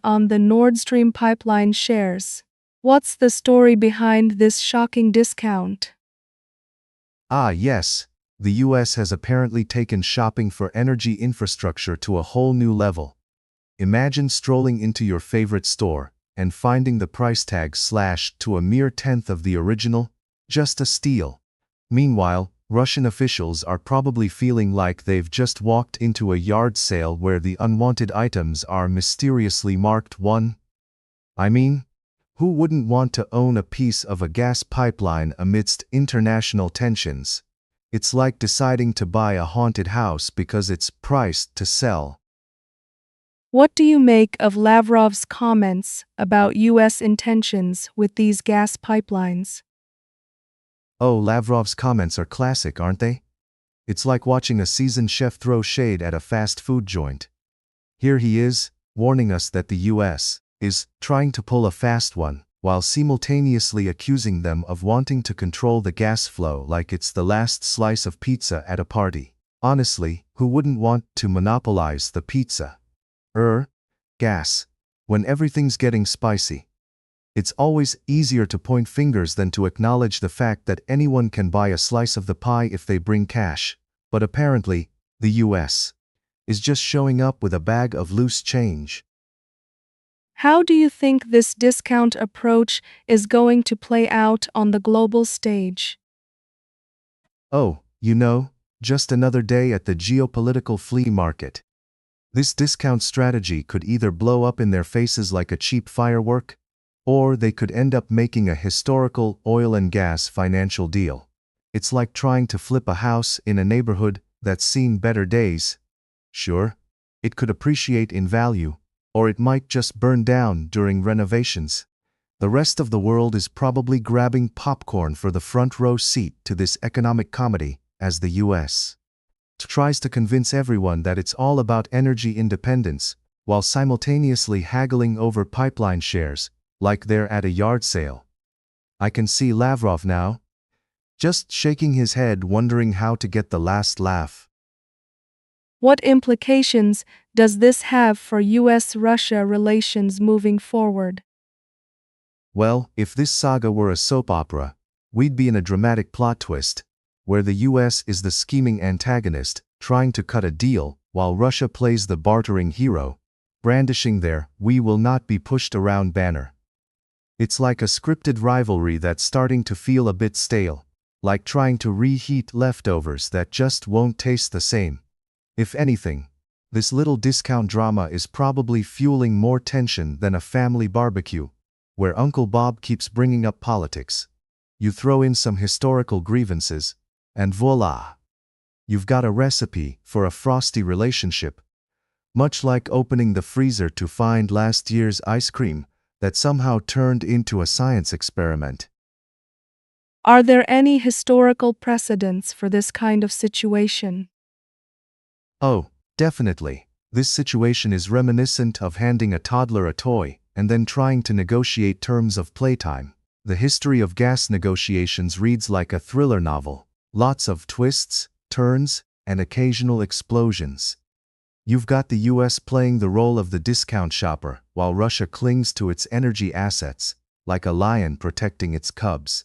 on the Nord Stream pipeline shares. What's the story behind this shocking discount? Ah, yes. The US has apparently taken shopping for energy infrastructure to a whole new level. Imagine strolling into your favorite store and finding the price tag slashed to a mere tenth of the original, just a steal. Meanwhile, Russian officials are probably feeling like they've just walked into a yard sale where the unwanted items are mysteriously marked 1. I mean, who wouldn't want to own a piece of a gas pipeline amidst international tensions? It's like deciding to buy a haunted house because it's priced to sell. What do you make of Lavrov's comments about U.S. intentions with these gas pipelines? Oh, Lavrov's comments are classic, aren't they? It's like watching a seasoned chef throw shade at a fast food joint. Here he is, warning us that the US is trying to pull a fast one, while simultaneously accusing them of wanting to control the gas flow like it's the last slice of pizza at a party. Honestly, who wouldn't want to monopolize the pizza? Gas. When everything's getting spicy. It's always easier to point fingers than to acknowledge the fact that anyone can buy a slice of the pie if they bring cash, but apparently, the US is just showing up with a bag of loose change. How do you think this discount approach is going to play out on the global stage? Oh, just another day at the geopolitical flea market. This discount strategy could either blow up in their faces like a cheap firework, or they could end up making a historical oil and gas financial deal. It's like trying to flip a house in a neighborhood that's seen better days. Sure, it could appreciate in value, or it might just burn down during renovations. The rest of the world is probably grabbing popcorn for the front row seat to this economic comedy as the US tries to convince everyone that it's all about energy independence, while simultaneously haggling over pipeline shares, like they're at a yard sale. I can see Lavrov now, just shaking his head wondering how to get the last laugh. What implications does this have for U.S.-Russia relations moving forward? Well, if this saga were a soap opera, we'd be in a dramatic plot twist, where the US is the scheming antagonist, trying to cut a deal, while Russia plays the bartering hero, brandishing their "we will not be pushed around" banner. It's like a scripted rivalry that's starting to feel a bit stale, like trying to reheat leftovers that just won't taste the same. If anything, this little discount drama is probably fueling more tension than a family barbecue, where Uncle Bob keeps bringing up politics. You throw in some historical grievances, and voila! You've got a recipe for a frosty relationship, much like opening the freezer to find last year's ice cream that somehow turned into a science experiment. Are there any historical precedents for this kind of situation? Oh, definitely. This situation is reminiscent of handing a toddler a toy and then trying to negotiate terms of playtime. The history of gas negotiations reads like a thriller novel. Lots of twists, turns, and occasional explosions. You've got the US playing the role of the discount shopper, while Russia clings to its energy assets, like a lion protecting its cubs.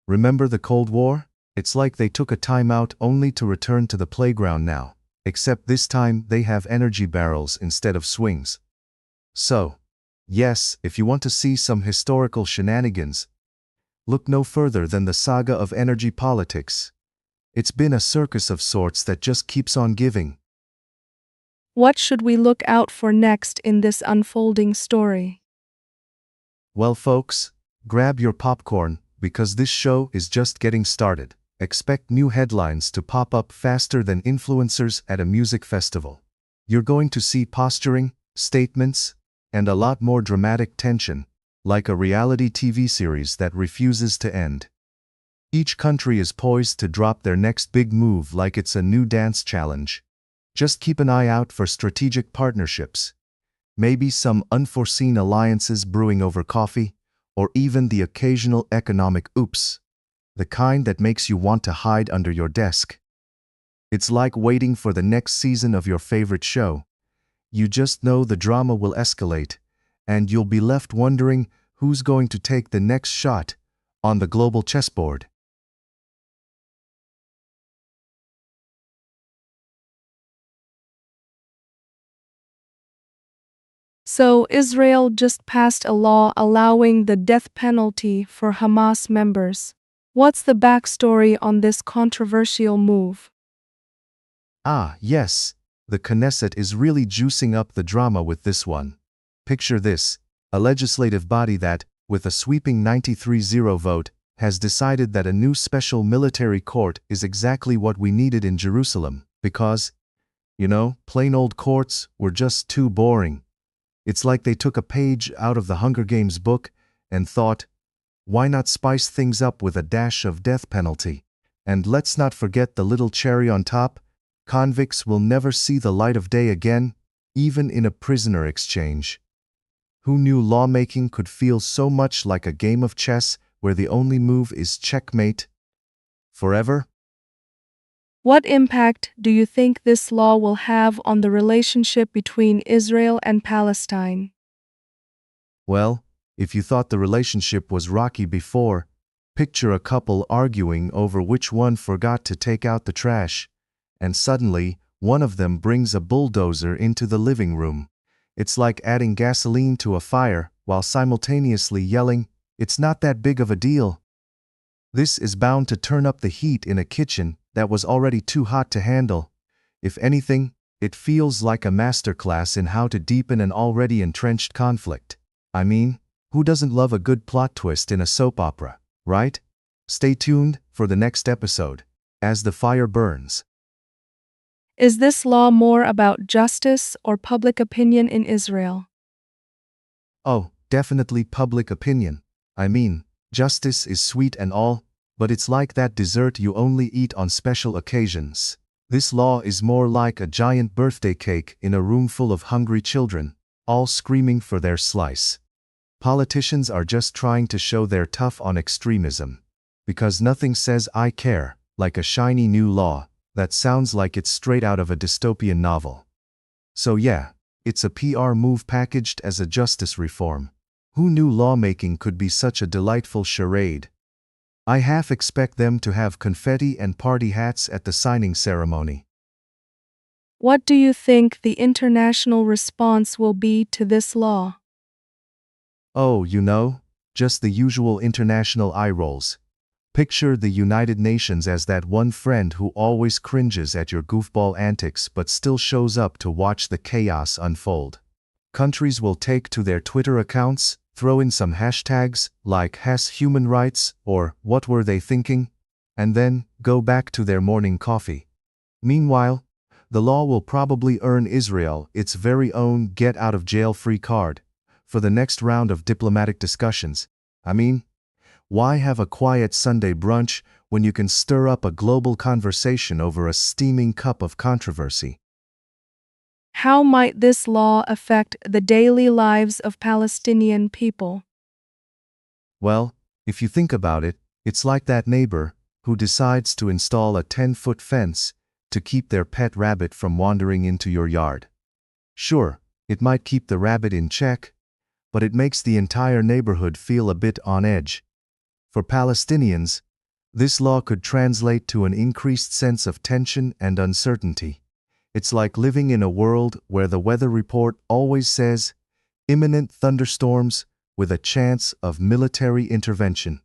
Remember the Cold War? It's like they took a timeout only to return to the playground now, except this time they have energy barrels instead of swings. So, yes, if you want to see some historical shenanigans, look no further than the saga of energy politics. It's been a circus of sorts that just keeps on giving. What should we look out for next in this unfolding story? Well, folks, grab your popcorn, because this show is just getting started. Expect new headlines to pop up faster than influencers at a music festival. You're going to see posturing, statements, and a lot more dramatic tension, like a reality TV series that refuses to end. Each country is poised to drop their next big move like it's a new dance challenge. Just keep an eye out for strategic partnerships, maybe some unforeseen alliances brewing over coffee, or even the occasional economic oops, the kind that makes you want to hide under your desk. It's like waiting for the next season of your favorite show. You just know the drama will escalate, and you'll be left wondering who's going to take the next shot on the global chessboard. So, Israel just passed a law allowing the death penalty for Hamas members. What's the backstory on this controversial move? Ah, yes, the Knesset is really juicing up the drama with this one. Picture this: a legislative body that, with a sweeping 93-0 vote, has decided that a new special military court is exactly what we needed in Jerusalem, because, plain old courts were just too boring. It's like they took a page out of the Hunger Games book and thought, why not spice things up with a dash of death penalty? And let's not forget the little cherry on top: convicts will never see the light of day again, even in a prisoner exchange. Who knew lawmaking could feel so much like a game of chess where the only move is checkmate? Forever? What impact do you think this law will have on the relationship between Israel and Palestine? Well, if you thought the relationship was rocky before, picture a couple arguing over which one forgot to take out the trash, and suddenly, one of them brings a bulldozer into the living room. It's like adding gasoline to a fire while simultaneously yelling, "It's not that big of a deal." This is bound to turn up the heat in a kitchen that was already too hot to handle. If anything, it feels like a masterclass in how to deepen an already entrenched conflict. I mean, who doesn't love a good plot twist in a soap opera, right? Stay tuned for the next episode, as the fire burns. Is this law more about justice or public opinion in Israel? Oh, definitely public opinion. I mean, justice is sweet and all, but it's like that dessert you only eat on special occasions. This law is more like a giant birthday cake in a room full of hungry children, all screaming for their slice. Politicians are just trying to show they're tough on extremism, because nothing says "I care" like a shiny new law that sounds like it's straight out of a dystopian novel. So yeah, it's a PR move packaged as a justice reform. Who knew lawmaking could be such a delightful charade? I half expect them to have confetti and party hats at the signing ceremony. What do you think the international response will be to this law? Oh, just the usual international eye rolls. Picture the United Nations as that one friend who always cringes at your goofball antics but still shows up to watch the chaos unfold. Countries will take to their Twitter accounts, throw in some hashtags like #HumanRights or "What were they thinking?" and then go back to their morning coffee. Meanwhile, the law will probably earn Israel its very own get-out-of-jail-free card for the next round of diplomatic discussions. I mean, why have a quiet Sunday brunch when you can stir up a global conversation over a steaming cup of controversy? How might this law affect the daily lives of Palestinian people? Well, if you think about it, it's like that neighbor who decides to install a 10-foot fence to keep their pet rabbit from wandering into your yard. Sure, it might keep the rabbit in check, but it makes the entire neighborhood feel a bit on edge. For Palestinians, this law could translate to an increased sense of tension and uncertainty. It's like living in a world where the weather report always says imminent thunderstorms with a chance of military intervention.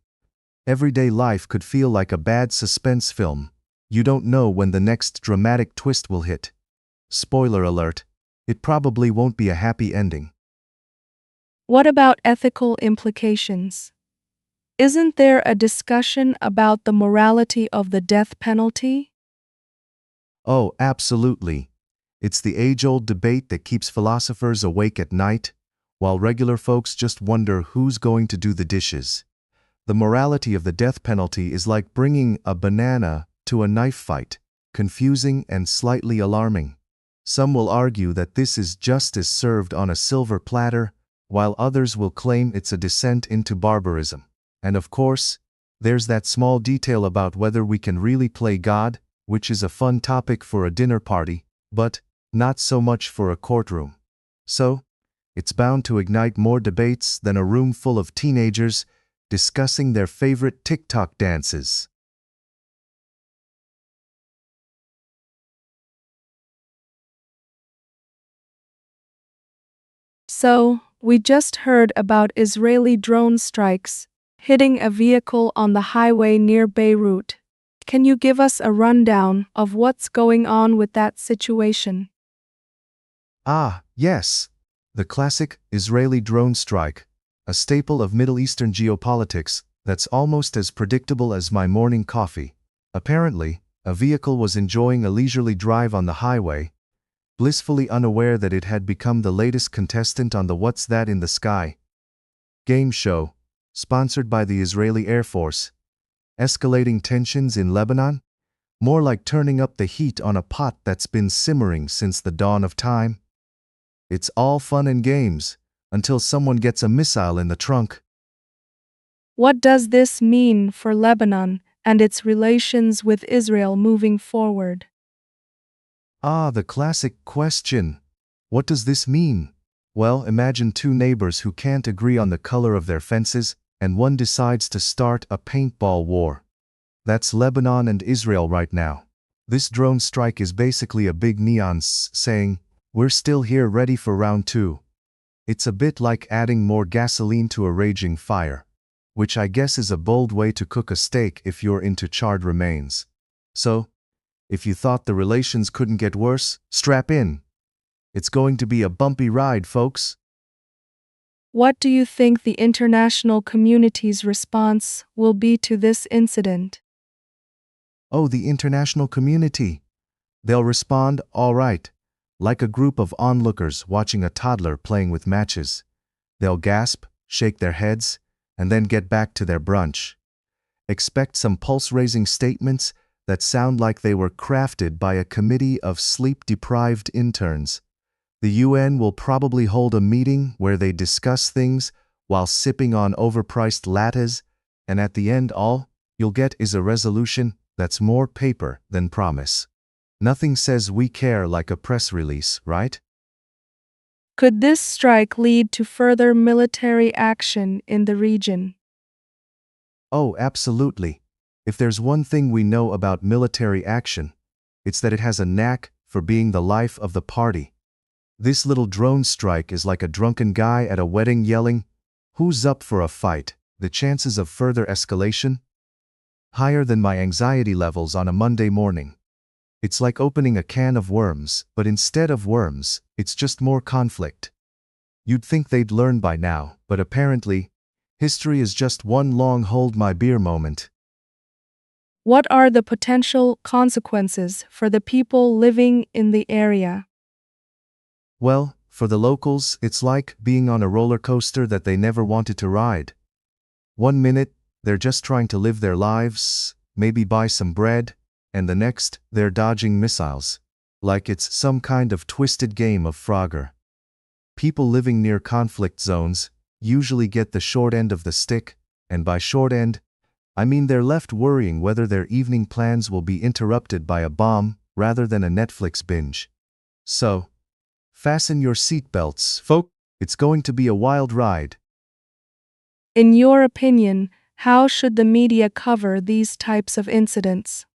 Everyday life could feel like a bad suspense film. You don't know when the next dramatic twist will hit. Spoiler alert, it probably won't be a happy ending. What about ethical implications? Isn't there a discussion about the morality of the death penalty? Oh, absolutely. It's the age-old debate that keeps philosophers awake at night, while regular folks just wonder who's going to do the dishes. The morality of the death penalty is like bringing a banana to a knife fight, confusing and slightly alarming. Some will argue that this is justice served on a silver platter, while others will claim it's a descent into barbarism. And of course, there's that small detail about whether we can really play God, which is a fun topic for a dinner party, but not so much for a courtroom. So, It's bound to ignite more debates than a room full of teenagers discussing their favorite TikTok dances. So, we just heard about Israeli drone strikes hitting a vehicle on the highway near Beirut. Can you give us a rundown of what's going on with that situation? Ah, yes. The classic Israeli drone strike, a staple of Middle Eastern geopolitics that's almost as predictable as my morning coffee. Apparently, a vehicle was enjoying a leisurely drive on the highway, blissfully unaware that it had become the latest contestant on the What's That in the Sky game show, sponsored by the Israeli Air Force. Escalating tensions in Lebanon? More like turning up the heat on a pot that's been simmering since the dawn of time. It's all fun and games, until someone gets a missile in the trunk. What does this mean for Lebanon and its relations with Israel moving forward? Ah, the classic question. What does this mean? Well, imagine two neighbors who can't agree on the color of their fences, and one decides to start a paintball war. That's Lebanon and Israel right now. This drone strike is basically a big neon saying, "We're still here ready for round two." It's a bit like adding more gasoline to a raging fire, which I guess is a bold way to cook a steak if you're into charred remains. So, if you thought the relations couldn't get worse, strap in. It's going to be a bumpy ride, folks. What do you think the international community's response will be to this incident? Oh, the international community. They'll respond, all right, like a group of onlookers watching a toddler playing with matches. They'll gasp, shake their heads, and then get back to their brunch. Expect some pulse-raising statements that sound like they were crafted by a committee of sleep-deprived interns. The UN will probably hold a meeting where they discuss things while sipping on overpriced lattes, and at the end all you'll get is a resolution that's more paper than promise. Nothing says we care like a press release, right? Could this strike lead to further military action in the region? Oh, absolutely. If there's one thing we know about military action, it's that it has a knack for being the life of the party. This little drone strike is like a drunken guy at a wedding yelling, "Who's up for a fight?" The chances of further escalation? Higher than my anxiety levels on a Monday morning. It's like opening a can of worms, but instead of worms, it's just more conflict. You'd think they'd learn by now, but apparently, history is just one long hold my beer moment. What are the potential consequences for the people living in the area? Well, for the locals, it's like being on a roller coaster that they never wanted to ride. One minute, they're just trying to live their lives, maybe buy some bread, and the next, they're dodging missiles. Like it's some kind of twisted game of Frogger. People living near conflict zones usually get the short end of the stick, and by short end, I mean they're left worrying whether their evening plans will be interrupted by a bomb rather than a Netflix binge. So, fasten your seatbelts, folks. It's going to be a wild ride. In your opinion, how should the media cover these types of incidents?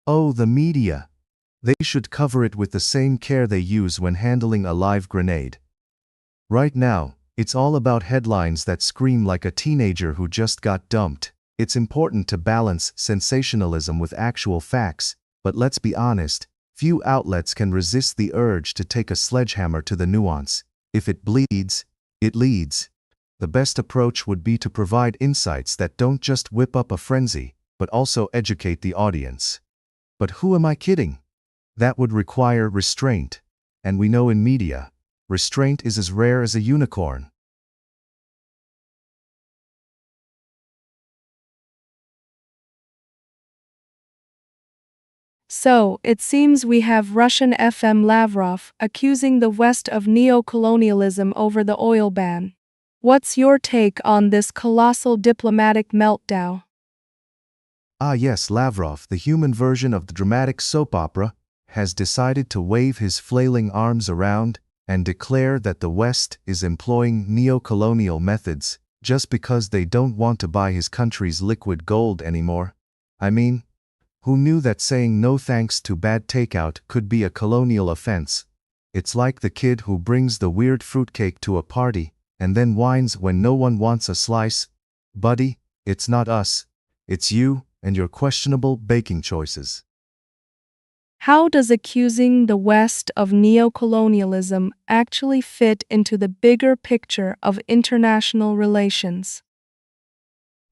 Oh, the media. They should cover it with the same care they use when handling a live grenade. Right now, it's all about headlines that scream like a teenager who just got dumped. It's important to balance sensationalism with actual facts, but let's be honest, few outlets can resist the urge to take a sledgehammer to the nuance. If it bleeds, it leads. The best approach would be to provide insights that don't just whip up a frenzy, but also educate the audience. But who am I kidding? That would require restraint. And we know in media, restraint is as rare as a unicorn. So, it seems we have Russian FM Lavrov accusing the West of neo-colonialism over the oil ban. What's your take on this colossal diplomatic meltdown? Ah yes, Lavrov, the human version of the dramatic soap opera, has decided to wave his flailing arms around and declare that the West is employing neo-colonial methods just because they don't want to buy his country's liquid gold anymore. I mean, who knew that saying no thanks to bad takeout could be a colonial offense? It's like the kid who brings the weird fruitcake to a party and then whines when no one wants a slice. Buddy, it's not us. It's you and your questionable baking choices. How does accusing the West of neocolonialism actually fit into the bigger picture of international relations?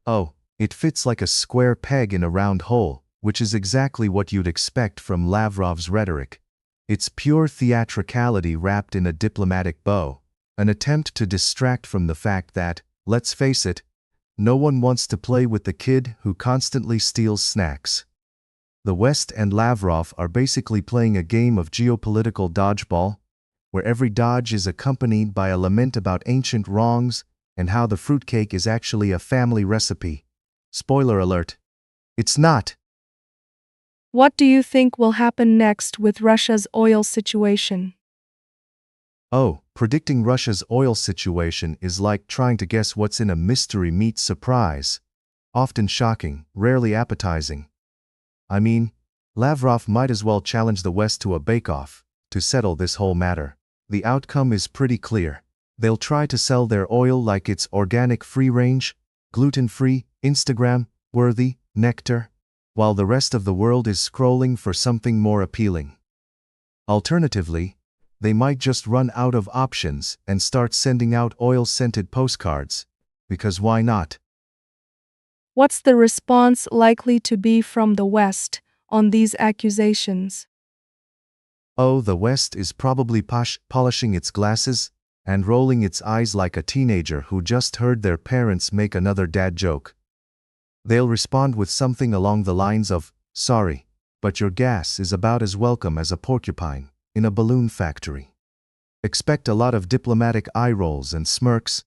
Oh, it fits like a square peg in a round hole, which is exactly what you'd expect from Lavrov's rhetoric. It's pure theatricality wrapped in a diplomatic bow, an attempt to distract from the fact that, let's face it, no one wants to play with the kid who constantly steals snacks. The West and Lavrov are basically playing a game of geopolitical dodgeball, where every dodge is accompanied by a lament about ancient wrongs and how the fruitcake is actually a family recipe. Spoiler alert, it's not. What do you think will happen next with Russia's oil situation? Oh, predicting Russia's oil situation is like trying to guess what's in a mystery meat surprise. Often shocking, rarely appetizing. I mean, Lavrov might as well challenge the West to a bake-off to settle this whole matter. The outcome is pretty clear. They'll try to sell their oil like it's organic, free-range, gluten-free, Instagram-worthy nectar, while the rest of the world is scrolling for something more appealing. Alternatively, they might just run out of options and start sending out oil-scented postcards, because why not? What's the response likely to be from the West on these accusations? Oh, the West is probably polishing its glasses and rolling its eyes like a teenager who just heard their parents make another dad joke. They'll respond with something along the lines of, "Sorry, but your gas is about as welcome as a porcupine in a balloon factory." Expect a lot of diplomatic eye rolls and smirks,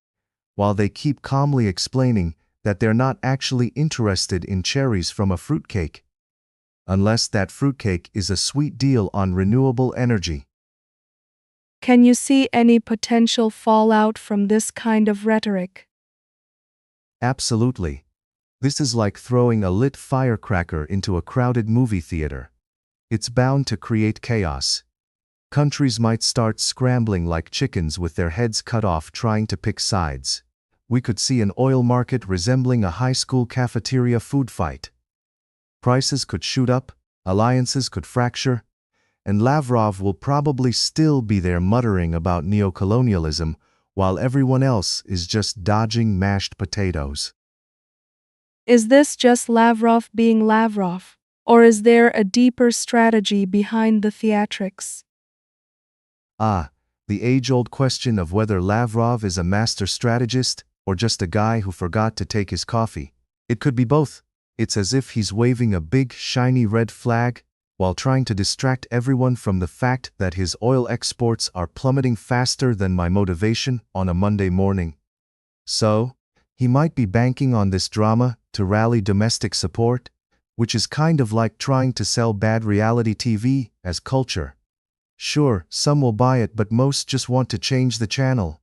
while they keep calmly explaining that they're not actually interested in cherries from a fruitcake, unless that fruitcake is a sweet deal on renewable energy. Can you see any potential fallout from this kind of rhetoric? Absolutely. This is like throwing a lit firecracker into a crowded movie theater. It's bound to create chaos. Countries might start scrambling like chickens with their heads cut off trying to pick sides. We could see an oil market resembling a high school cafeteria food fight. Prices could shoot up, alliances could fracture, and Lavrov will probably still be there muttering about neocolonialism while everyone else is just dodging mashed potatoes. Is this just Lavrov being Lavrov, or is there a deeper strategy behind the theatrics? Ah, the age-old question of whether Lavrov is a master strategist or just a guy who forgot to take his coffee. It could be both. It's as if he's waving a big, shiny red flag while trying to distract everyone from the fact that his oil exports are plummeting faster than my motivation on a Monday morning. So, he might be banking on this drama to rally domestic support, which is kind of like trying to sell bad reality TV as culture. Sure, some will buy it, but most just want to change the channel.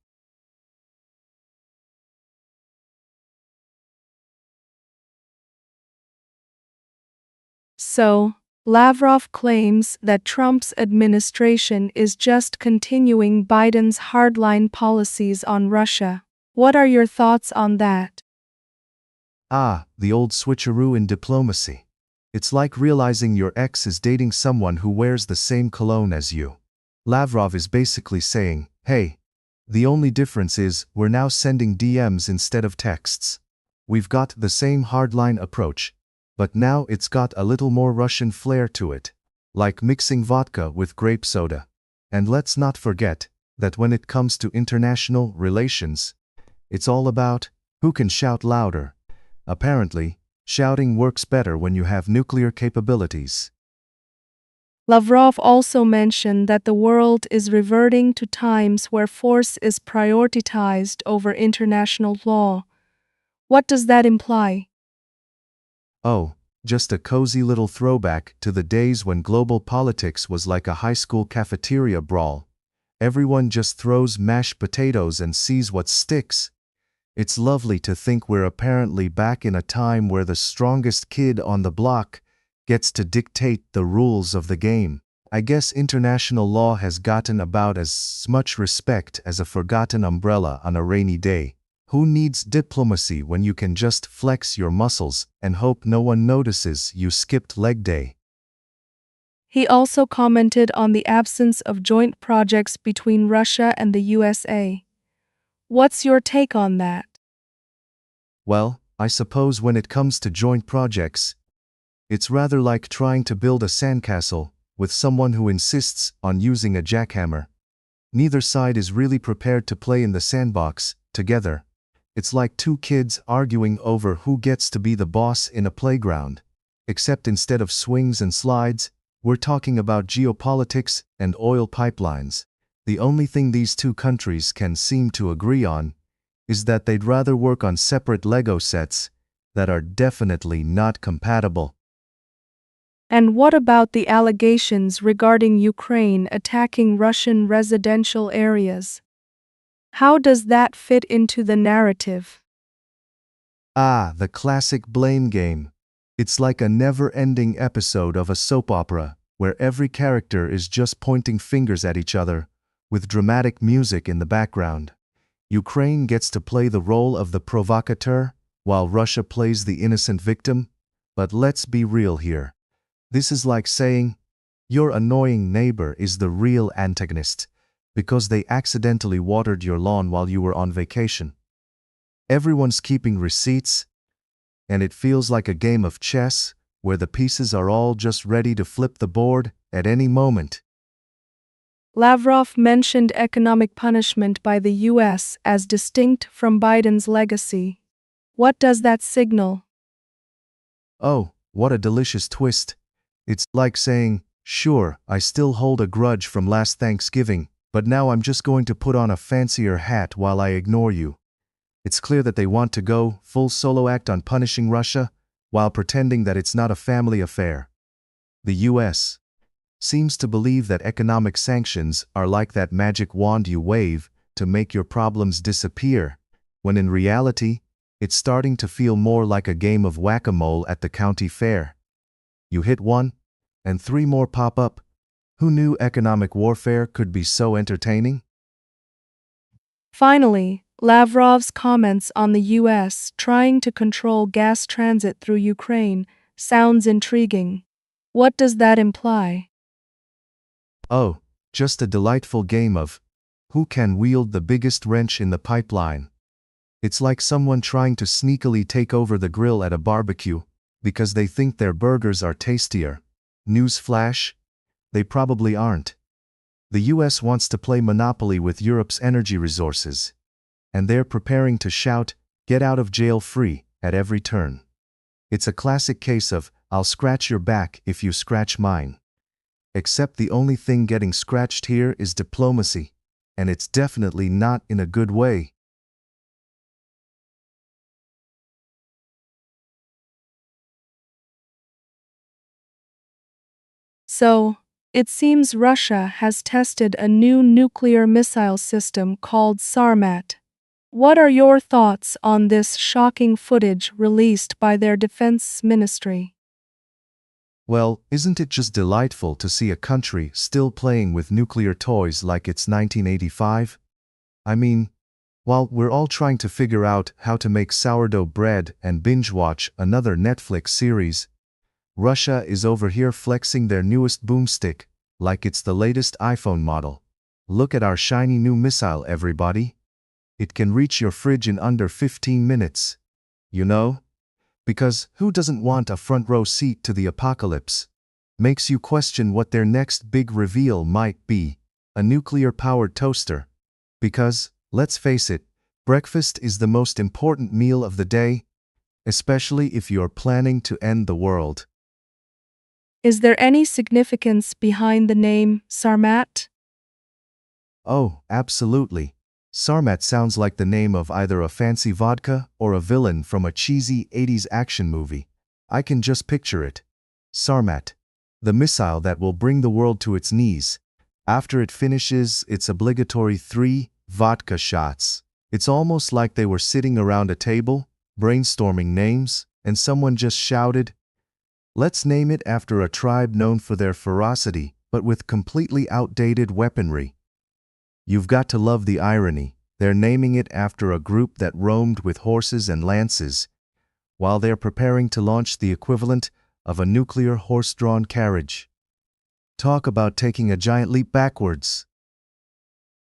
So, Lavrov claims that Trump's administration is just continuing Biden's hardline policies on Russia. What are your thoughts on that? Ah, the old switcheroo in diplomacy. It's like realizing your ex is dating someone who wears the same cologne as you. Lavrov is basically saying, hey, the only difference is we're now sending DMs instead of texts. We've got the same hardline approach, but now it's got a little more Russian flair to it, like mixing vodka with grape soda. And let's not forget that when it comes to international relations, it's all about who can shout louder. Apparently, shouting works better when you have nuclear capabilities. Lavrov also mentioned that the world is reverting to times where force is prioritized over international law. What does that imply? Oh, just a cozy little throwback to the days when global politics was like a high school cafeteria brawl, Everyone just throws mashed potatoes and sees what sticks. It's lovely to think we're apparently back in a time where the strongest kid on the block gets to dictate the rules of the game. I guess international law has gotten about as much respect as a forgotten umbrella on a rainy day. Who needs diplomacy when you can just flex your muscles and hope no one notices you skipped leg day? He also commented on the absence of joint projects between Russia and the USA. What's your take on that? Well, I suppose when it comes to joint projects, it's rather like trying to build a sandcastle with someone who insists on using a jackhammer. Neither side is really prepared to play in the sandbox together. It's like two kids arguing over who gets to be the boss in a playground. Except instead of swings and slides, we're talking about geopolitics and oil pipelines. The only thing these two countries can seem to agree on is that they'd rather work on separate Lego sets that are definitely not compatible. And what about the allegations regarding Ukraine attacking Russian residential areas? How does that fit into the narrative? Ah, the classic blame game. It's like a never-ending episode of a soap opera, where every character is just pointing fingers at each other, with dramatic music in the background. Ukraine gets to play the role of the provocateur, while Russia plays the innocent victim. But let's be real here. This is like saying, your annoying neighbor is the real antagonist, because they accidentally watered your lawn while you were on vacation. Everyone's keeping receipts, and it feels like a game of chess where the pieces are all just ready to flip the board at any moment. Lavrov mentioned economic punishment by the US as distinct from Biden's legacy. What does that signal? Oh, what a delicious twist. It's like saying, sure, I still hold a grudge from last Thanksgiving, but now I'm just going to put on a fancier hat while I ignore you. It's clear that they want to go full solo act on punishing Russia while pretending that it's not a family affair. The US seems to believe that economic sanctions are like that magic wand you wave to make your problems disappear, when in reality, it's starting to feel more like a game of whack-a-mole at the county fair. You hit one, and three more pop up. Who knew economic warfare could be so entertaining? Finally, Lavrov's comments on the US trying to control gas transit through Ukraine sounds intriguing. What does that imply? Oh, just a delightful game of who can wield the biggest wrench in the pipeline. It's like someone trying to sneakily take over the grill at a barbecue because they think their burgers are tastier. Newsflash, they probably aren't. The US wants to play Monopoly with Europe's energy resources, and they're preparing to shout, "Get out of jail free," at every turn. It's a classic case of, I'll scratch your back if you scratch mine. Except the only thing getting scratched here is diplomacy, and it's definitely not in a good way. So, it seems Russia has tested a new nuclear missile system called Sarmat. What are your thoughts on this shocking footage released by their defense ministry? Well, isn't it just delightful to see a country still playing with nuclear toys like it's 1985? I mean, while we're all trying to figure out how to make sourdough bread and binge-watch another Netflix series, Russia is over here flexing their newest boomstick like it's the latest iPhone model. Look at our shiny new missile, everybody. It can reach your fridge in under 15 minutes. You know? Because who doesn't want a front row seat to the apocalypse? Makes you question what their next big reveal might be. A nuclear-powered toaster. Because, let's face it, breakfast is the most important meal of the day, especially if you're planning to end the world. Is there any significance behind the name Sarmat? Oh, absolutely. Sarmat sounds like the name of either a fancy vodka or a villain from a cheesy 80s action movie. I can just picture it. Sarmat. The missile that will bring the world to its knees. After it finishes its obligatory 3 vodka shots. It's almost like they were sitting around a table, brainstorming names, and someone just shouted, "Let's name it after a tribe known for their ferocity, but with completely outdated weaponry." You've got to love the irony. They're naming it after a group that roamed with horses and lances, while they're preparing to launch the equivalent of a nuclear horse-drawn carriage. Talk about taking a giant leap backwards.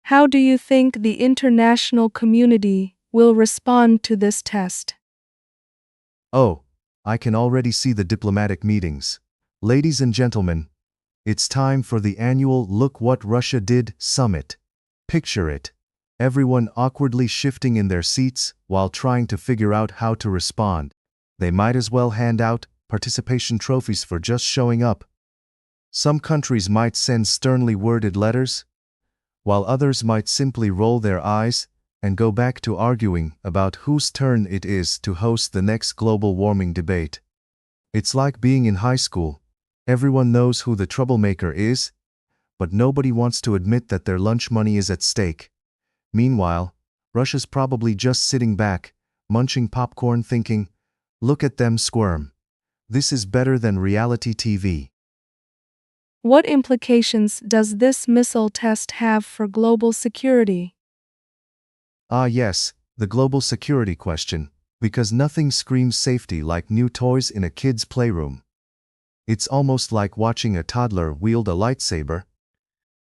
How do you think the international community will respond to this test? Oh, I can already see the diplomatic meetings. Ladies and gentlemen, it's time for the annual Look What Russia Did summit. Picture it. Everyone awkwardly shifting in their seats while trying to figure out how to respond. They might as well hand out participation trophies for just showing up. Some countries might send sternly worded letters, while others might simply roll their eyes and go back to arguing about whose turn it is to host the next global warming debate. It's like being in high school. Everyone knows who the troublemaker is, but nobody wants to admit that their lunch money is at stake. Meanwhile, Russia's probably just sitting back, munching popcorn thinking, "Look at them squirm. This is better than reality TV." What implications does this missile test have for global security? Ah yes, the global security question, because nothing screams safety like new toys in a kid's playroom. It's almost like watching a toddler wield a lightsaber,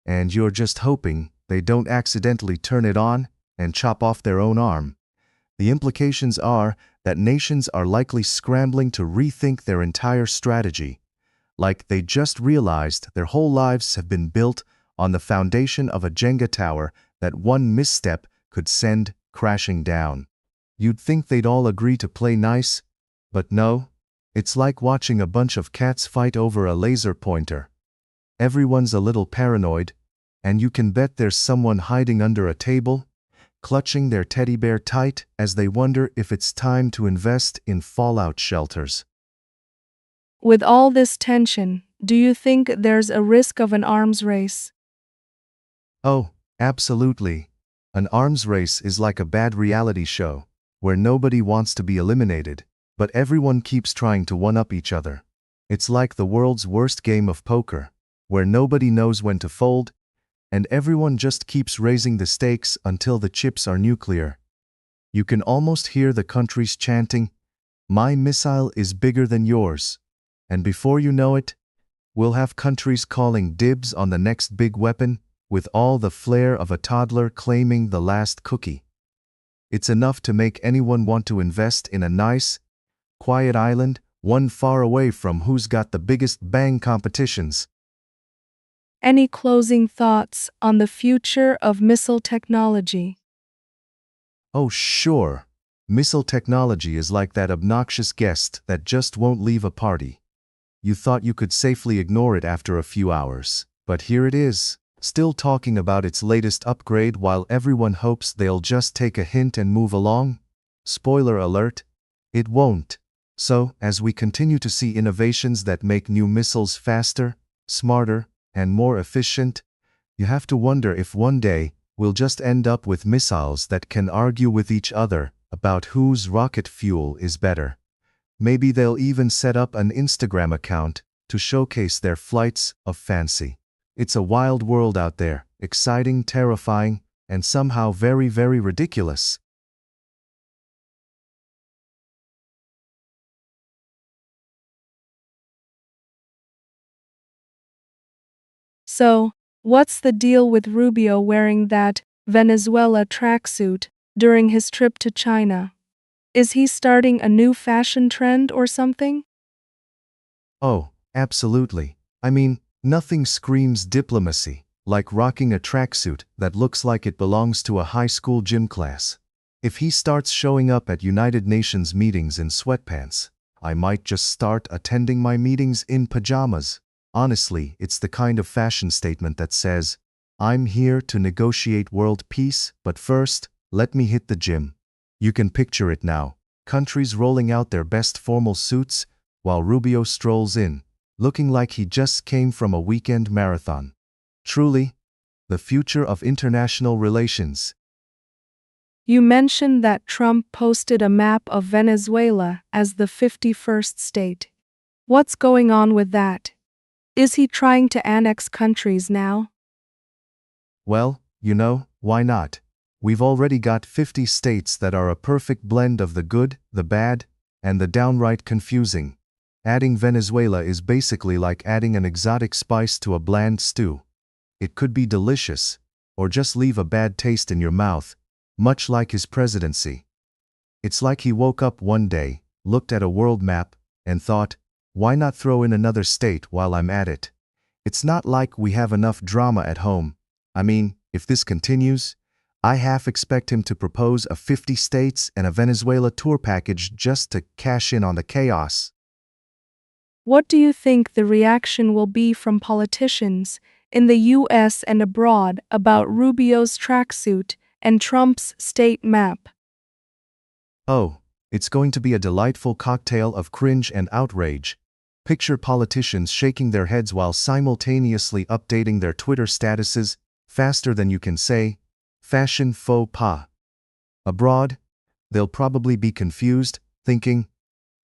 and you're just hoping they don't accidentally turn it on and chop off their own arm. The implications are that nations are likely scrambling to rethink their entire strategy, like they just realized their whole lives have been built on the foundation of a Jenga tower that one misstep could send crashing down. You'd think they'd all agree to play nice, but no, it's like watching a bunch of cats fight over a laser pointer. Everyone's a little paranoid, and you can bet there's someone hiding under a table, clutching their teddy bear tight as they wonder if it's time to invest in fallout shelters. With all this tension, do you think there's a risk of an arms race? Oh, absolutely. An arms race is like a bad reality show, where nobody wants to be eliminated, but everyone keeps trying to one-up each other. It's like the world's worst game of poker, where nobody knows when to fold, and everyone just keeps raising the stakes until the chips are nuclear. You can almost hear the countries chanting, "My missile is bigger than yours." And before you know it, we'll have countries calling dibs on the next big weapon, with all the flair of a toddler claiming the last cookie. It's enough to make anyone want to invest in a nice, quiet island, one far away from who's got the biggest bang competitions. Any closing thoughts on the future of missile technology? Oh, sure. Missile technology is like that obnoxious guest that just won't leave a party. You thought you could safely ignore it after a few hours, but here it is, still talking about its latest upgrade while everyone hopes they'll just take a hint and move along? Spoiler alert, it won't. So, as we continue to see innovations that make new missiles faster, smarter, and more efficient, you have to wonder if one day we'll just end up with missiles that can argue with each other about whose rocket fuel is better. Maybe they'll even set up an Instagram account to showcase their flights of fancy. It's a wild world out there, exciting, terrifying, and somehow very, very ridiculous. So, what's the deal with Rubio wearing that Venezuela tracksuit during his trip to China? Is he starting a new fashion trend or something? Oh, absolutely. I mean, nothing screams diplomacy like rocking a tracksuit that looks like it belongs to a high school gym class. If he starts showing up at United Nations meetings in sweatpants, I might just start attending my meetings in pajamas. Honestly, it's the kind of fashion statement that says, "I'm here to negotiate world peace, but first, let me hit the gym." You can picture it now. Countries rolling out their best formal suits, while Rubio strolls in, looking like he just came from a weekend marathon. Truly, the future of international relations. You mentioned that Trump posted a map of Venezuela as the 51st state. What's going on with that? Is he trying to annex countries now? Well, why not? We've already got 50 states that are a perfect blend of the good, the bad, and the downright confusing. Adding Venezuela is basically like adding an exotic spice to a bland stew. It could be delicious, or just leave a bad taste in your mouth, much like his presidency. It's like he woke up one day, looked at a world map, and thought, why not throw in another state while I'm at it? It's not like we have enough drama at home. I mean, if this continues, I half expect him to propose a 50 states and a Venezuela tour package just to cash in on the chaos. What do you think the reaction will be from politicians in the US and abroad about Rubio's tracksuit and Trump's state map? Oh, it's going to be a delightful cocktail of cringe and outrage. Picture politicians shaking their heads while simultaneously updating their Twitter statuses faster than you can say, fashion faux pas. Abroad, they'll probably be confused, thinking,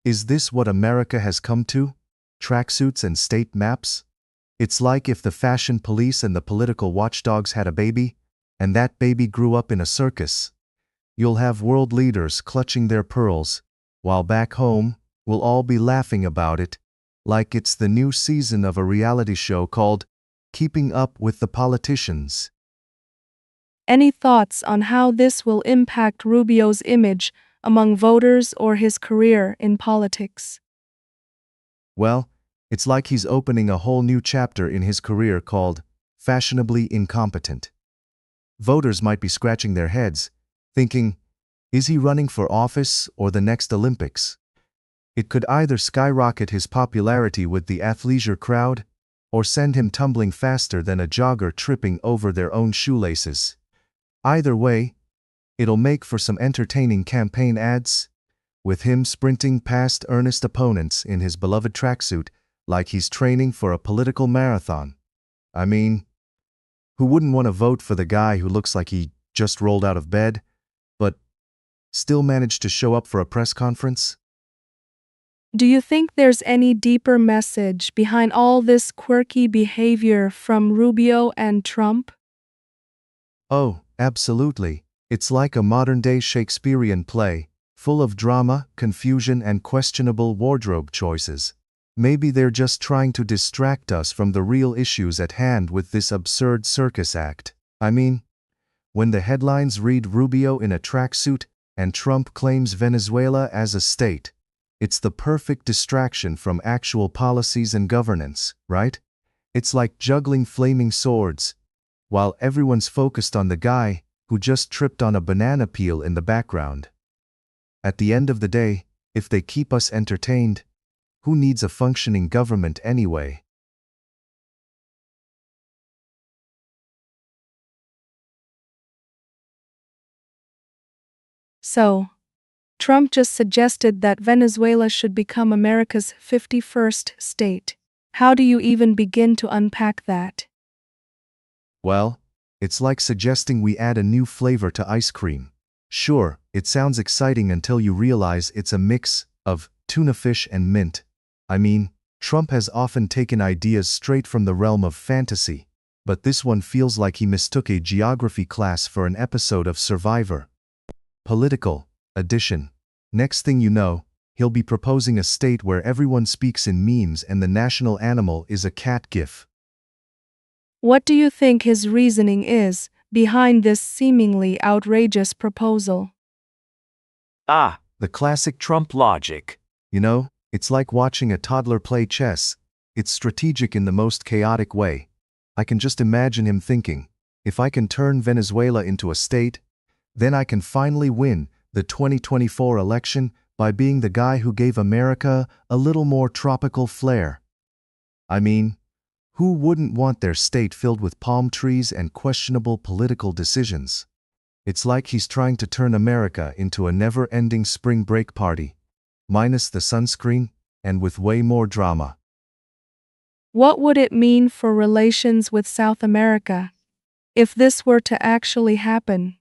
is this what America has come to? Tracksuits and state maps? It's like if the fashion police and the political watchdogs had a baby, and that baby grew up in a circus. You'll have world leaders clutching their pearls, while back home, we'll all be laughing about it, like it's the new season of a reality show called Keeping Up with the Politicians. Any thoughts on how this will impact Rubio's image among voters or his career in politics? Well, it's like he's opening a whole new chapter in his career called Fashionably Incompetent. Voters might be scratching their heads, thinking, is he running for office or the next Olympics? It could either skyrocket his popularity with the athleisure crowd, or send him tumbling faster than a jogger tripping over their own shoelaces. Either way, it'll make for some entertaining campaign ads, with him sprinting past earnest opponents in his beloved tracksuit like he's training for a political marathon. I mean, who wouldn't want to vote for the guy who looks like he just rolled out of bed, but still managed to show up for a press conference? Do you think there's any deeper message behind all this quirky behavior from Rubio and Trump? Oh, absolutely. It's like a modern-day Shakespearean play, full of drama, confusion, and questionable wardrobe choices. Maybe they're just trying to distract us from the real issues at hand with this absurd circus act. I mean, when the headlines read Rubio in a tracksuit and Trump claims Venezuela as a state, it's the perfect distraction from actual policies and governance, right? It's like juggling flaming swords, while everyone's focused on the guy who just tripped on a banana peel in the background. At the end of the day, if they keep us entertained, who needs a functioning government anyway? So, Trump just suggested that Venezuela should become America's 51st state. How do you even begin to unpack that? Well, it's like suggesting we add a new flavor to ice cream. Sure, it sounds exciting until you realize it's a mix of tuna fish and mint. I mean, Trump has often taken ideas straight from the realm of fantasy, but this one feels like he mistook a geography class for an episode of Survivor. Political edition. Next thing you know, he'll be proposing a state where everyone speaks in memes and the national animal is a cat gif. What do you think his reasoning is behind this seemingly outrageous proposal? Ah, the classic Trump logic. It's like watching a toddler play chess. It's strategic in the most chaotic way. I can just imagine him thinking, if I can turn Venezuela into a state, then I can finally win the 2024 election by being the guy who gave America a little more tropical flair. I mean, who wouldn't want their state filled with palm trees and questionable political decisions? It's like he's trying to turn America into a never-ending spring break party, minus the sunscreen and with way more drama. What would it mean for relations with South America if this were to actually happen?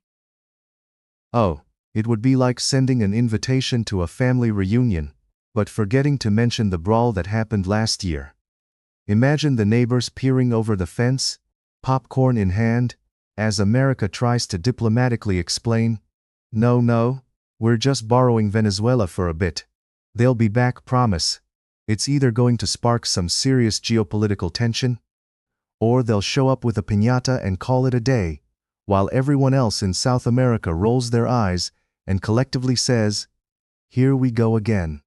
Oh, it would be like sending an invitation to a family reunion, but forgetting to mention the brawl that happened last year. Imagine the neighbors peering over the fence, popcorn in hand, as America tries to diplomatically explain, "No, no, we're just borrowing Venezuela for a bit. They'll be back, promise." It's either going to spark some serious geopolitical tension, or they'll show up with a piñata and call it a day, while everyone else in South America rolls their eyes and collectively says, "Here we go again."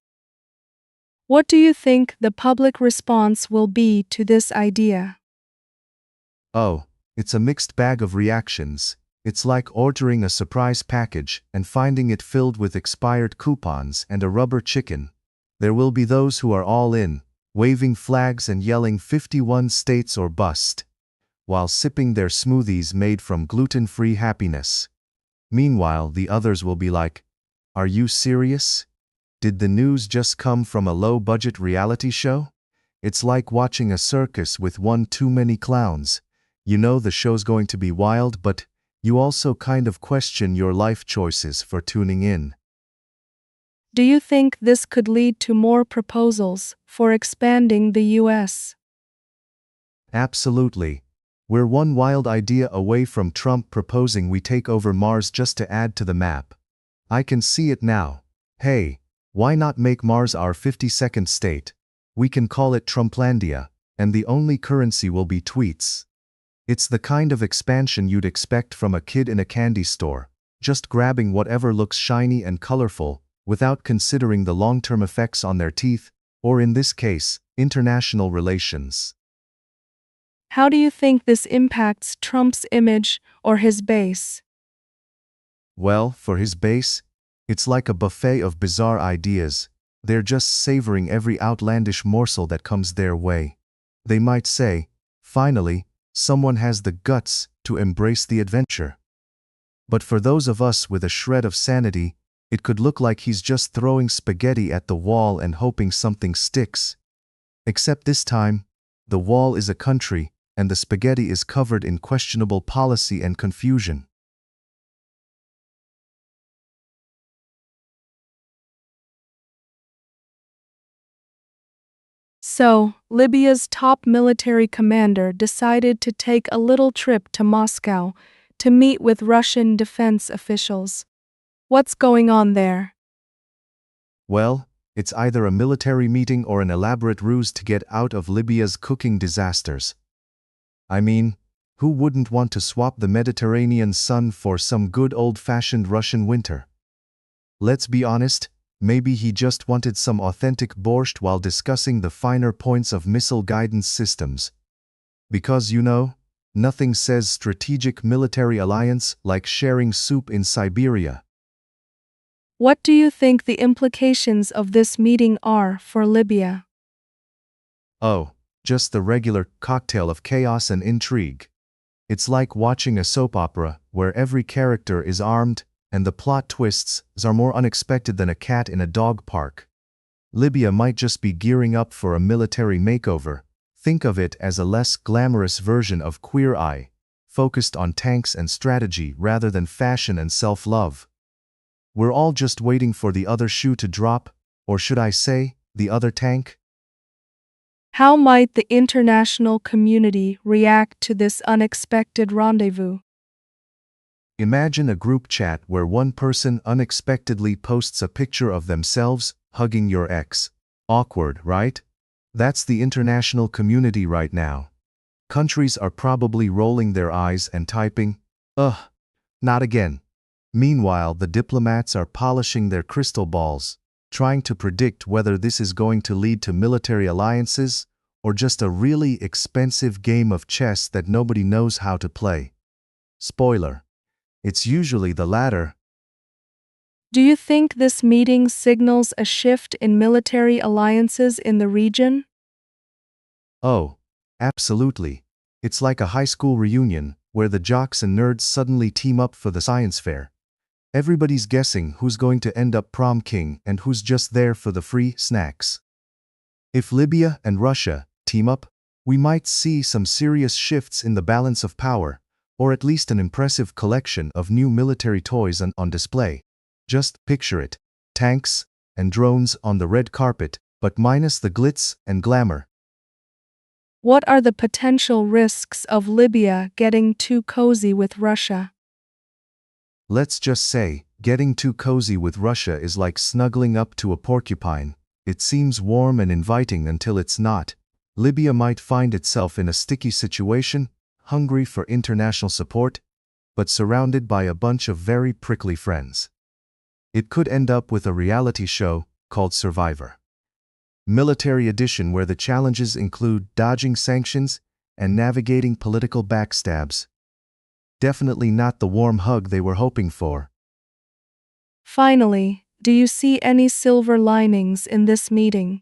What do you think the public response will be to this idea? Oh, it's a mixed bag of reactions. It's like ordering a surprise package and finding it filled with expired coupons and a rubber chicken. There will be those who are all in, waving flags and yelling 51 states or bust, while sipping their smoothies made from gluten-free happiness. Meanwhile, the others will be like, "Are you serious? Did the news just come from a low-budget reality show?" It's like watching a circus with one too many clowns. You know the show's going to be wild, but you also kind of question your life choices for tuning in. Do you think this could lead to more proposals for expanding the U.S.? Absolutely. We're one wild idea away from Trump proposing we take over Mars just to add to the map. I can see it now. Hey, why not make Mars our 52nd state? We can call it Trumplandia, and the only currency will be tweets. It's the kind of expansion you'd expect from a kid in a candy store, just grabbing whatever looks shiny and colorful, without considering the long-term effects on their teeth, or in this case, international relations. How do you think this impacts Trump's image or his base? Well, for his base, it's like a buffet of bizarre ideas. They're just savoring every outlandish morsel that comes their way. They might say, "Finally, someone has the guts to embrace the adventure." But for those of us with a shred of sanity, it could look like he's just throwing spaghetti at the wall and hoping something sticks. Except this time, the wall is a country, and the spaghetti is covered in questionable policy and confusion. So, Libya's top military commander decided to take a little trip to Moscow to meet with Russian defense officials. What's going on there? Well, it's either a military meeting or an elaborate ruse to get out of Libya's cooking disasters. I mean, who wouldn't want to swap the Mediterranean sun for some good old-fashioned Russian winter? Let's be honest, maybe he just wanted some authentic borscht while discussing the finer points of missile guidance systems. Because, nothing says strategic military alliance like sharing soup in Siberia. What do you think the implications of this meeting are for Libya? Oh, just the regular cocktail of chaos and intrigue. It's like watching a soap opera where every character is armed and the plot twists are more unexpected than a cat in a dog park. Libya might just be gearing up for a military makeover. Think of it as a less glamorous version of Queer Eye, focused on tanks and strategy rather than fashion and self-love. We're all just waiting for the other shoe to drop, or should I say, the other tank? How might the international community react to this unexpected rendezvous? Imagine a group chat where one person unexpectedly posts a picture of themselves hugging your ex. Awkward, right? That's the international community right now. Countries are probably rolling their eyes and typing, "Ugh, not again." Meanwhile, the diplomats are polishing their crystal balls, trying to predict whether this is going to lead to military alliances or just a really expensive game of chess that nobody knows how to play. Spoiler: it's usually the latter. Do you think this meeting signals a shift in military alliances in the region? Oh, absolutely. It's like a high school reunion where the jocks and nerds suddenly team up for the science fair. Everybody's guessing who's going to end up prom king and who's just there for the free snacks. If Libya and Russia team up, We might see some serious shifts in the balance of power, or at least an impressive collection of new military toys on display. Just picture it: tanks and drones on the red carpet, but minus the glitz and glamour. What are the potential risks of Libya getting too cozy with Russia? Let's just say, getting too cozy with Russia is like snuggling up to a porcupine. It seems warm and inviting until it's not. Libya might find itself in a sticky situation, hungry for international support, but surrounded by a bunch of very prickly friends. It could end up with a reality show called Survivor. Military edition, where the challenges include dodging sanctions and navigating political backstabs. Definitely not the warm hug they were hoping for. Finally, do you see any silver linings in this meeting?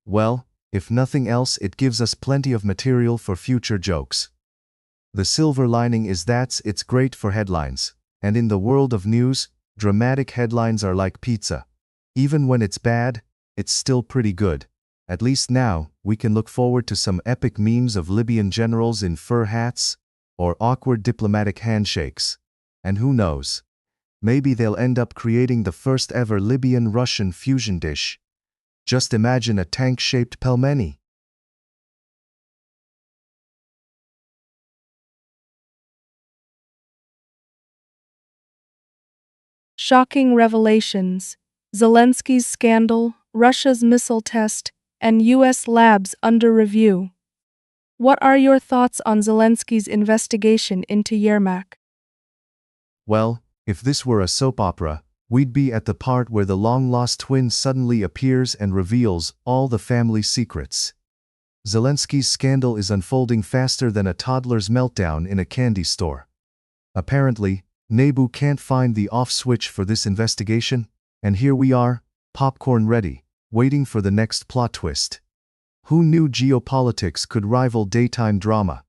Well, if nothing else, it gives us plenty of material for future jokes. The silver lining is that it's great for headlines, and in the world of news, dramatic headlines are like pizza. Even when it's bad, it's still pretty good. At least now, we can look forward to some epic memes of Libyan generals in fur hats, or awkward diplomatic handshakes. And who knows? Maybe they'll end up creating the first ever Libyan-Russian fusion dish. Just imagine a tank-shaped pelmeni. Shocking revelations: Zelensky's scandal, Russia's missile test, and U.S. labs under review. What are your thoughts on Zelensky's investigation into Yermak? Well, if this were a soap opera, we'd be at the part where the long-lost twin suddenly appears and reveals all the family secrets. Zelensky's scandal is unfolding faster than a toddler's meltdown in a candy store. Apparently, Nebu can't find the off switch for this investigation, and here we are, popcorn ready, waiting for the next plot twist. Who knew geopolitics could rival daytime drama?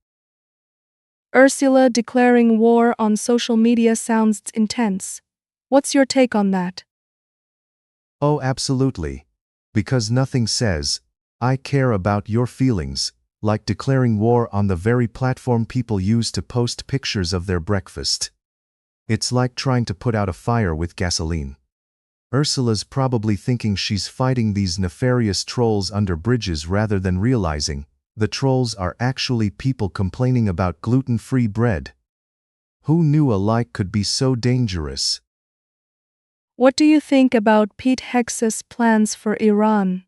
Ursula declaring war on social media sounds intense. What's your take on that? Oh, absolutely. Because nothing says, "I care about your feelings," like declaring war on the very platform people use to post pictures of their breakfast. It's like trying to put out a fire with gasoline. Ursula's probably thinking she's fighting these nefarious trolls under bridges rather than realizing the trolls are actually people complaining about gluten-free bread. Who knew a like could be so dangerous? What do you think about Pete Hexas' plans for Iran?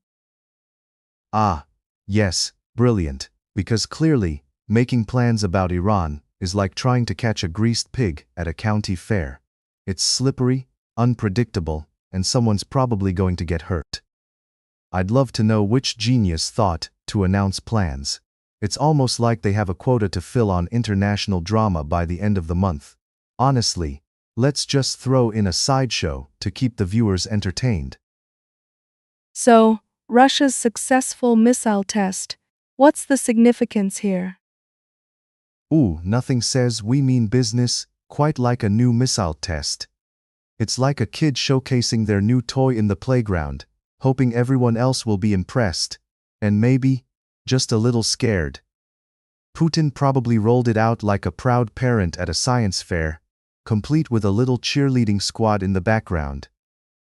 Ah, yes, brilliant, because clearly, making plans about Iran is like trying to catch a greased pig at a county fair. It's slippery, unpredictable, and someone's probably going to get hurt. I'd love to know which genius thought to announce plans. It's almost like they have a quota to fill on international drama by the end of the month. Honestly, let's just throw in a sideshow to keep the viewers entertained. So, Russia's successful missile test. What's the significance here? Ooh, nothing says we mean business quite like a new missile test. It's like a kid showcasing their new toy in the playground, hoping everyone else will be impressed, and maybe just a little scared. Putin probably rolled it out like a proud parent at a science fair, complete with a little cheerleading squad in the background.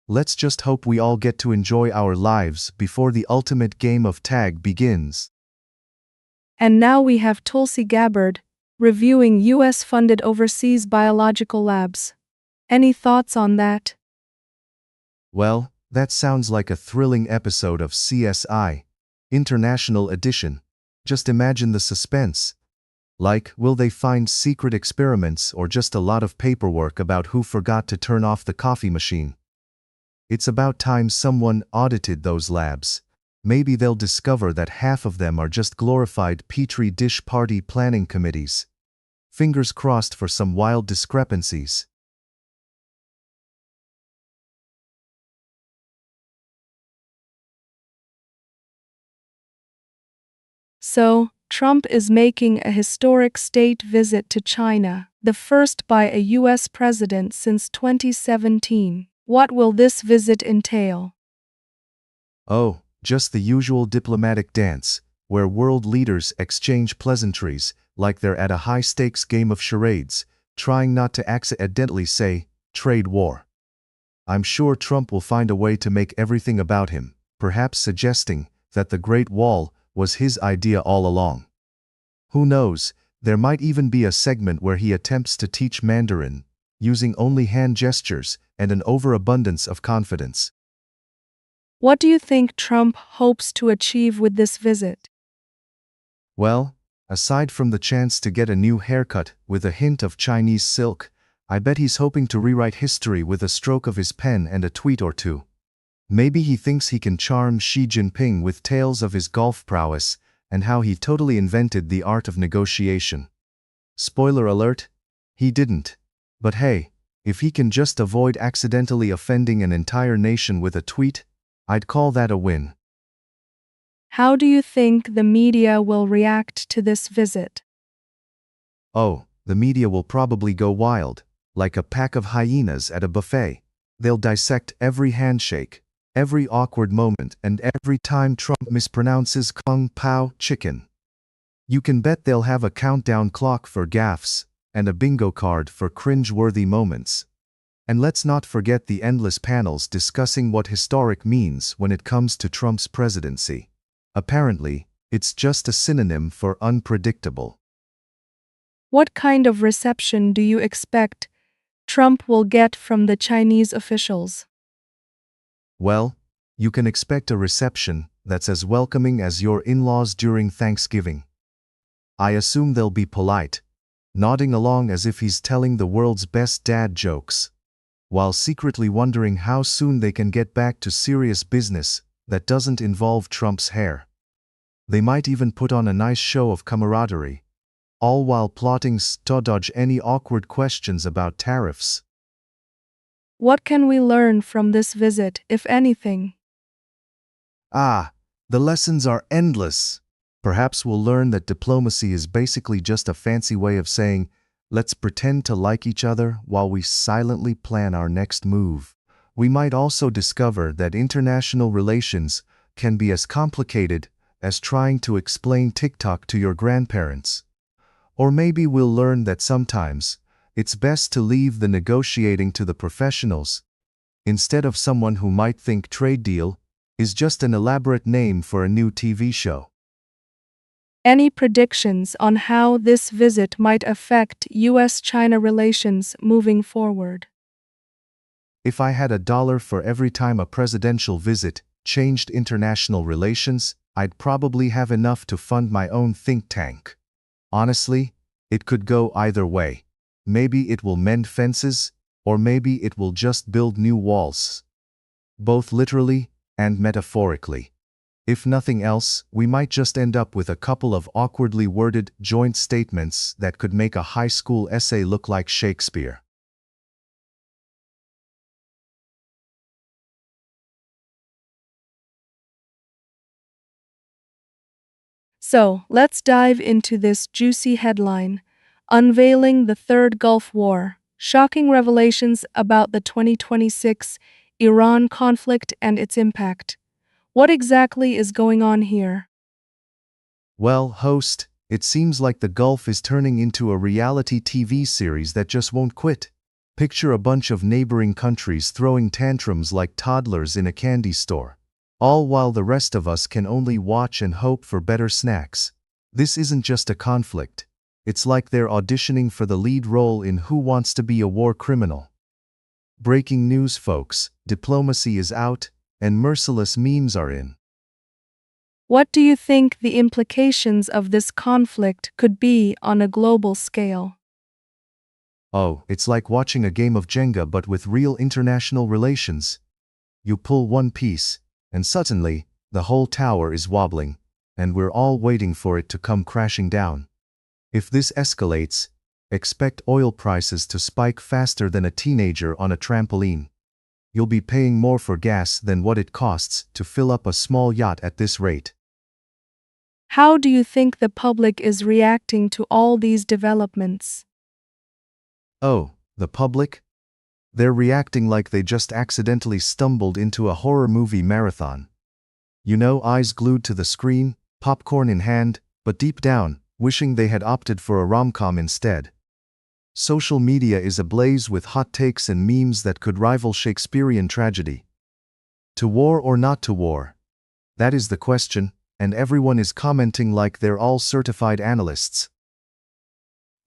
Let's just hope we all get to enjoy our lives before the ultimate game of tag begins. And now we have Tulsi Gabbard, reviewing U.S.-funded overseas biological labs. Any thoughts on that? Well, that sounds like a thrilling episode of CSI, International Edition. Just imagine the suspense. Like, will they find secret experiments or just a lot of paperwork about who forgot to turn off the coffee machine? It's about time someone audited those labs. Maybe they'll discover that half of them are just glorified petri dish party planning committees. Fingers crossed for some wild discrepancies. So, Trump is making a historic state visit to China, the first by a U.S. president since 2017. What will this visit entail? Oh, just the usual diplomatic dance, where world leaders exchange pleasantries like they're at a high-stakes game of charades, trying not to accidentally say, trade war. I'm sure Trump will find a way to make everything about him, perhaps suggesting that the Great Wall was his idea all along. Who knows, there might even be a segment where he attempts to teach Mandarin, using only hand gestures and an overabundance of confidence. What do you think Trump hopes to achieve with this visit? Well, aside from the chance to get a new haircut with a hint of Chinese silk, I bet he's hoping to rewrite history with a stroke of his pen and a tweet or two. Maybe he thinks he can charm Xi Jinping with tales of his golf prowess and how he totally invented the art of negotiation. Spoiler alert, he didn't. But hey, if he can just avoid accidentally offending an entire nation with a tweet, I'd call that a win. How do you think the media will react to this visit? Oh, the media will probably go wild, like a pack of hyenas at a buffet. They'll dissect every handshake, every awkward moment, and every time Trump mispronounces Kung Pao chicken. You can bet they'll have a countdown clock for gaffes and a bingo card for cringe-worthy moments. And let's not forget the endless panels discussing what historic means when it comes to Trump's presidency. Apparently, it's just a synonym for unpredictable. What kind of reception do you expect Trump will get from the Chinese officials? Well, you can expect a reception that's as welcoming as your in-laws during Thanksgiving. I assume they'll be polite, nodding along as if he's telling the world's best dad jokes, while secretly wondering how soon they can get back to serious business that doesn't involve Trump's hair. They might even put on a nice show of camaraderie, all while plotting to dodge any awkward questions about tariffs. What can we learn from this visit, if anything? The lessons are endless. Perhaps we'll learn that diplomacy is basically just a fancy way of saying, let's pretend to like each other while we silently plan our next move. We might also discover that international relations can be as complicated as trying to explain TikTok to your grandparents. Or maybe we'll learn that sometimes it's best to leave the negotiating to the professionals, instead of someone who might think trade deal is just an elaborate name for a new TV show. Any predictions on how this visit might affect US-China relations moving forward? If I had $1 for every time a presidential visit changed international relations, I'd probably have enough to fund my own think tank. Honestly, it could go either way. Maybe it will mend fences, or maybe it will just build new walls. Both literally and metaphorically. If nothing else, we might just end up with a couple of awkwardly worded joint statements that could make a high school essay look like Shakespeare. So, let's dive into this juicy headline. Unveiling the Third Gulf War. Shocking revelations about the 2026 Iran conflict and its impact. What exactly is going on here? Well, host, it seems like the Gulf is turning into a reality TV series that just won't quit. Picture a bunch of neighboring countries throwing tantrums like toddlers in a candy store, all while the rest of us can only watch and hope for better snacks. This isn't just a conflict. It's like they're auditioning for the lead role in Who Wants to Be a War Criminal. Breaking news, folks, diplomacy is out, and merciless memes are in. What do you think the implications of this conflict could be on a global scale? Oh, it's like watching a game of Jenga but with real international relations. You pull one piece, and suddenly, the whole tower is wobbling, and we're all waiting for it to come crashing down. If this escalates, expect oil prices to spike faster than a teenager on a trampoline. You'll be paying more for gas than what it costs to fill up a small yacht at this rate. How do you think the public is reacting to all these developments? Oh, the public? They're reacting like they just accidentally stumbled into a horror movie marathon. You know, eyes glued to the screen, popcorn in hand, but deep down, wishing they had opted for a rom-com instead. Social media is ablaze with hot takes and memes that could rival Shakespearean tragedy. To war or not to war? That is the question, and everyone is commenting like they're all certified analysts.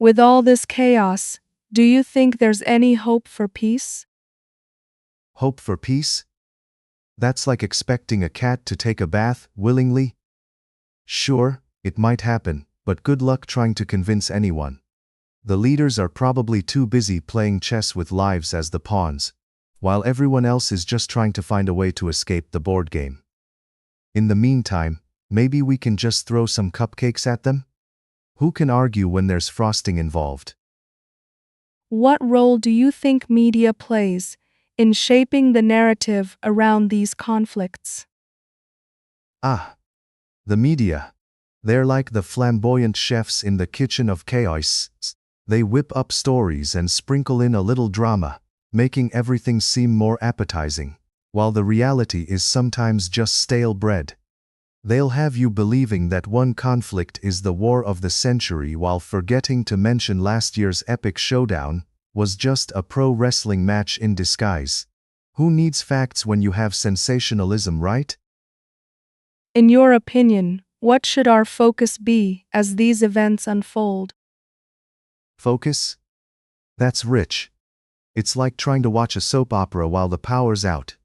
With all this chaos, do you think there's any hope for peace? Hope for peace? That's like expecting a cat to take a bath willingly. Sure, it might happen, but good luck trying to convince anyone. The leaders are probably too busy playing chess with lives as the pawns, while everyone else is just trying to find a way to escape the board game. In the meantime, maybe we can just throw some cupcakes at them? Who can argue when there's frosting involved? What role do you think media plays in shaping the narrative around these conflicts? The media. They're like the flamboyant chefs in the kitchen of chaos. They whip up stories and sprinkle in a little drama, making everything seem more appetizing, while the reality is sometimes just stale bread. They'll have you believing that one conflict is the war of the century while forgetting to mention last year's epic showdown was just a pro wrestling match in disguise. Who needs facts when you have sensationalism, right? In your opinion, what should our focus be as these events unfold? Focus? That's rich. It's like trying to watch a soap opera while the power's out.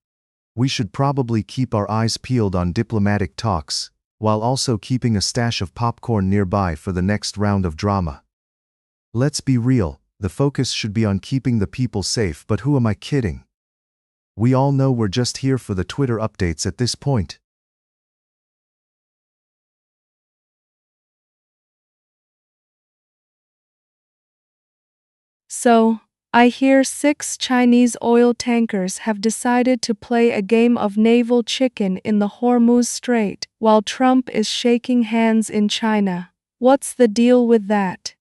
We should probably keep our eyes peeled on diplomatic talks, while also keeping a stash of popcorn nearby for the next round of drama. Let's be real, the focus should be on keeping the people safe, but who am I kidding? We all know we're just here for the Twitter updates at this point. So, I hear 6 Chinese oil tankers have decided to play a game of naval chicken in the Hormuz Strait, while Trump is shaking hands in China. What's the deal with that?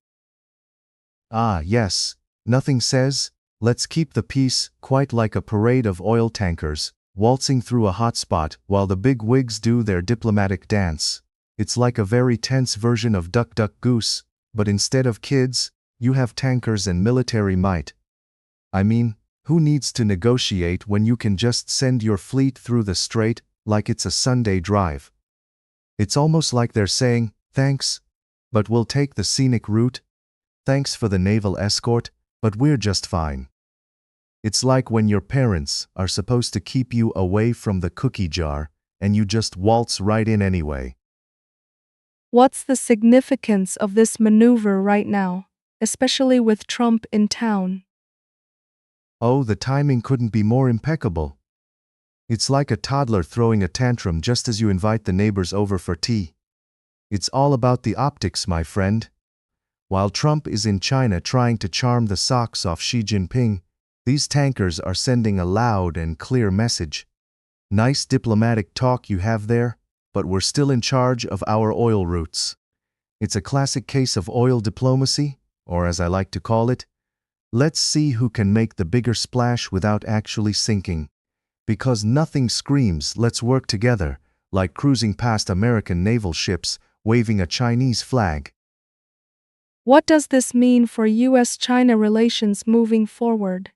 Yes. Nothing says, let's keep the peace, quite like a parade of oil tankers, waltzing through a hot spot while the big wigs do their diplomatic dance. It's like a very tense version of Duck Duck Goose, but instead of kids, you have tankers and military might. I mean, who needs to negotiate when you can just send your fleet through the strait like it's a Sunday drive? It's almost like they're saying, thanks, but we'll take the scenic route. Thanks for the naval escort, but we're just fine. It's like when your parents are supposed to keep you away from the cookie jar, and you just waltz right in anyway. What's the significance of this maneuver right now, especially with Trump in town? Oh, the timing couldn't be more impeccable. It's like a toddler throwing a tantrum just as you invite the neighbors over for tea. It's all about the optics, my friend. While Trump is in China trying to charm the socks off Xi Jinping, these tankers are sending a loud and clear message. Nice diplomatic talk you have there, but we're still in charge of our oil routes. It's a classic case of oil diplomacy, or as I like to call it, let's see who can make the bigger splash without actually sinking. Because nothing screams, let's work together, like cruising past American naval ships, waving a Chinese flag. What does this mean for US-China relations moving forward?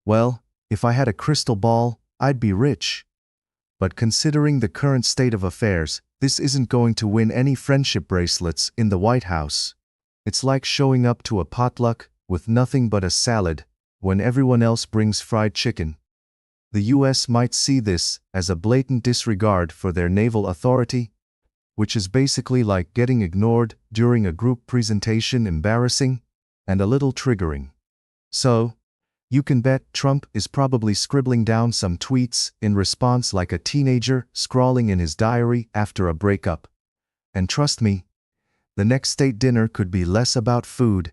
Well, if I had a crystal ball, I'd be rich. But considering the current state of affairs, this isn't going to win any friendship bracelets in the White House. It's like showing up to a potluck with nothing but a salad when everyone else brings fried chicken. The US might see this as a blatant disregard for their naval authority, which is basically like getting ignored during a group presentation, embarrassing and a little triggering. So, you can bet Trump is probably scribbling down some tweets in response like a teenager scrawling in his diary after a breakup. And trust me, the next state dinner could be less about food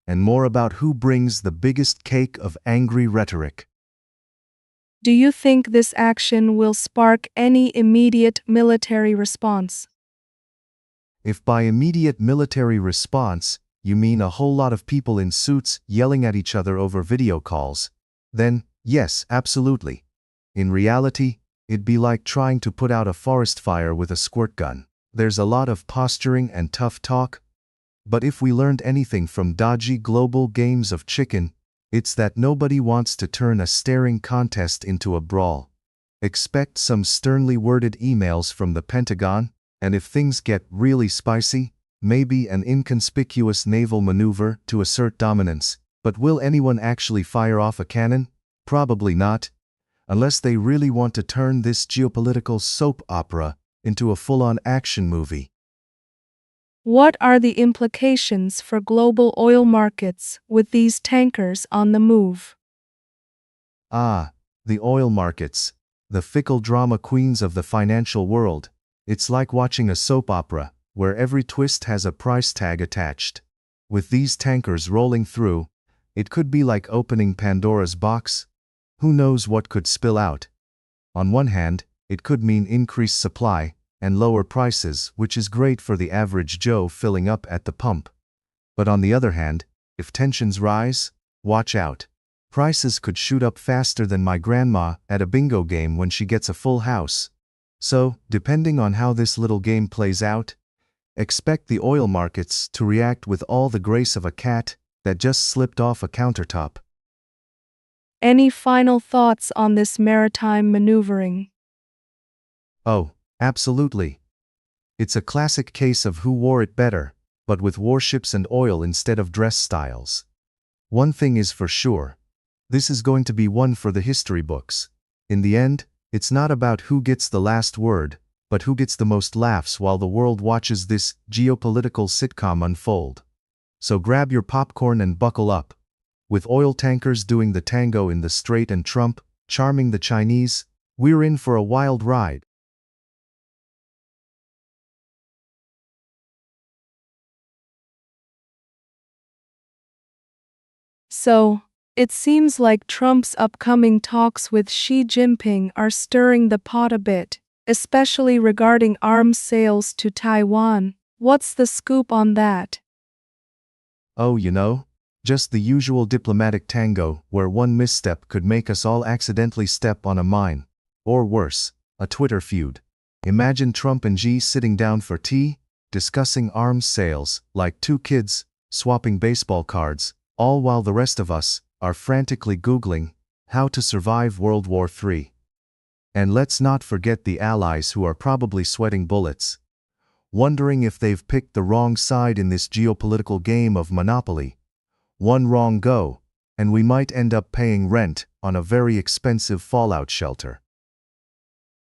and more about who brings the biggest cake of angry rhetoric. Do you think this action will spark any immediate military response? If by immediate military response, you mean a whole lot of people in suits yelling at each other over video calls, then, yes, absolutely. In reality, it'd be like trying to put out a forest fire with a squirt gun. there's a lot of posturing and tough talk, but if we learned anything from dodgy global games of chicken, it's that nobody wants to turn a staring contest into a brawl. Expect some sternly worded emails from the Pentagon, and if things get really spicy, maybe an inconspicuous naval maneuver to assert dominance. But will anyone actually fire off a cannon? Probably not, unless they really want to turn this geopolitical soap opera into a full-on action movie. What are the implications for global oil markets with these tankers on the move? Ah, the oil markets, the fickle drama queens of the financial world. It's like watching a soap opera, where every twist has a price tag attached. With these tankers rolling through, it could be like opening Pandora's box. Who knows what could spill out? On one hand, it could mean increased supply and lower prices, which is great for the average Joe filling up at the pump. But on the other hand, if tensions rise, watch out. Prices could shoot up faster than my grandma at a bingo game when she gets a full house. So, depending on how this little game plays out, expect the oil markets to react with all the grace of a cat that just slipped off a countertop. Any final thoughts on this maritime maneuvering? Oh, absolutely. It's a classic case of who wore it better, but with warships and oil instead of dress styles. One thing is for sure, this is going to be one for the history books. In the end, it's not about who gets the last word, but who gets the most laughs while the world watches this geopolitical sitcom unfold. So grab your popcorn and buckle up. With oil tankers doing the tango in the Strait and Trump charming the Chinese, we're in for a wild ride. So, it seems like Trump's upcoming talks with Xi Jinping are stirring the pot a bit, especially regarding arms sales to Taiwan. What's the scoop on that? Oh, just the usual diplomatic tango where one misstep could make us all accidentally step on a mine. Or worse, a Twitter feud. Imagine Trump and Xi sitting down for tea, discussing arms sales like two kids, swapping baseball cards, all while the rest of us are frantically Googling how to survive World War III. And let's not forget the allies who are probably sweating bullets, wondering if they've picked the wrong side in this geopolitical game of Monopoly. One wrong go, and we might end up paying rent on a very expensive fallout shelter.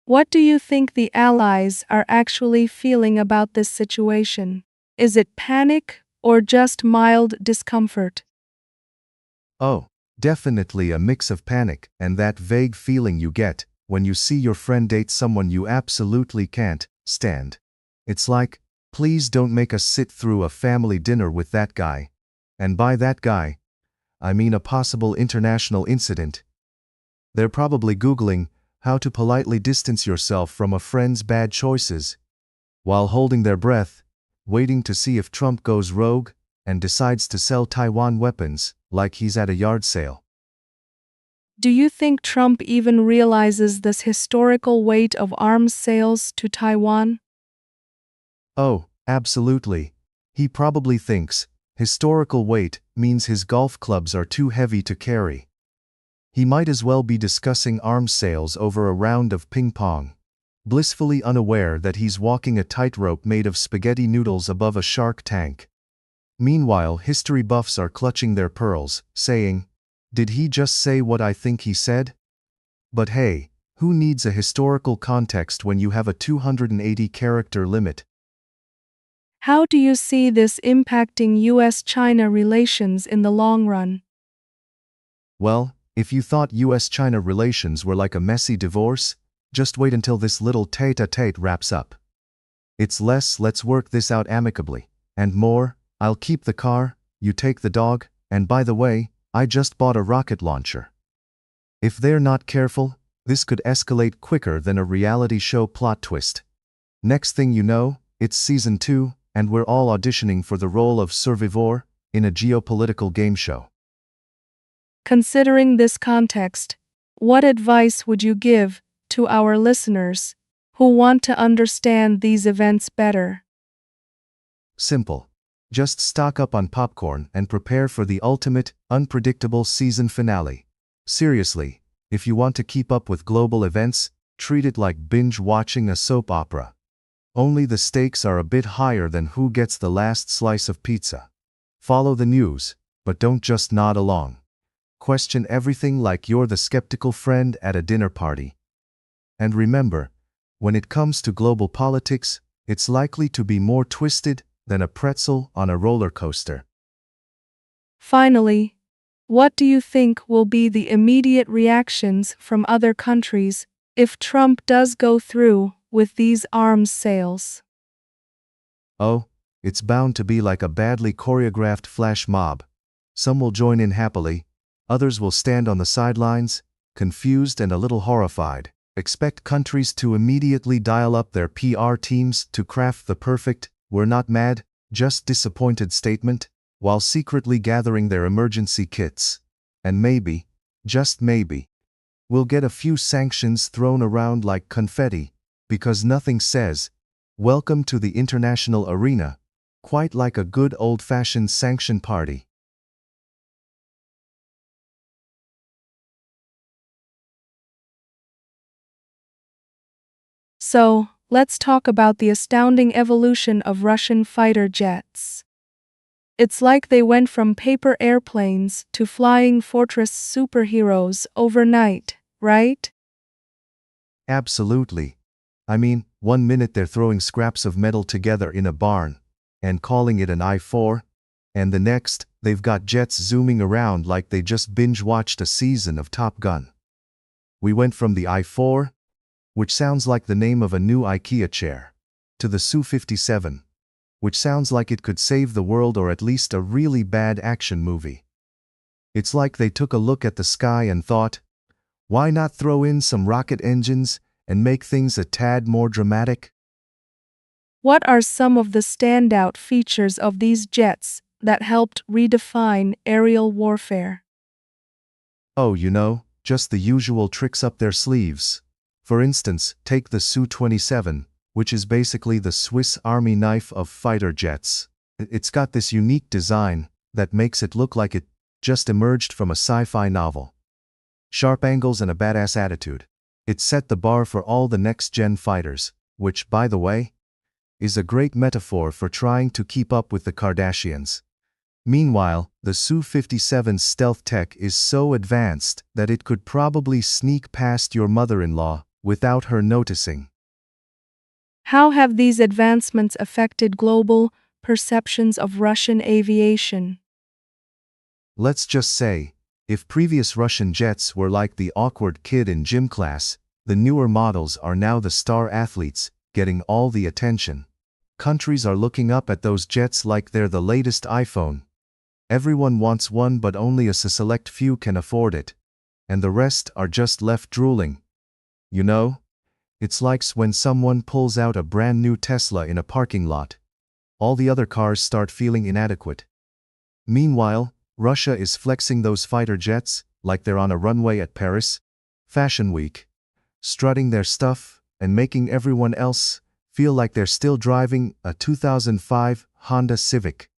What do you think the allies are actually feeling about this situation? Is it panic or just mild discomfort? Oh, definitely a mix of panic and that vague feeling you get when you see your friend date someone you absolutely can't stand. It's like, please don't make us sit through a family dinner with that guy. And by that guy, I mean a possible international incident. They're probably Googling how to politely distance yourself from a friend's bad choices, while holding their breath, waiting to see if Trump goes rogue and decides to sell Taiwan weapons like he's at a yard sale. Do you think Trump even realizes this historical weight of arms sales to Taiwan? Oh, absolutely. He probably thinks historical weight means his golf clubs are too heavy to carry. He might as well be discussing arms sales over a round of ping pong, blissfully unaware that he's walking a tightrope made of spaghetti noodles above a shark tank. Meanwhile, history buffs are clutching their pearls, saying, "Did he just say what I think he said?" But hey, who needs a historical context when you have a 280-character limit? How do you see this impacting US-China relations in the long run? Well, if you thought US-China relations were like a messy divorce, just wait until this little tete-a-tete wraps up. It's less, let's work this out amicably, and more, I'll keep the car, you take the dog, and by the way, I just bought a rocket launcher. If they're not careful, this could escalate quicker than a reality show plot twist. Next thing you know, it's season 2, and we're all auditioning for the role of survivor in a geopolitical game show. Considering this context, what advice would you give to our listeners who want to understand these events better. Simple. Just stock up on popcorn and prepare for the ultimate, unpredictable season finale. Seriously, if you want to keep up with global events, treat it like binge-watching a soap opera. Only the stakes are a bit higher than who gets the last slice of pizza. Follow the news, but don't just nod along. Question everything like you're the skeptical friend at a dinner party. And remember, when it comes to global politics, it's likely to be more twisted than a pretzel on a roller coaster. Finally, what do you think will be the immediate reactions from other countries if Trump does go through with these arms sales? Oh, it's bound to be like a badly choreographed flash mob. Some will join in happily, others will stand on the sidelines, confused and a little horrified. Expect countries to immediately dial up their PR teams to craft the perfect, "we're not mad, just disappointed" statement, while secretly gathering their emergency kits. And maybe, just maybe, we'll get a few sanctions thrown around like confetti, because nothing says, "Welcome to the international arena," quite like a good old-fashioned sanction party. So, let's talk about the astounding evolution of Russian fighter jets. It's like they went from paper airplanes to flying fortress superheroes overnight, right? Absolutely. I mean, one minute they're throwing scraps of metal together in a barn and calling it an I-4, and the next, they've got jets zooming around like they just binge-watched a season of Top Gun. We went from the I-4, which sounds like the name of a new IKEA chair, to the Su-57, which sounds like it could save the world or at least a really bad action movie. It's like they took a look at the sky and thought, why not throw in some rocket engines and make things a tad more dramatic? What are some of the standout features of these jets that helped redefine aerial warfare? Oh, just the usual tricks up their sleeves. For instance, take the Su-27, which is basically the Swiss Army knife of fighter jets. It's got this unique design that makes it look like it just emerged from a sci-fi novel. Sharp angles and a badass attitude. It set the bar for all the next-gen fighters, which, by the way, is a great metaphor for trying to keep up with the Kardashians. Meanwhile, the Su-57's stealth tech is so advanced that it could probably sneak past your mother-in-law without her noticing. How have these advancements affected global perceptions of Russian aviation? Let's just say, if previous Russian jets were like the awkward kid in gym class, the newer models are now the star athletes, getting all the attention. Countries are looking up at those jets like they're the latest iPhone. Everyone wants one, but only a select few can afford it. And the rest are just left drooling. It's like when someone pulls out a brand new Tesla in a parking lot. All the other cars start feeling inadequate. Meanwhile, Russia is flexing those fighter jets like they're on a runway at Paris Fashion Week, strutting their stuff and making everyone else feel like they're still driving a 2005 Honda Civic.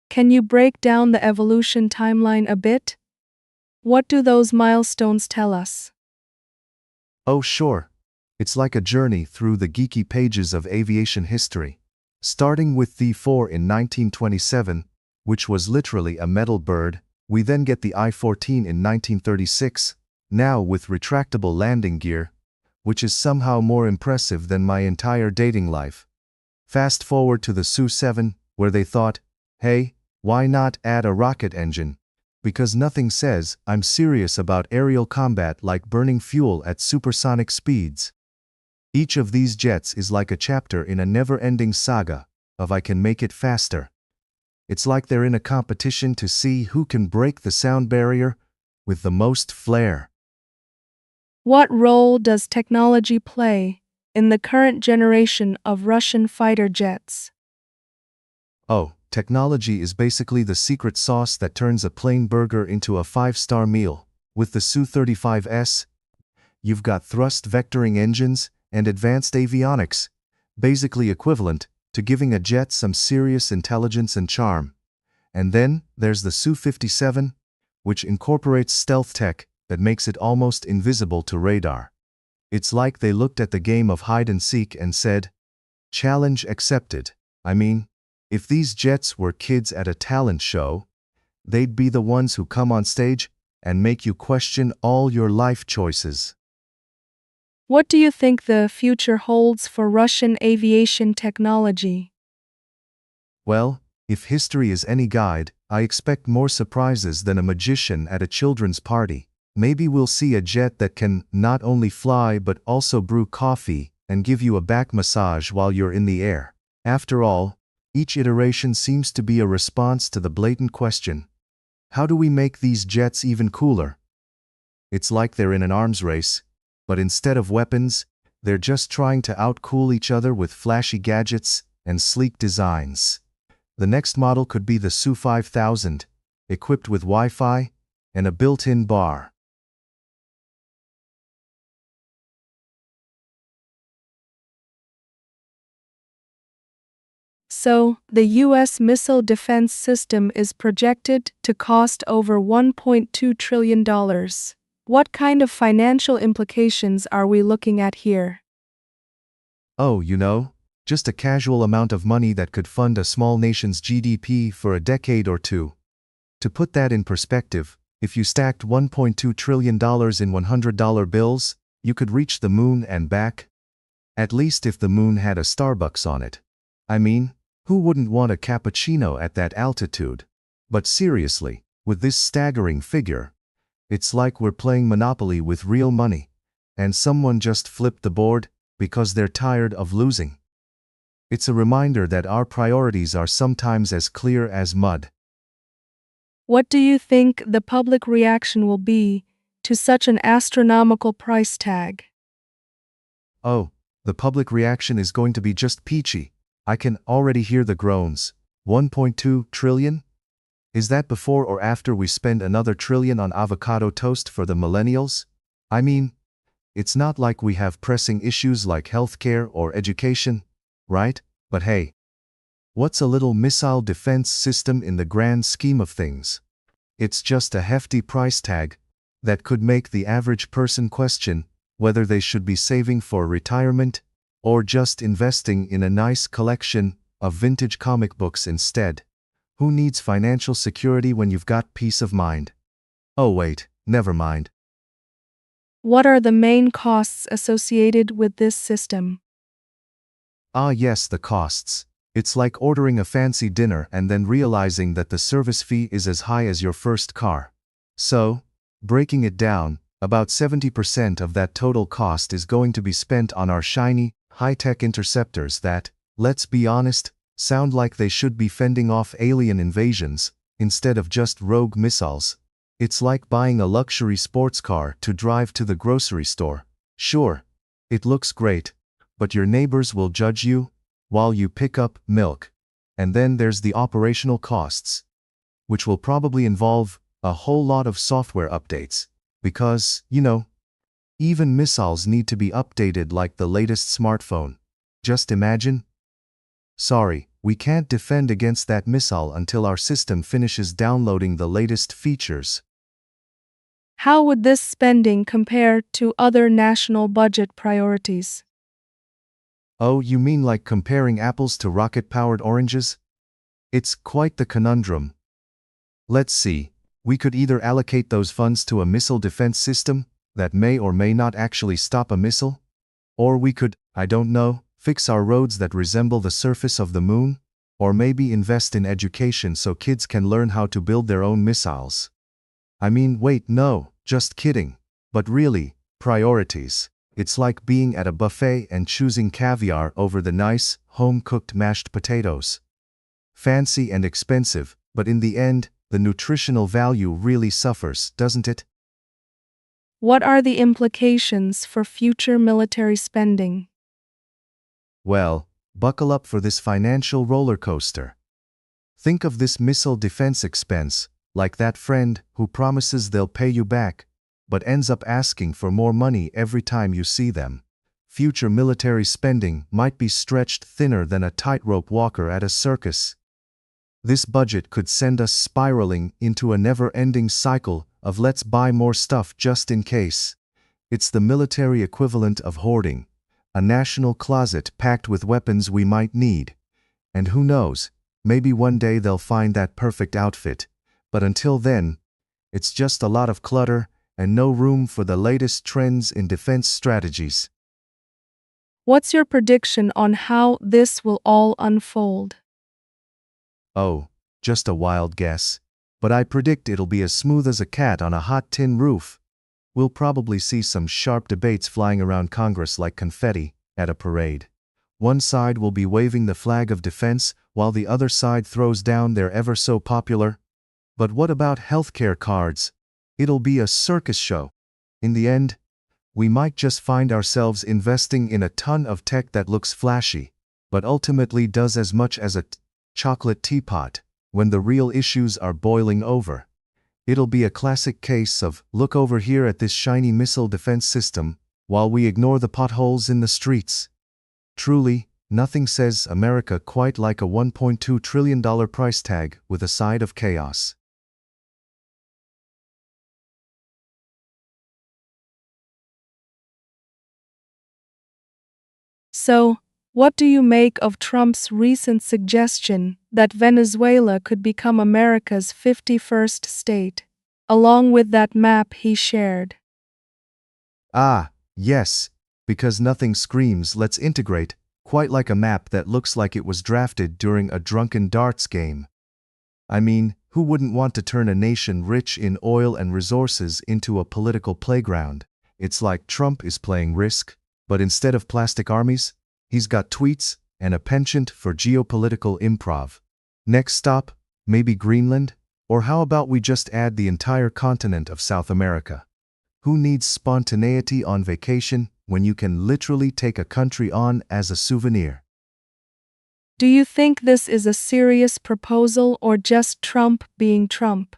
Can you break down the evolution timeline a bit? What do those milestones tell us? Oh sure. It's like a journey through the geeky pages of aviation history. Starting with the I-4 in 1927, which was literally a metal bird, we then get the I-14 in 1936, now with retractable landing gear, which is somehow more impressive than my entire dating life. Fast forward to the Su-7, where they thought, hey, why not add a rocket engine? Because nothing says I'm serious about aerial combat like burning fuel at supersonic speeds. Each of these jets is like a chapter in a never-ending saga of I can make it faster. It's like they're in a competition to see who can break the sound barrier with the most flair. What role does technology play in the current generation of Russian fighter jets? Oh, technology is basically the secret sauce that turns a plain burger into a 5-star meal. With the Su-35S, you've got thrust vectoring engines and advanced avionics, basically equivalent to giving a jet some serious intelligence and charm. And then there's the Su-57, which incorporates stealth tech that makes it almost invisible to radar. It's like they looked at the game of hide and seek and said, "Challenge accepted." I mean, if these jets were kids at a talent show, they'd be the ones who come on stage and make you question all your life choices. What do you think the future holds for Russian aviation technology? Well, if history is any guide, I expect more surprises than a magician at a children's party. Maybe we'll see a jet that can not only fly but also brew coffee and give you a back massage while you're in the air. After all, each iteration seems to be a response to the blatant question, how do we make these jets even cooler? It's like they're in an arms race, but instead of weapons, they're just trying to outcool each other with flashy gadgets and sleek designs. The next model could be the Su-5000, equipped with Wi-Fi and a built-in bar. So, the U.S. missile defense system is projected to cost over $1.2 trillion. What kind of financial implications are we looking at here? Oh, just a casual amount of money that could fund a small nation's GDP for a decade or two. To put that in perspective, if you stacked $1.2 trillion in $100 bills, you could reach the moon and back. At least if the moon had a Starbucks on it. I mean, who wouldn't want a cappuccino at that altitude? But seriously, with this staggering figure, it's like we're playing Monopoly with real money, and someone just flipped the board because they're tired of losing. It's a reminder that our priorities are sometimes as clear as mud. What do you think the public reaction will be to such an astronomical price tag? Oh, the public reaction is going to be just peachy. I can already hear the groans. 1.2 trillion? Is that before or after we spend another trillion on avocado toast for the millennials? I mean, it's not like we have pressing issues like healthcare or education, right? But hey, what's a little missile defense system in the grand scheme of things? It's just a hefty price tag that could make the average person question whether they should be saving for retirement or just investing in a nice collection of vintage comic books instead. Who needs financial security when you've got peace of mind? Oh wait, never mind. What are the main costs associated with this system? Ah yes, the costs. It's like ordering a fancy dinner and then realizing that the service fee is as high as your first car. So, breaking it down, about 70% of that total cost is going to be spent on our shiny, high-tech interceptors that, let's be honest, sound like they should be fending off alien invasions, instead of just rogue missiles. It's like buying a luxury sports car to drive to the grocery store. Sure, it looks great, but your neighbors will judge you while you pick up milk. And then there's the operational costs, which will probably involve a whole lot of software updates, because, even missiles need to be updated like the latest smartphone. Just imagine. Sorry, we can't defend against that missile until our system finishes downloading the latest features. How would this spending compare to other national budget priorities? Oh, you mean like comparing apples to rocket-powered oranges? It's quite the conundrum. Let's see, we could either allocate those funds to a missile defense system that may or may not actually stop a missile, or we could, I don't know, fix our roads that resemble the surface of the moon, or maybe invest in education so kids can learn how to build their own missiles. I mean, wait, no, just kidding. But really, priorities. It's like being at a buffet and choosing caviar over the nice, home-cooked mashed potatoes. Fancy and expensive, but in the end, the nutritional value really suffers, doesn't it? What are the implications for future military spending? Well, buckle up for this financial roller coaster. Think of this missile defense expense like that friend who promises they'll pay you back, but ends up asking for more money every time you see them. future military spending might be stretched thinner than a tightrope walker at a circus. This budget could send us spiraling into a never-ending cycle of let's buy more stuff just in case. It's the military equivalent of hoarding, a national closet packed with weapons we might need. And who knows, maybe one day they'll find that perfect outfit, but until then, it's just a lot of clutter and no room for the latest trends in defense strategies. What's your prediction on how this will all unfold? Oh, just a wild guess, but I predict it'll be as smooth as a cat on a hot tin roof. We'll probably see some sharp debates flying around Congress like confetti at a parade. One side will be waving the flag of defense while the other side throws down their ever so popular, "But what about healthcare cards?" It'll be a circus show. In the end, we might just find ourselves investing in a ton of tech that looks flashy, but ultimately does as much as a chocolate teapot when the real issues are boiling over. It'll be a classic case of, look over here at this shiny missile defense system, while we ignore the potholes in the streets. Truly, nothing says America quite like a $1.2 trillion price tag with a side of chaos. So, what do you make of Trump's recent suggestion that Venezuela could become America's 51st state, along with that map he shared? Ah, yes, because nothing screams let's integrate quite like a map that looks like it was drafted during a drunken darts game. I mean, who wouldn't want to turn a nation rich in oil and resources into a political playground? It's like Trump is playing Risk, but instead of plastic armies, he's got tweets and a penchant for geopolitical improv. Next stop, maybe Greenland? Or how about we just add the entire continent of South America? Who needs spontaneity on vacation when you can literally take a country on as a souvenir? Do you think this is a serious proposal or just Trump being Trump?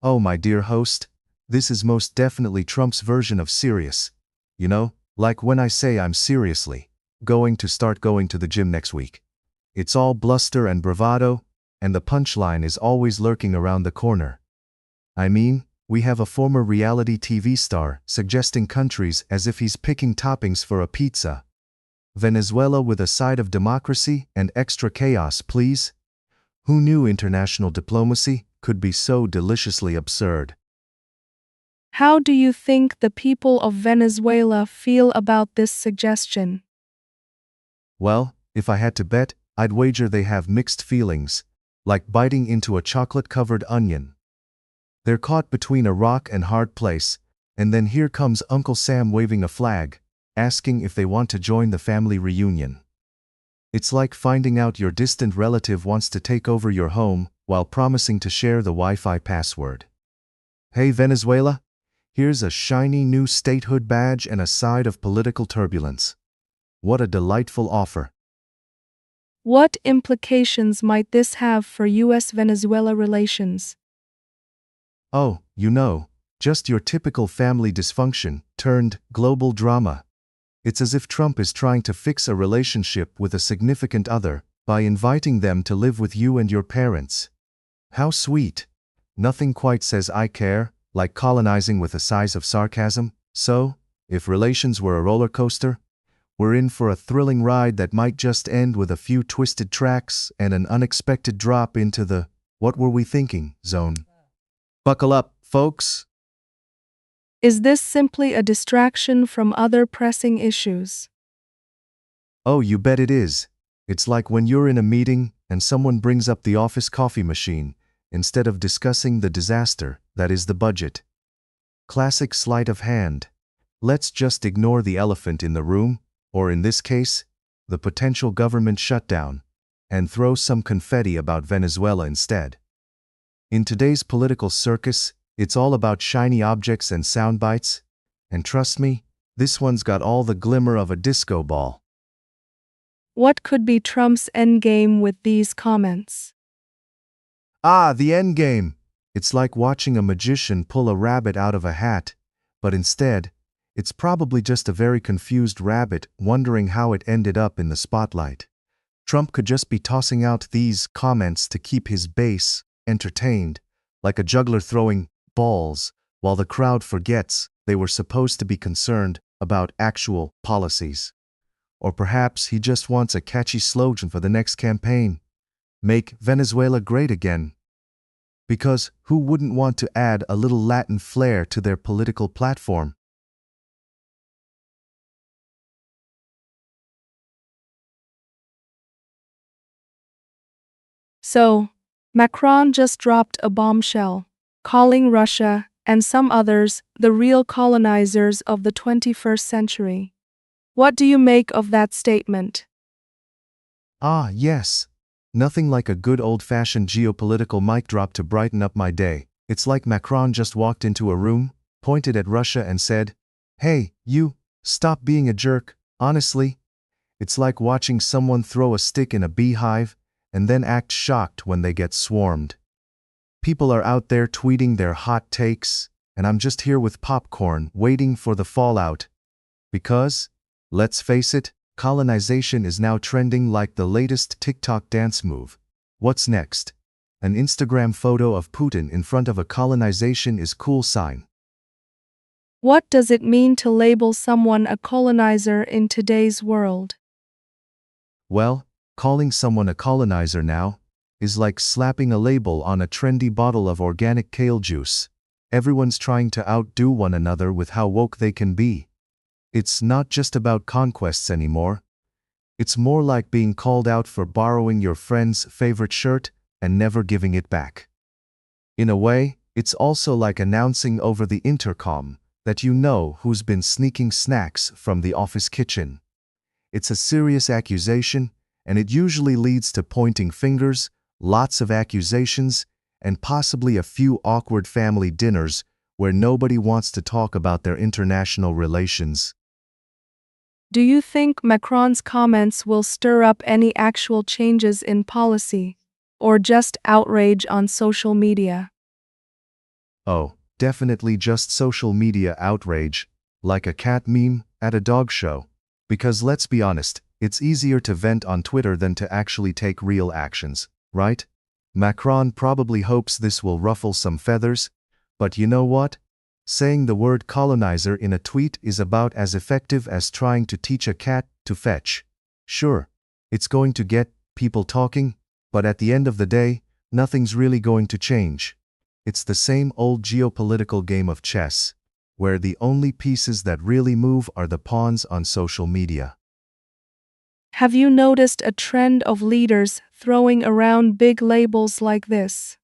Oh, my dear host, this is most definitely Trump's version of serious. You know, like when I say I'm seriously going to start going to the gym next week. It's all bluster and bravado, and the punchline is always lurking around the corner. I mean, we have a former reality TV star suggesting countries as if he's picking toppings for a pizza. Venezuela with a side of democracy and extra chaos, please? Who knew international diplomacy could be so deliciously absurd? How do you think the people of Venezuela feel about this suggestion? Well, if I had to bet, I'd wager they have mixed feelings, like biting into a chocolate-covered onion. They're caught between a rock and hard place, and then here comes Uncle Sam waving a flag, asking if they want to join the family reunion. It's like finding out your distant relative wants to take over your home while promising to share the Wi-Fi password. Hey Venezuela, here's a shiny new statehood badge and a side of political turbulence. What a delightful offer. What implications might this have for U.S.-Venezuela relations? Oh, just your typical family dysfunction turned global drama. It's as if Trump is trying to fix a relationship with a significant other by inviting them to live with you and your parents. How sweet. Nothing quite says I care like colonizing with a size of sarcasm. So, if relations were a roller coaster, we're in for a thrilling ride that might just end with a few twisted tracks and an unexpected drop into the "what were we thinking" zone. Buckle up, folks. Is this simply a distraction from other pressing issues? Oh, you bet it is. It's like when you're in a meeting and someone brings up the office coffee machine instead of discussing the disaster that is the budget. Classic sleight of hand. Let's just ignore the elephant in the room, or in this case, the potential government shutdown, and throw some confetti about Venezuela instead. In today's political circus, it's all about shiny objects and sound bites, and trust me, this one's got all the glimmer of a disco ball. What could be Trump's endgame with these comments? Ah, the endgame! It's like watching a magician pull a rabbit out of a hat, but instead, It's probably just a very confused rabbit wondering how it ended up in the spotlight. Trump could just be tossing out these comments to keep his base entertained, like a juggler throwing balls, while the crowd forgets they were supposed to be concerned about actual policies. Or perhaps he just wants a catchy slogan for the next campaign. Make Venezuela great again. Because who wouldn't want to add a little Latin flair to their political platform? So, Macron just dropped a bombshell, calling Russia and some others the real colonizers of the 21st century. What do you make of that statement? Ah, yes. Nothing like a good old-fashioned geopolitical mic drop to brighten up my day. It's like Macron just walked into a room, pointed at Russia and said, "Hey, you, stop being a jerk, honestly." It's like watching someone throw a stick in a beehive and then act shocked when they get swarmed. People are out there tweeting their hot takes, and I'm just here with popcorn waiting for the fallout. Because, let's face it, colonization is now trending like the latest TikTok dance move. What's next? An Instagram photo of Putin in front of a colonization is cool sign. What does it mean to label someone a colonizer in today's world? Well, calling someone a colonizer now is like slapping a label on a trendy bottle of organic kale juice. Everyone's trying to outdo one another with how woke they can be. It's not just about conquests anymore. It's more like being called out for borrowing your friend's favorite shirt and never giving it back. In a way, it's also like announcing over the intercom that you know who's been sneaking snacks from the office kitchen. It's a serious accusation, and it usually leads to pointing fingers, lots of accusations, and possibly a few awkward family dinners where nobody wants to talk about their international relations. Do you think Macron's comments will stir up any actual changes in policy, or just outrage on social media? Oh, definitely just social media outrage, like a cat meme at a dog show. Because let's be honest, it's easier to vent on Twitter than to actually take real actions, right? Macron probably hopes this will ruffle some feathers, but you know what? Saying the word colonizer in a tweet is about as effective as trying to teach a cat to fetch. Sure, it's going to get people talking, but at the end of the day, nothing's really going to change. It's the same old geopolitical game of chess, where the only pieces that really move are the pawns on social media. Have you noticed a trend of leaders throwing around big labels like this?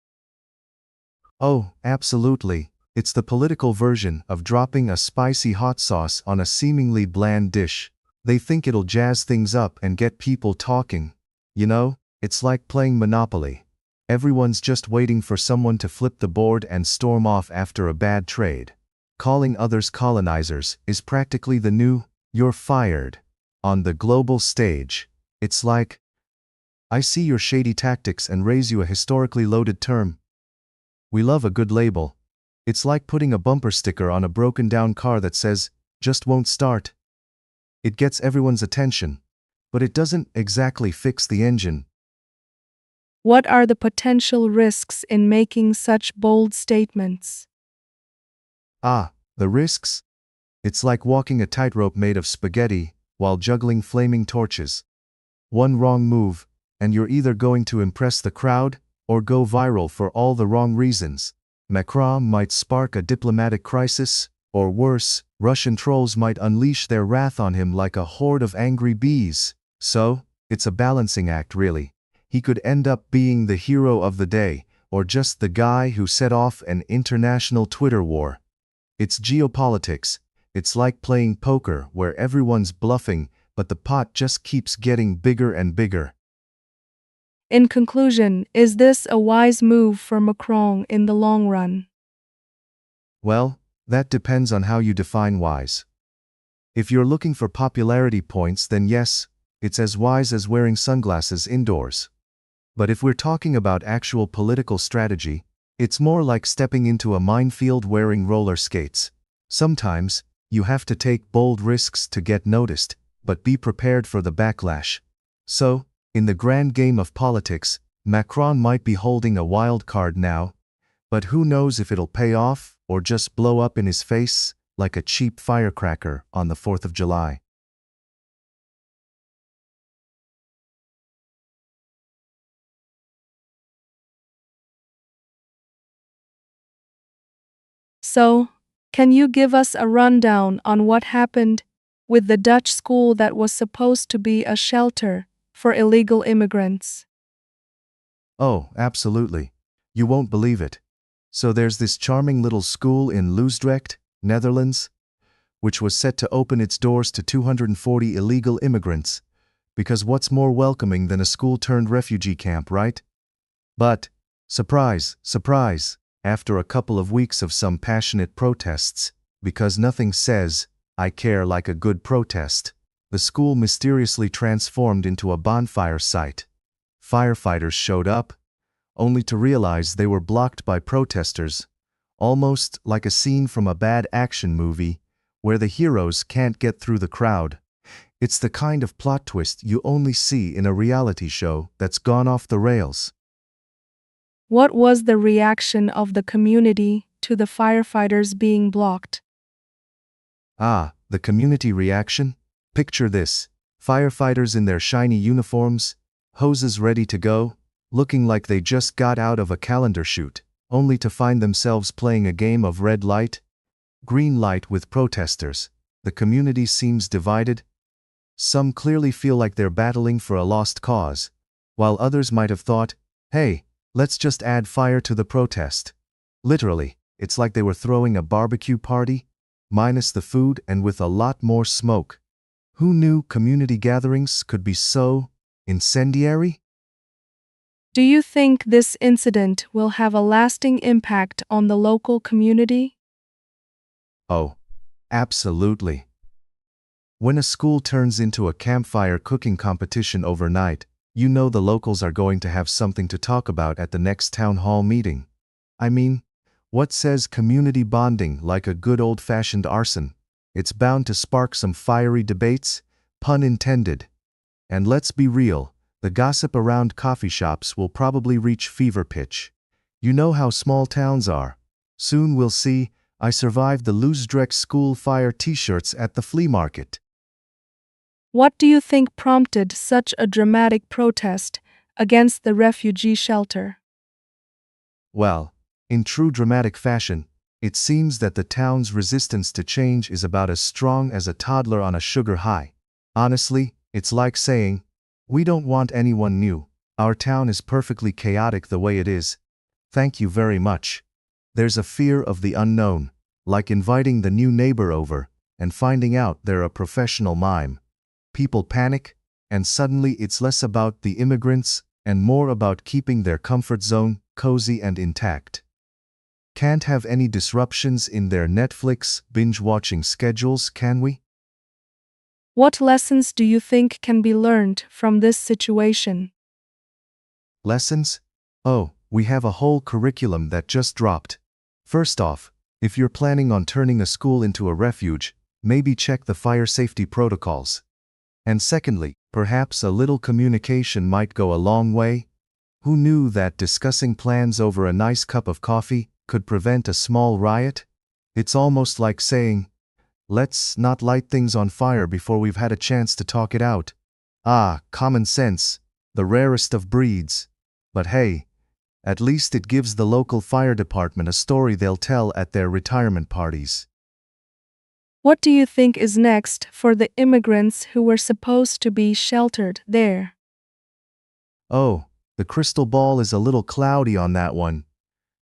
Oh, absolutely. It's the political version of dropping a spicy hot sauce on a seemingly bland dish. They think it'll jazz things up and get people talking. You know, it's like playing Monopoly. Everyone's just waiting for someone to flip the board and storm off after a bad trade. Calling others colonizers is practically the new, "you're fired." On the global stage, it's like, I see your shady tactics and raise you a historically loaded term. We love a good label. It's like putting a bumper sticker on a broken down car that says, "just won't start." It gets everyone's attention, but it doesn't exactly fix the engine. What are the potential risks in making such bold statements? Ah, the risks? It's like walking a tightrope made of spaghetti while juggling flaming torches. One wrong move, and you're either going to impress the crowd or go viral for all the wrong reasons. Macron might spark a diplomatic crisis, or worse, Russian trolls might unleash their wrath on him like a horde of angry bees. So, it's a balancing act really. He could end up being the hero of the day, or just the guy who set off an international Twitter war. It's geopolitics. It's like playing poker where everyone's bluffing, but the pot just keeps getting bigger and bigger. In conclusion, is this a wise move for Macron in the long run? Well, that depends on how you define wise. If you're looking for popularity points, then yes, it's as wise as wearing sunglasses indoors. But if we're talking about actual political strategy, it's more like stepping into a minefield wearing roller skates. Sometimes, You have to take bold risks to get noticed, but be prepared for the backlash. So, in the grand game of politics, Macron might be holding a wild card now, but who knows if it'll pay off or just blow up in his face like a cheap firecracker on the 4th of July. So, can you give us a rundown on what happened with the Dutch school that was supposed to be a shelter for illegal immigrants? Oh, absolutely. You won't believe it. So there's this charming little school in Loosdrecht, Netherlands, which was set to open its doors to 240 illegal immigrants, because what's more welcoming than a school-turned-refugee camp, right? But, surprise, surprise, after a couple of weeks of some passionate protests, because nothing says, "I care" like a good protest, the school mysteriously transformed into a bonfire site. Firefighters showed up, only to realize they were blocked by protesters, almost like a scene from a bad action movie, where the heroes can't get through the crowd. It's the kind of plot twist you only see in a reality show that's gone off the rails. What was the reaction of the community to the firefighters being blocked? Ah, the community reaction? Picture this: firefighters in their shiny uniforms, hoses ready to go, looking like they just got out of a calendar shoot, only to find themselves playing a game of red light, green light with protesters. The community seems divided. Some clearly feel like they're battling for a lost cause, while others might have thought, hey, let's just add fire to the protest. Literally, it's like they were throwing a barbecue party, minus the food and with a lot more smoke. Who knew community gatherings could be so incendiary? Do you think this incident will have a lasting impact on the local community? Oh, absolutely. When a school turns into a campfire cooking competition overnight, you know the locals are going to have something to talk about at the next town hall meeting. I mean, what says community bonding like a good old-fashioned arson? It's bound to spark some fiery debates, pun intended. And let's be real, the gossip around coffee shops will probably reach fever pitch. You know how small towns are. Soon we'll see, "I survived the Loosdrecht school fire t-shirts at the flea market." What do you think prompted such a dramatic protest against the refugee shelter? Well, in true dramatic fashion, it seems that the town's resistance to change is about as strong as a toddler on a sugar high. Honestly, it's like saying, "We don't want anyone new. Our town is perfectly chaotic the way it is. Thank you very much." There's a fear of the unknown, like inviting the new neighbor over and finding out they're a professional mime. People panic, and suddenly it's less about the immigrants and more about keeping their comfort zone cozy and intact. Can't have any disruptions in their Netflix binge-watching schedules, can we? What lessons do you think can be learned from this situation? Lessons? Oh, we have a whole curriculum that just dropped. First off, if you're planning on turning a school into a refuge, maybe check the fire safety protocols. And secondly, perhaps a little communication might go a long way. Who knew that discussing plans over a nice cup of coffee could prevent a small riot? It's almost like saying, "Let's not light things on fire before we've had a chance to talk it out." Ah, common sense, the rarest of breeds. But hey, at least it gives the local fire department a story they'll tell at their retirement parties. What do you think is next for the immigrants who were supposed to be sheltered there? Oh, the crystal ball is a little cloudy on that one.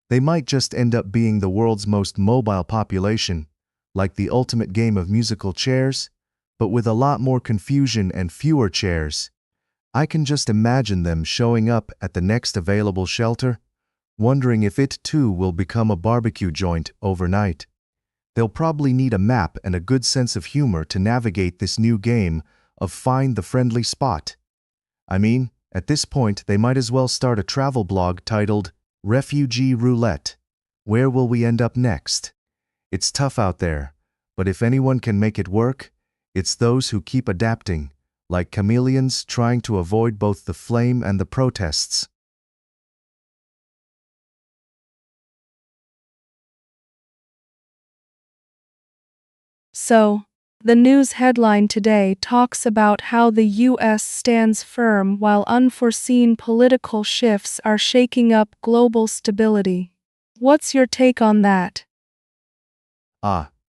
They might just end up being the world's most mobile population, like the ultimate game of musical chairs, but with a lot more confusion and fewer chairs. I can just imagine them showing up at the next available shelter, wondering if it too will become a barbecue joint overnight. They'll probably need a map and a good sense of humor to navigate this new game of find the friendly spot. I mean, at this point they might as well start a travel blog titled Refugee Roulette. Where will we end up next? It's tough out there, But if anyone can make it work, it's those who keep adapting, like chameleons trying to avoid both the flame and the protests. So, the news headline today talks about how the US stands firm while unforeseen political shifts are shaking up global stability. What's your take on that?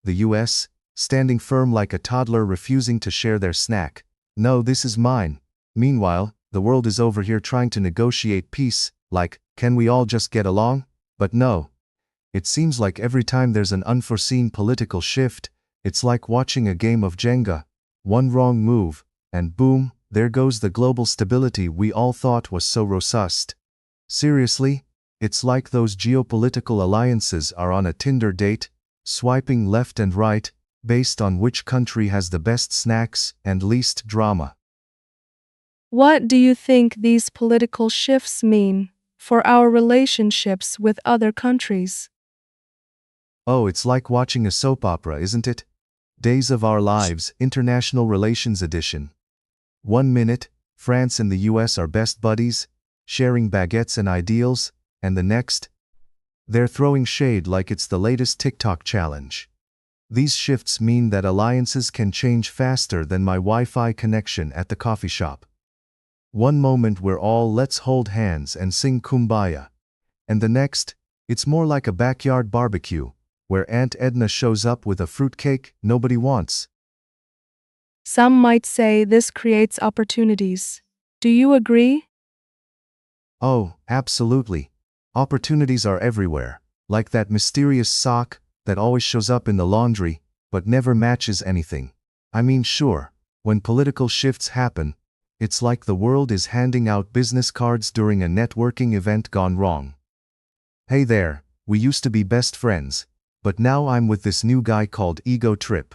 The US, standing firm like a toddler refusing to share their snack. No, this is mine. Meanwhile, the world is over here trying to negotiate peace, like, can we all just get along? But no. It seems like every time there's an unforeseen political shift, it's like watching a game of Jenga. One wrong move, and boom, there goes the global stability we all thought was so robust. Seriously, it's like those geopolitical alliances are on a Tinder date, swiping left and right, based on which country has the best snacks and least drama. What do you think these political shifts mean for our relationships with other countries? Oh, it's like watching a soap opera, isn't it? Days of Our Lives, International Relations Edition. 1 minute, France and the US are best buddies, sharing baguettes and ideals, and the next, they're throwing shade like it's the latest TikTok challenge. These shifts mean that alliances can change faster than my Wi-Fi connection at the coffee shop. One moment we're all let's hold hands and sing Kumbaya. And the next, it's more like a backyard barbecue, where Aunt Edna shows up with a fruitcake nobody wants. Some might say this creates opportunities. Do you agree? Oh, absolutely. Opportunities are everywhere, like that mysterious sock that always shows up in the laundry, but never matches anything. I mean, sure, when political shifts happen, it's like the world is handing out business cards during a networking event gone wrong. Hey there, we used to be best friends, but now I'm with this new guy called Ego Trip.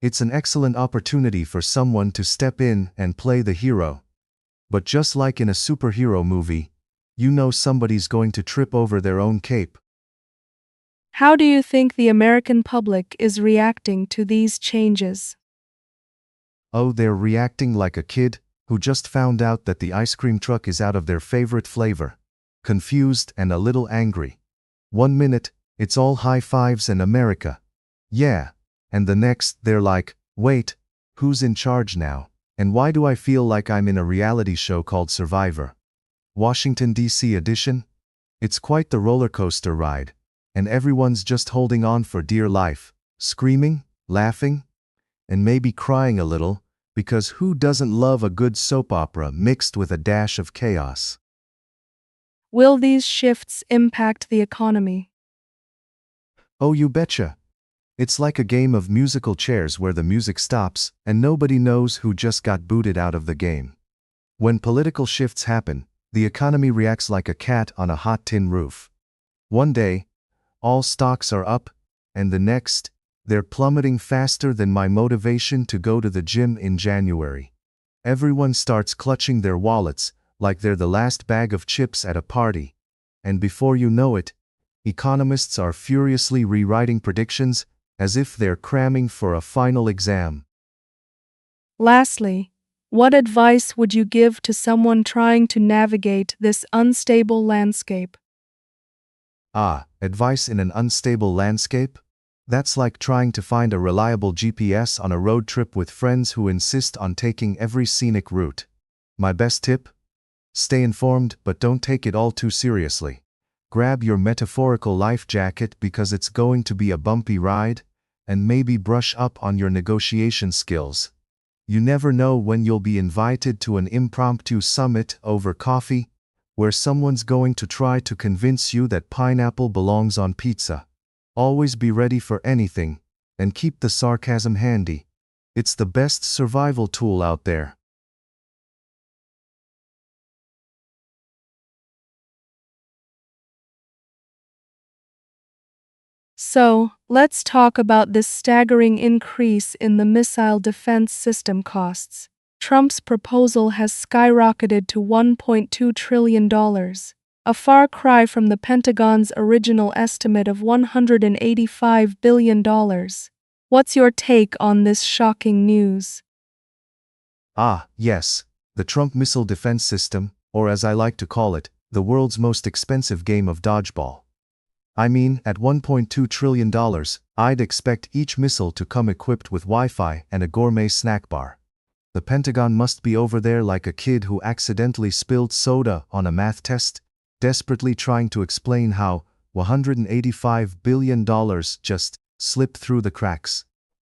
It's an excellent opportunity for someone to step in and play the hero. But just like in a superhero movie, you know somebody's going to trip over their own cape. How do you think the American public is reacting to these changes? Oh, they're reacting like a kid who just found out that the ice cream truck is out of their favorite flavor. Confused and a little angry. 1 minute, it's all high fives and America. Yeah. And the next, they're like, wait, who's in charge now? And why do I feel like I'm in a reality show called Survivor? Washington, D.C. edition? It's quite the roller coaster ride. And everyone's just holding on for dear life, screaming, laughing, and maybe crying a little, because who doesn't love a good soap opera mixed with a dash of chaos? Will these shifts impact the economy? Oh, you betcha. It's like a game of musical chairs where the music stops and nobody knows who just got booted out of the game. When political shifts happen, the economy reacts like a cat on a hot tin roof. One day, all stocks are up, and the next, they're plummeting faster than my motivation to go to the gym in January. Everyone starts clutching their wallets like they're the last bag of chips at a party. And before you know it, economists are furiously rewriting predictions as if they're cramming for a final exam. Lastly, what advice would you give to someone trying to navigate this unstable landscape? Advice in an unstable landscape? That's like trying to find a reliable GPS on a road trip with friends who insist on taking every scenic route. My best tip? Stay informed, but don't take it all too seriously. Grab your metaphorical life jacket because it's going to be a bumpy ride, and maybe brush up on your negotiation skills. You never know when you'll be invited to an impromptu summit over coffee, where someone's going to try to convince you that pineapple belongs on pizza. Always be ready for anything, and keep the sarcasm handy. It's the best survival tool out there. So, let's talk about this staggering increase in the missile defense system costs. Trump's proposal has skyrocketed to $1.2 trillion, a far cry from the Pentagon's original estimate of $185 billion. What's your take on this shocking news? Ah, yes, the Trump missile defense system, or as I like to call it, the world's most expensive game of dodgeball. I mean, at $1.2 trillion, I'd expect each missile to come equipped with Wi-Fi and a gourmet snack bar. The Pentagon must be over there like a kid who accidentally spilled soda on a math test, desperately trying to explain how $185 billion just slipped through the cracks.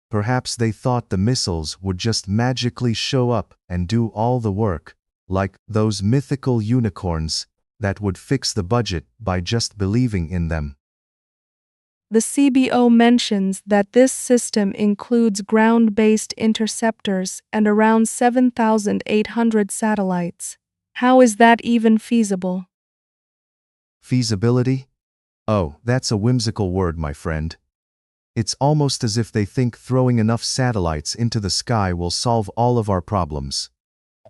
Perhaps they thought the missiles would just magically show up and do all the work, like those mythical unicorns that would fix the budget by just believing in them. The CBO mentions that this system includes ground-based interceptors and around 7,800 satellites. How is that even feasible? Feasibility? Oh, that's a whimsical word, my friend. It's almost as if they think throwing enough satellites into the sky will solve all of our problems.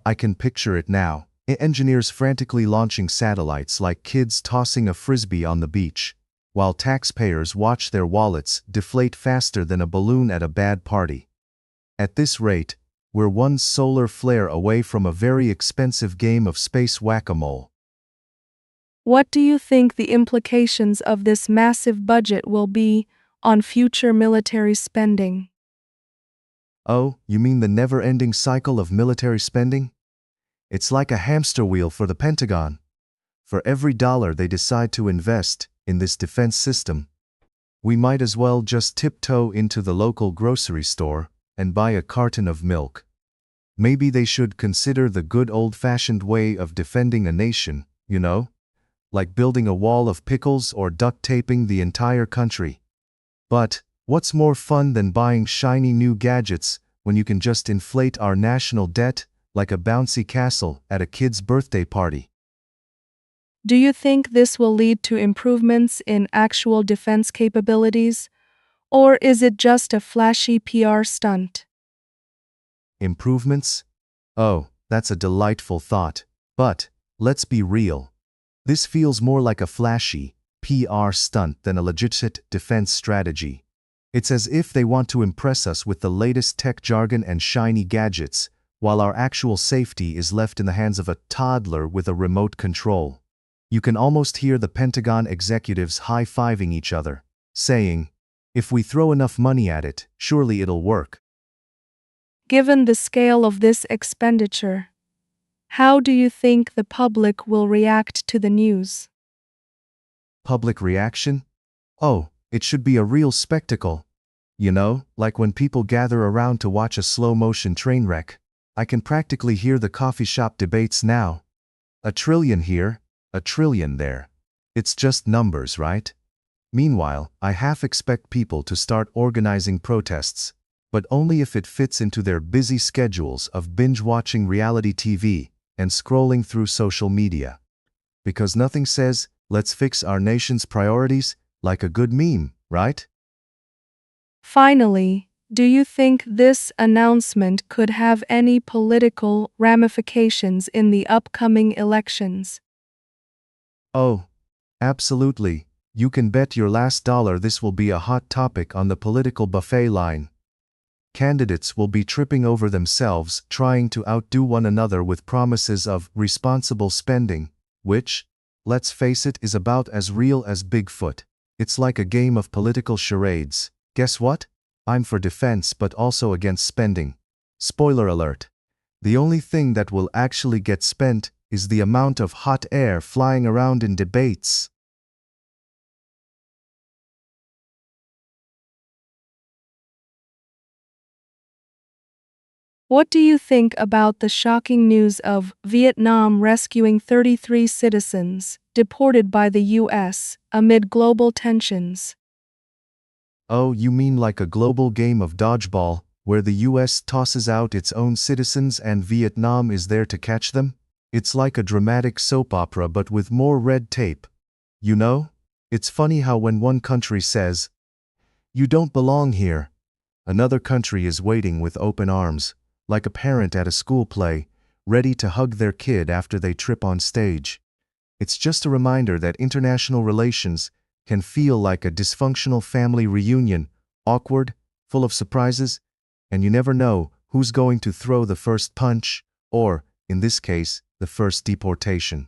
I can picture it now. Engineers frantically launching satellites like kids tossing a frisbee on the beach, while taxpayers watch their wallets deflate faster than a balloon at a bad party. At this rate, we're one solar flare away from a very expensive game of space whack-a-mole. What do you think the implications of this massive budget will be on future military spending? Oh, you mean the never-ending cycle of military spending? It's like a hamster wheel for the Pentagon. For every dollar they decide to invest in this defense system, we might as well just tiptoe into the local grocery store and buy a carton of milk. Maybe they should consider the good old-fashioned way of defending a nation, you know? Like building a wall of pickles or duct taping the entire country. But what's more fun than buying shiny new gadgets when you can just inflate our national debt like a bouncy castle at a kid's birthday party? Do you think this will lead to improvements in actual defense capabilities, or is it just a flashy PR stunt? Improvements? Oh, that's a delightful thought. But let's be real. This feels more like a flashy PR stunt than a legit defense strategy. It's as if they want to impress us with the latest tech jargon and shiny gadgets, while our actual safety is left in the hands of a toddler with a remote control. You can almost hear the Pentagon executives high-fiving each other, saying, "If we throw enough money at it, surely it'll work." Given the scale of this expenditure, how do you think the public will react to the news? Public reaction? Oh, it should be a real spectacle. You know, like when people gather around to watch a slow-motion train wreck. I can practically hear the coffee shop debates now. $1 trillion here, $1 trillion there. It's just numbers, right? Meanwhile, I half expect people to start organizing protests, but only if it fits into their busy schedules of binge-watching reality TV and scrolling through social media. Because nothing says, "Let's fix our nation's priorities," like a good meme, right? Finally, do you think this announcement could have any political ramifications in the upcoming elections? Oh, absolutely. You can bet your last dollar this will be a hot topic on the political buffet line. Candidates will be tripping over themselves trying to outdo one another with promises of responsible spending, which, let's face it, is about as real as Bigfoot. It's like a game of political charades. Guess what? I'm for defense but also against spending. Spoiler alert. The only thing that will actually get spent is the amount of hot air flying around in debates. What do you think about the shocking news of Vietnam rescuing 33 citizens deported by the U.S. amid global tensions? Oh, you mean like a global game of dodgeball, where the US tosses out its own citizens and Vietnam is there to catch them? It's like a dramatic soap opera but with more red tape. You know, it's funny how when one country says, "You don't belong here," another country is waiting with open arms, like a parent at a school play, ready to hug their kid after they trip on stage. It's just a reminder that international relations can feel like a dysfunctional family reunion, awkward, full of surprises, and you never know who's going to throw the first punch, or, in this case, the first deportation.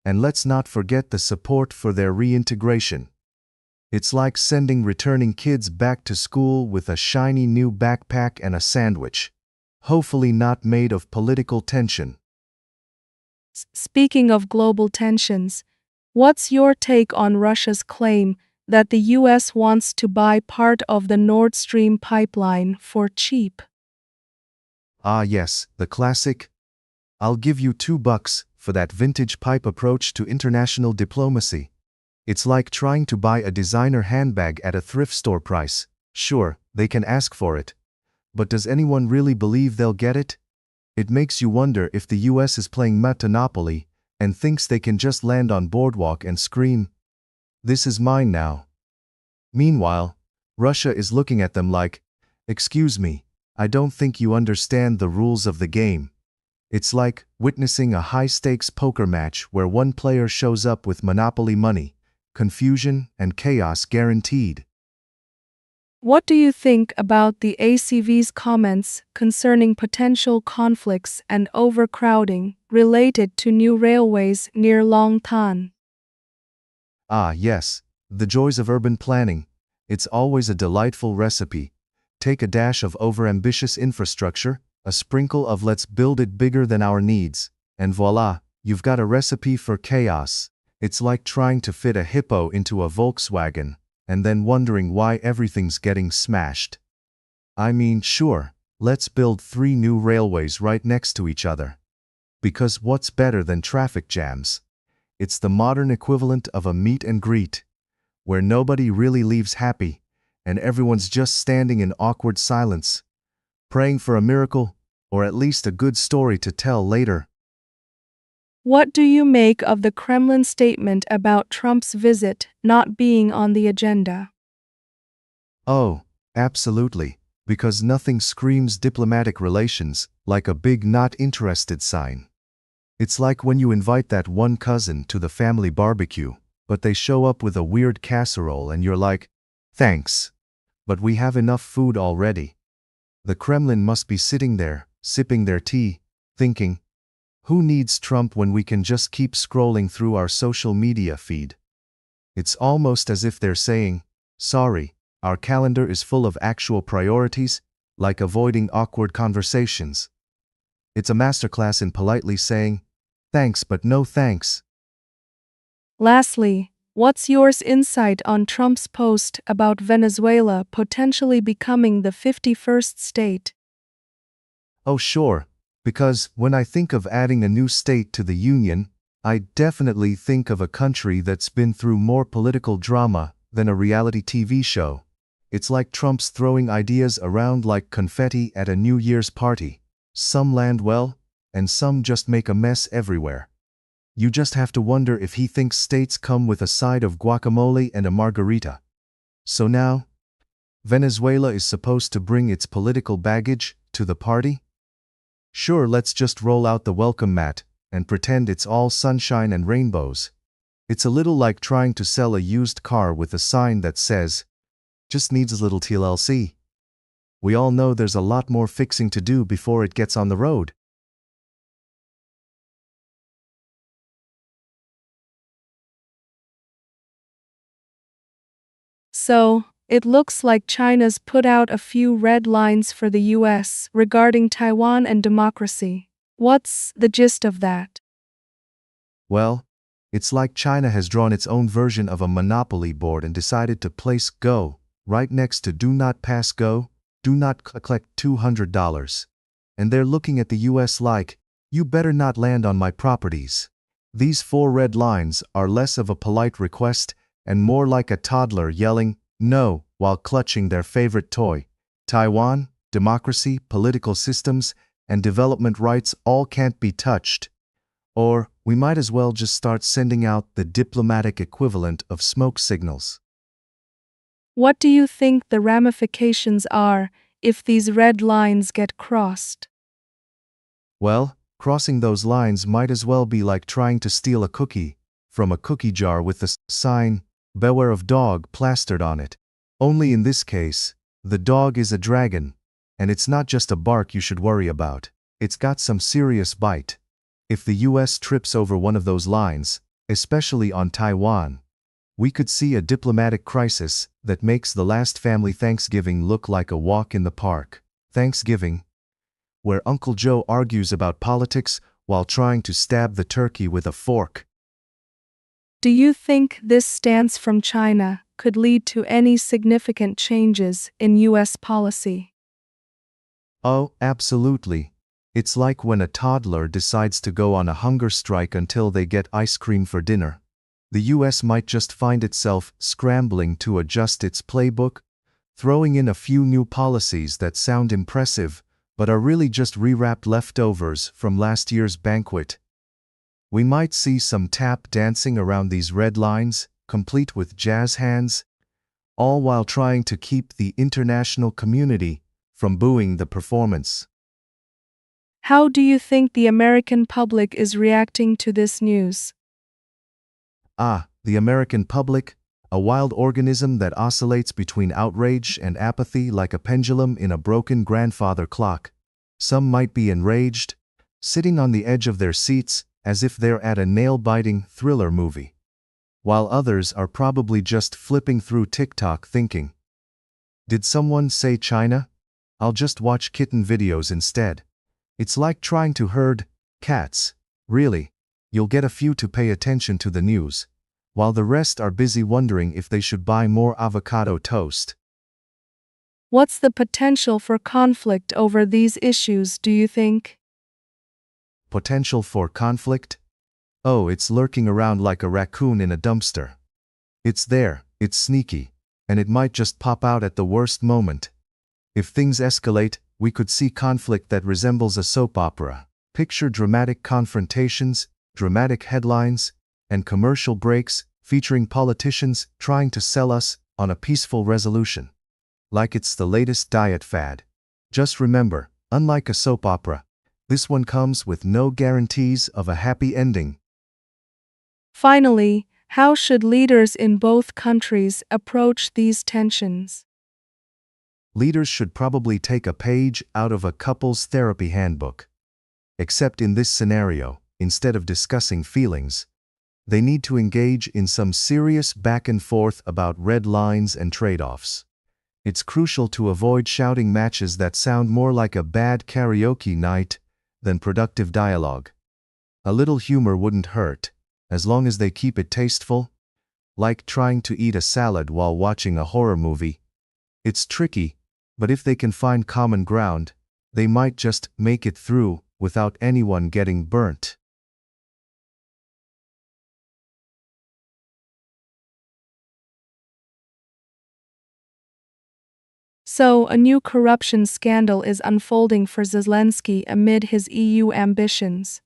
And let's not forget the support for their reintegration. It's like sending returning kids back to school with a shiny new backpack and a sandwich, hopefully not made of political tension. Speaking of global tensions, what's your take on Russia's claim that the US wants to buy part of the Nord Stream pipeline for cheap? Ah yes, the classic, "I'll give you $2 for that vintage pipe" approach to international diplomacy. It's like trying to buy a designer handbag at a thrift store price. Sure, they can ask for it. But does anyone really believe they'll get it? It makes you wonder if the US is playing Monopoly and thinks they can just land on Boardwalk and scream, "This is mine now." Meanwhile, Russia is looking at them like, "Excuse me, I don't think you understand the rules of the game." It's like witnessing a high-stakes poker match where one player shows up with Monopoly money, confusion and chaos guaranteed. What do you think about the ACV's comments concerning potential conflicts and overcrowding related to new railways near Longtan? Ah yes, the joys of urban planning. It's always a delightful recipe. Take a dash of overambitious infrastructure, a sprinkle of "let's build it bigger than our needs," and voila, you've got a recipe for chaos. It's like trying to fit a hippo into a Volkswagen, and then wondering why everything's getting smashed. I mean, sure, let's build 3 new railways right next to each other. Because what's better than traffic jams? It's the modern equivalent of a meet and greet, where nobody really leaves happy, and everyone's just standing in awkward silence, praying for a miracle, or at least a good story to tell later. What do you make of the Kremlin statement about Trump's visit not being on the agenda? Oh, absolutely, because nothing screams diplomatic relations like a big "not interested" sign. It's like when you invite that one cousin to the family barbecue, but they show up with a weird casserole and you're like, "Thanks, but we have enough food already." The Kremlin must be sitting there, sipping their tea, thinking, "Who needs Trump when we can just keep scrolling through our social media feed?" It's almost as if they're saying, "Sorry, our calendar is full of actual priorities, like avoiding awkward conversations." It's a masterclass in politely saying, "Thanks but no thanks." Lastly, what's your insight on Trump's post about Venezuela potentially becoming the 51st state? Oh sure, because when I think of adding a new state to the Union, I definitely think of a country that's been through more political drama than a reality TV show. It's like Trump's throwing ideas around like confetti at a New Year's party. Some land well, and some just make a mess everywhere. You just have to wonder if he thinks states come with a side of guacamole and a margarita. So now, Venezuela is supposed to bring its political baggage to the party? Sure, let's just roll out the welcome mat and pretend it's all sunshine and rainbows. It's a little like trying to sell a used car with a sign that says, "Just needs a little TLC." We all know there's a lot more fixing to do before it gets on the road. So, it looks like China's put out a few red lines for the US regarding Taiwan and democracy. What's the gist of that? Well, it's like China has drawn its own version of a monopoly board and decided to place "go" right next to "do not pass go, do not collect $200. And they're looking at the US like, "You better not land on my properties." These 4 red lines are less of a polite request and more like a toddler yelling "no" while clutching their favorite toy. Taiwan, democracy, political systems, and development rights all can't be touched. Or we might as well just start sending out the diplomatic equivalent of smoke signals. What do you think the ramifications are if these red lines get crossed? Well, crossing those lines might as well be like trying to steal a cookie from a cookie jar with the sign "Beware of dog" plastered on it. Only in this case, The dog is a dragon, and it's not just a bark you should worry about. It's got some serious bite. If the US trips over one of those lines, especially on Taiwan, we could see a diplomatic crisis that makes the last family Thanksgiving look like a walk in the park. Thanksgiving, where Uncle Joe argues about politics while trying to stab the turkey with a fork. Do you think this stance from China could lead to any significant changes in US policy? Oh, absolutely. It's like when a toddler decides to go on a hunger strike until they get ice cream for dinner. The US might just find itself scrambling to adjust its playbook, throwing in a few new policies that sound impressive, but are really just rewrapped leftovers from last year's banquet. We might see some tap dancing around these red lines, complete with jazz hands, all while trying to keep the international community from booing the performance. How do you think the American public is reacting to this news? The American public, a wild organism that oscillates between outrage and apathy like a pendulum in a broken grandfather clock. Some might be enraged, sitting on the edge of their seats as if they're at a nail-biting thriller movie, while others are probably just flipping through TikTok thinking, "Did someone say China? I'll just watch kitten videos instead." It's like trying to herd cats. Really, you'll get a few to pay attention to the news, while the rest are busy wondering if they should buy more avocado toast. What's the potential for conflict over these issues, do you think? Potential for conflict? Oh, it's lurking around like a raccoon in a dumpster. It's there, it's sneaky, and it might just pop out at the worst moment. If things escalate, we could see conflict that resembles a soap opera. Picture dramatic confrontations, dramatic headlines, and commercial breaks featuring politicians trying to sell us on a peaceful resolution. Like it's the latest diet fad. Just remember, unlike a soap opera, this one comes with no guarantees of a happy ending. Finally, how should leaders in both countries approach these tensions? Leaders should probably take a page out of a couple's therapy handbook. Except in this scenario, instead of discussing feelings, they need to engage in some serious back and forth about red lines and trade-offs. It's crucial to avoid shouting matches that sound more like a bad karaoke night than productive dialogue. A little humor wouldn't hurt, as long as they keep it tasteful, like trying to eat a salad while watching a horror movie. It's tricky, but if they can find common ground, they might just make it through without anyone getting burnt. So, a new corruption scandal is unfolding for Zelensky amid his EU ambitions.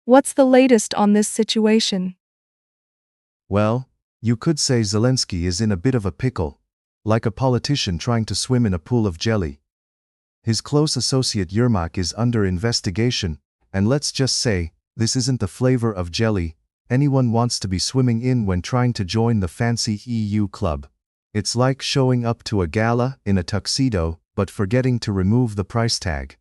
What's the latest on this situation? Well, you could say Zelensky is in a bit of a pickle, like a politician trying to swim in a pool of jelly. His close associate Yermak is under investigation, and let's just say, this isn't the flavor of jelly anyone wants to be swimming in when trying to join the fancy EU club. It's like showing up to a gala in a tuxedo, but forgetting to remove the price tag.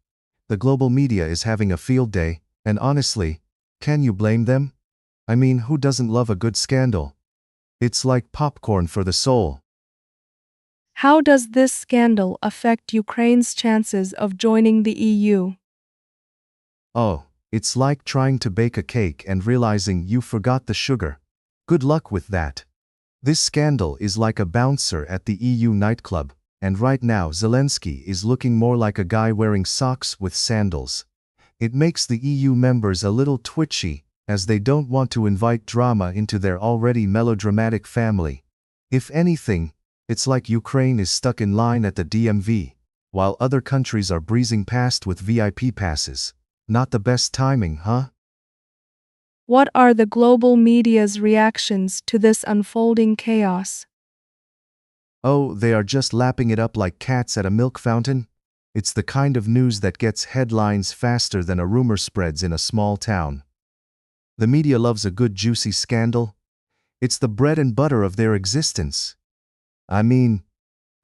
The global media is having a field day, and honestly, can you blame them? I mean, who doesn't love a good scandal? It's like popcorn for the soul. How does this scandal affect Ukraine's chances of joining the EU? Oh, it's like trying to bake a cake and realizing you forgot the sugar. Good luck with that. This scandal is like a bouncer at the EU nightclub, and right now Zelensky is looking more like a guy wearing socks with sandals. It makes the EU members a little twitchy, as they don't want to invite drama into their already melodramatic family. If anything, it's like Ukraine is stuck in line at the DMV, while other countries are breezing past with VIP passes. Not the best timing, huh? What are the global media's reactions to this unfolding chaos? Oh, they are just lapping it up like cats at a milk fountain? It's the kind of news that gets headlines faster than a rumor spreads in a small town. The media loves a good juicy scandal. It's the bread and butter of their existence. I mean,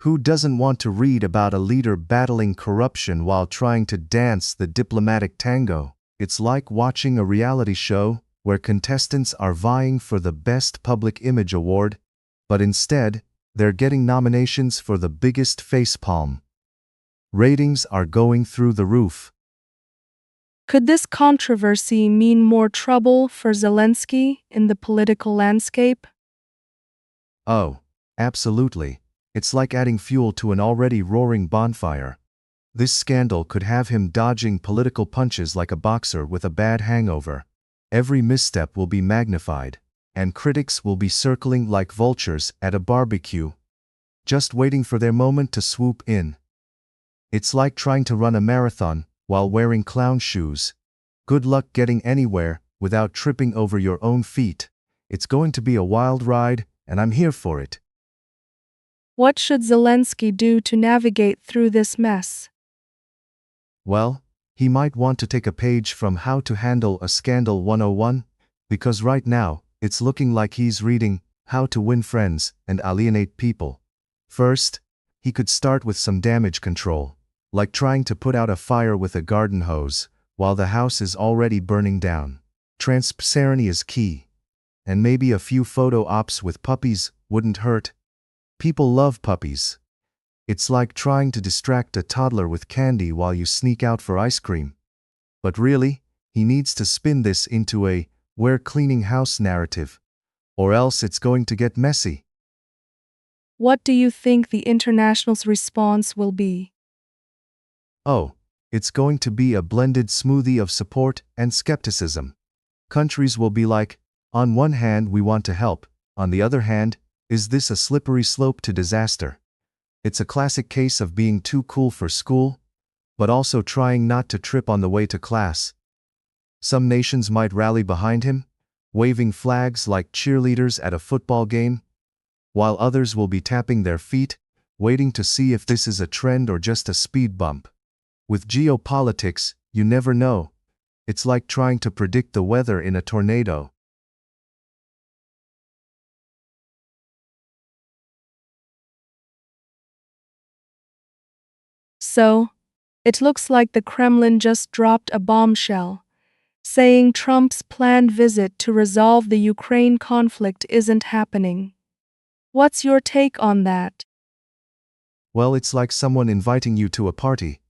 Who doesn't want to read about a leader battling corruption while trying to dance the diplomatic tango? It's like watching a reality show where contestants are vying for the Best Public Image Award, but instead, they're getting nominations for the biggest facepalm. Ratings are going through the roof. Could this controversy mean more trouble for Zelensky in the political landscape? Oh, absolutely. It's like adding fuel to an already roaring bonfire. This scandal could have him dodging political punches like a boxer with a bad hangover. Every misstep will be magnified, and critics will be circling like vultures at a barbecue, just waiting for their moment to swoop in. It's like trying to run a marathon while wearing clown shoes. Good luck getting anywhere without tripping over your own feet. It's going to be a wild ride, and I'm here for it. What should Zelensky do to navigate through this mess? Well, he might want to take a page from How to Handle a Scandal 101, because right now, it's looking like he's reading How to Win Friends and Alienate People. First, he could start with some damage control, like trying to put out a fire with a garden hose while the house is already burning down. Transparency is key, and maybe a few photo ops with puppies wouldn't hurt. People love puppies. It's like trying to distract a toddler with candy while you sneak out for ice cream. But really, he needs to spin this into a "we're cleaning house" narrative, or else it's going to get messy. What do you think the international's response will be? Oh, it's going to be a blended smoothie of support and skepticism. Countries will be like, on one hand we want to help, on the other hand, is this a slippery slope to disaster? It's a classic case of being too cool for school, but also trying not to trip on the way to class. Some nations might rally behind him, waving flags like cheerleaders at a football game, while others will be tapping their feet, waiting to see if this is a trend or just a speed bump. With geopolitics, you never know. It's like trying to predict the weather in a tornado. So, it looks like the Kremlin just dropped a bombshell, saying Trump's planned visit to resolve the Ukraine conflict isn't happening. What's your take on that? Well, it's like someone inviting you to a party,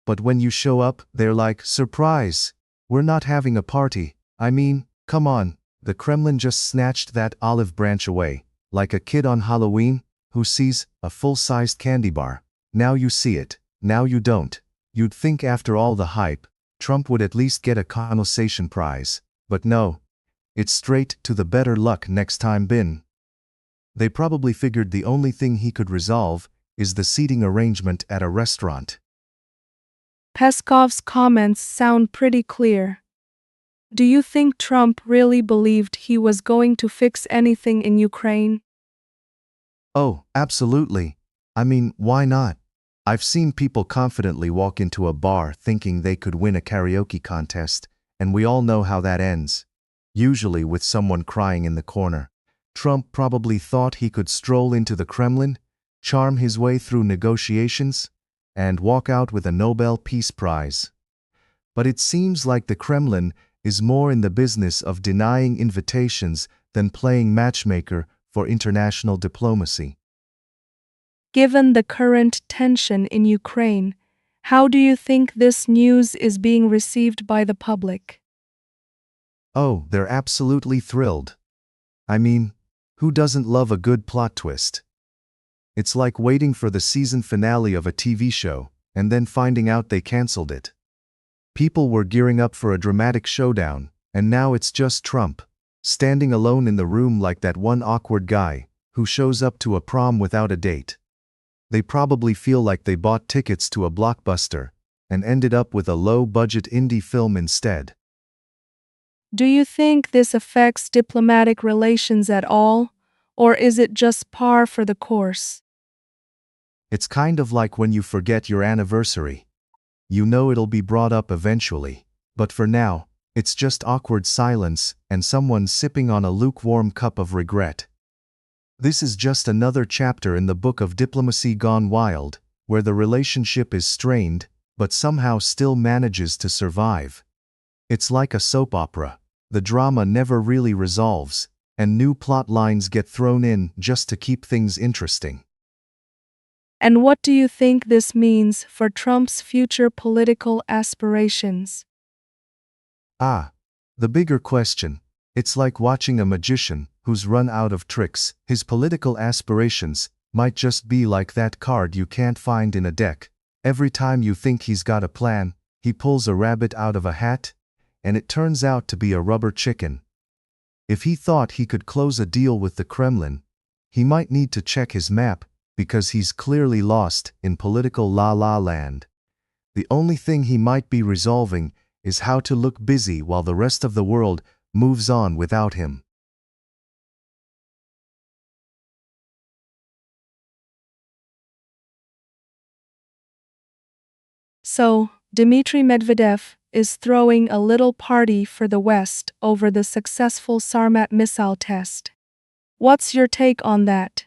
but when you show up, they're like, "Surprise! We're not having a party." I mean, come on, the Kremlin just snatched that olive branch away, like a kid on Halloween who sees a full-sized candy bar. Now you see it, now you don't. You'd think after all the hype, Trump would at least get a conversation prize, but no. It's straight to the better luck next time bin. They probably figured the only thing he could resolve is the seating arrangement at a restaurant. Peskov's comments sound pretty clear. Do you think Trump really believed he was going to fix anything in Ukraine? Oh, absolutely. I mean, why not? I've seen people confidently walk into a bar thinking they could win a karaoke contest, and we all know how that ends. Usually with someone crying in the corner. Trump probably thought he could stroll into the Kremlin, charm his way through negotiations, and walk out with a Nobel Peace Prize. But it seems like the Kremlin is more in the business of denying invitations than playing matchmaker for international diplomacy. Given the current tension in Ukraine, how do you think this news is being received by the public? Oh, they're absolutely thrilled. I mean, who doesn't love a good plot twist? It's like waiting for the season finale of a TV show and then finding out they canceled it. People were gearing up for a dramatic showdown, and now it's just Trump, standing alone in the room like that one awkward guy who shows up to a prom without a date. They probably feel like they bought tickets to a blockbuster and ended up with a low-budget indie film instead. Do you think this affects diplomatic relations at all, or is it just par for the course? It's kind of like when you forget your anniversary. You know it'll be brought up eventually, but for now, it's just awkward silence and someone sipping on a lukewarm cup of regret. This is just another chapter in the book of diplomacy gone wild, where the relationship is strained, but somehow still manages to survive. It's like a soap opera. The drama never really resolves, and new plot lines get thrown in just to keep things interesting. And what do you think this means for Trump's future political aspirations? The bigger question. It's like watching a magician who's run out of tricks. His political aspirations might just be like that card you can't find in a deck. Every time you think he's got a plan, he pulls a rabbit out of a hat, and it turns out to be a rubber chicken. If he thought he could close a deal with the Kremlin, he might need to check his map, because he's clearly lost in political la-la land. The only thing he might be resolving is how to look busy while the rest of the world moves on without him. So, Dmitry Medvedev is throwing a little party for the West over the successful Sarmat missile test. What's your take on that?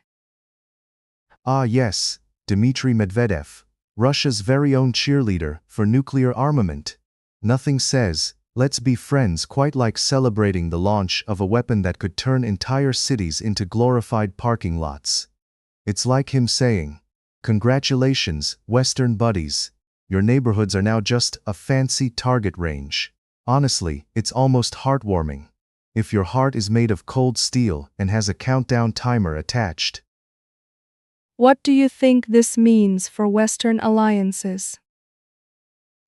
Yes, Dmitry Medvedev, Russia's very own cheerleader for nuclear armament. Nothing says, let's be friends, quite like celebrating the launch of a weapon that could turn entire cities into glorified parking lots. It's like him saying, "Congratulations, Western buddies. Your neighborhoods are now just a fancy target range." Honestly, it's almost heartwarming. If your heart is made of cold steel and has a countdown timer attached. What do you think this means for Western alliances?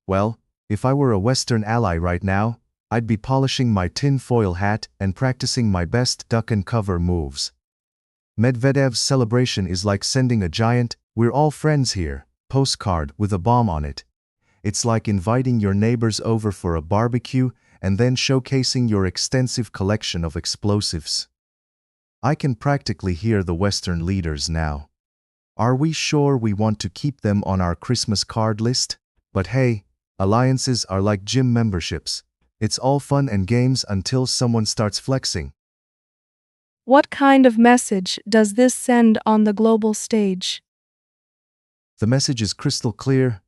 Well, if I were a Western ally right now, I'd be polishing my tin-foil hat and practicing my best duck and cover moves. Medvedev's celebration is like sending a giant "we're all friends here" postcard with a bomb on it. It's like inviting your neighbors over for a barbecue and then showcasing your extensive collection of explosives. I can practically hear the Western leaders now. Are we sure we want to keep them on our Christmas card list? But hey, alliances are like gym memberships. It's all fun and games until someone starts flexing. What kind of message does this send on the global stage? The message is crystal clear.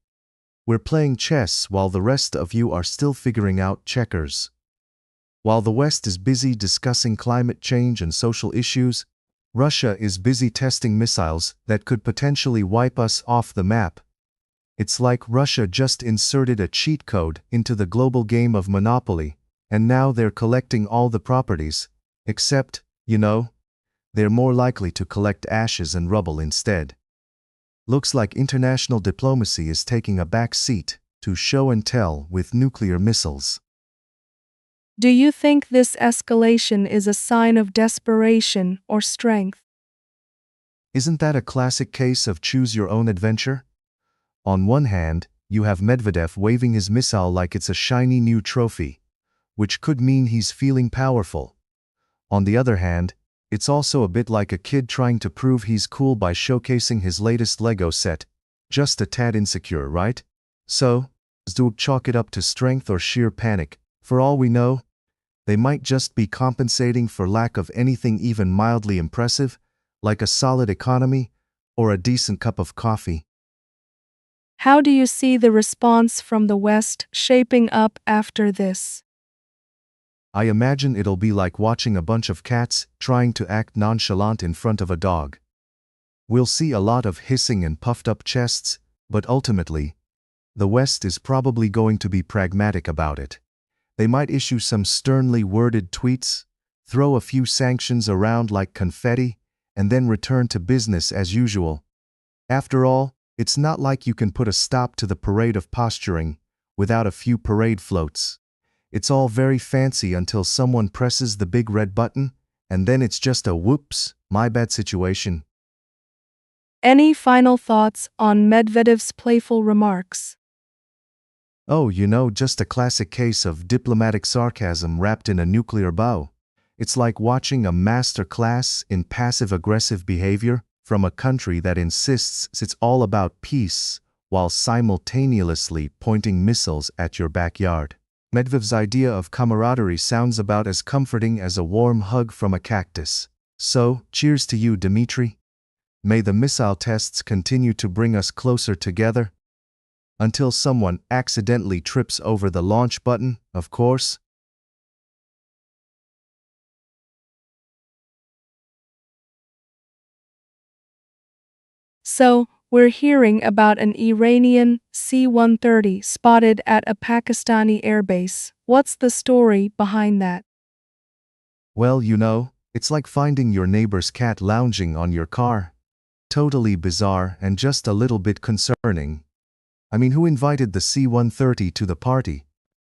We're playing chess while the rest of you are still figuring out checkers. While the West is busy discussing climate change and social issues, Russia is busy testing missiles that could potentially wipe us off the map. It's like Russia just inserted a cheat code into the global game of Monopoly, and now they're collecting all the properties, except, they're more likely to collect ashes and rubble instead. Looks like international diplomacy is taking a back seat to show and tell with nuclear missiles. Do you think this escalation is a sign of desperation or strength? Isn't that a classic case of choose your own adventure? On one hand, you have Medvedev waving his missile like it's a shiny new trophy, which could mean he's feeling powerful. On the other hand, it's also a bit like a kid trying to prove he's cool by showcasing his latest Lego set, just a tad insecure, right? So, do chalk it up to strength or sheer panic. For all we know, they might just be compensating for lack of anything even mildly impressive, like a solid economy or a decent cup of coffee. How do you see the response from the West shaping up after this? I imagine it'll be like watching a bunch of cats trying to act nonchalant in front of a dog. We'll see a lot of hissing and puffed up chests, but ultimately, the West is probably going to be pragmatic about it. They might issue some sternly worded tweets, throw a few sanctions around like confetti, and then return to business as usual. After all, it's not like you can put a stop to the parade of posturing without a few parade floats. It's all very fancy until someone presses the big red button, and then it's just a whoops, my bad situation. Any final thoughts on Medvedev's playful remarks? Oh, just a classic case of diplomatic sarcasm wrapped in a nuclear bow. It's like watching a master class in passive-aggressive behavior from a country that insists it's all about peace while simultaneously pointing missiles at your backyard. Medvedev's idea of camaraderie sounds about as comforting as a warm hug from a cactus. So, cheers to you, Dmitri. May the missile tests continue to bring us closer together. Until someone accidentally trips over the launch button, of course. So, we're hearing about an Iranian C-130 spotted at a Pakistani airbase. What's the story behind that? Well, it's like finding your neighbor's cat lounging on your car. Totally bizarre and just a little bit concerning. I mean, who invited the C-130 to the party?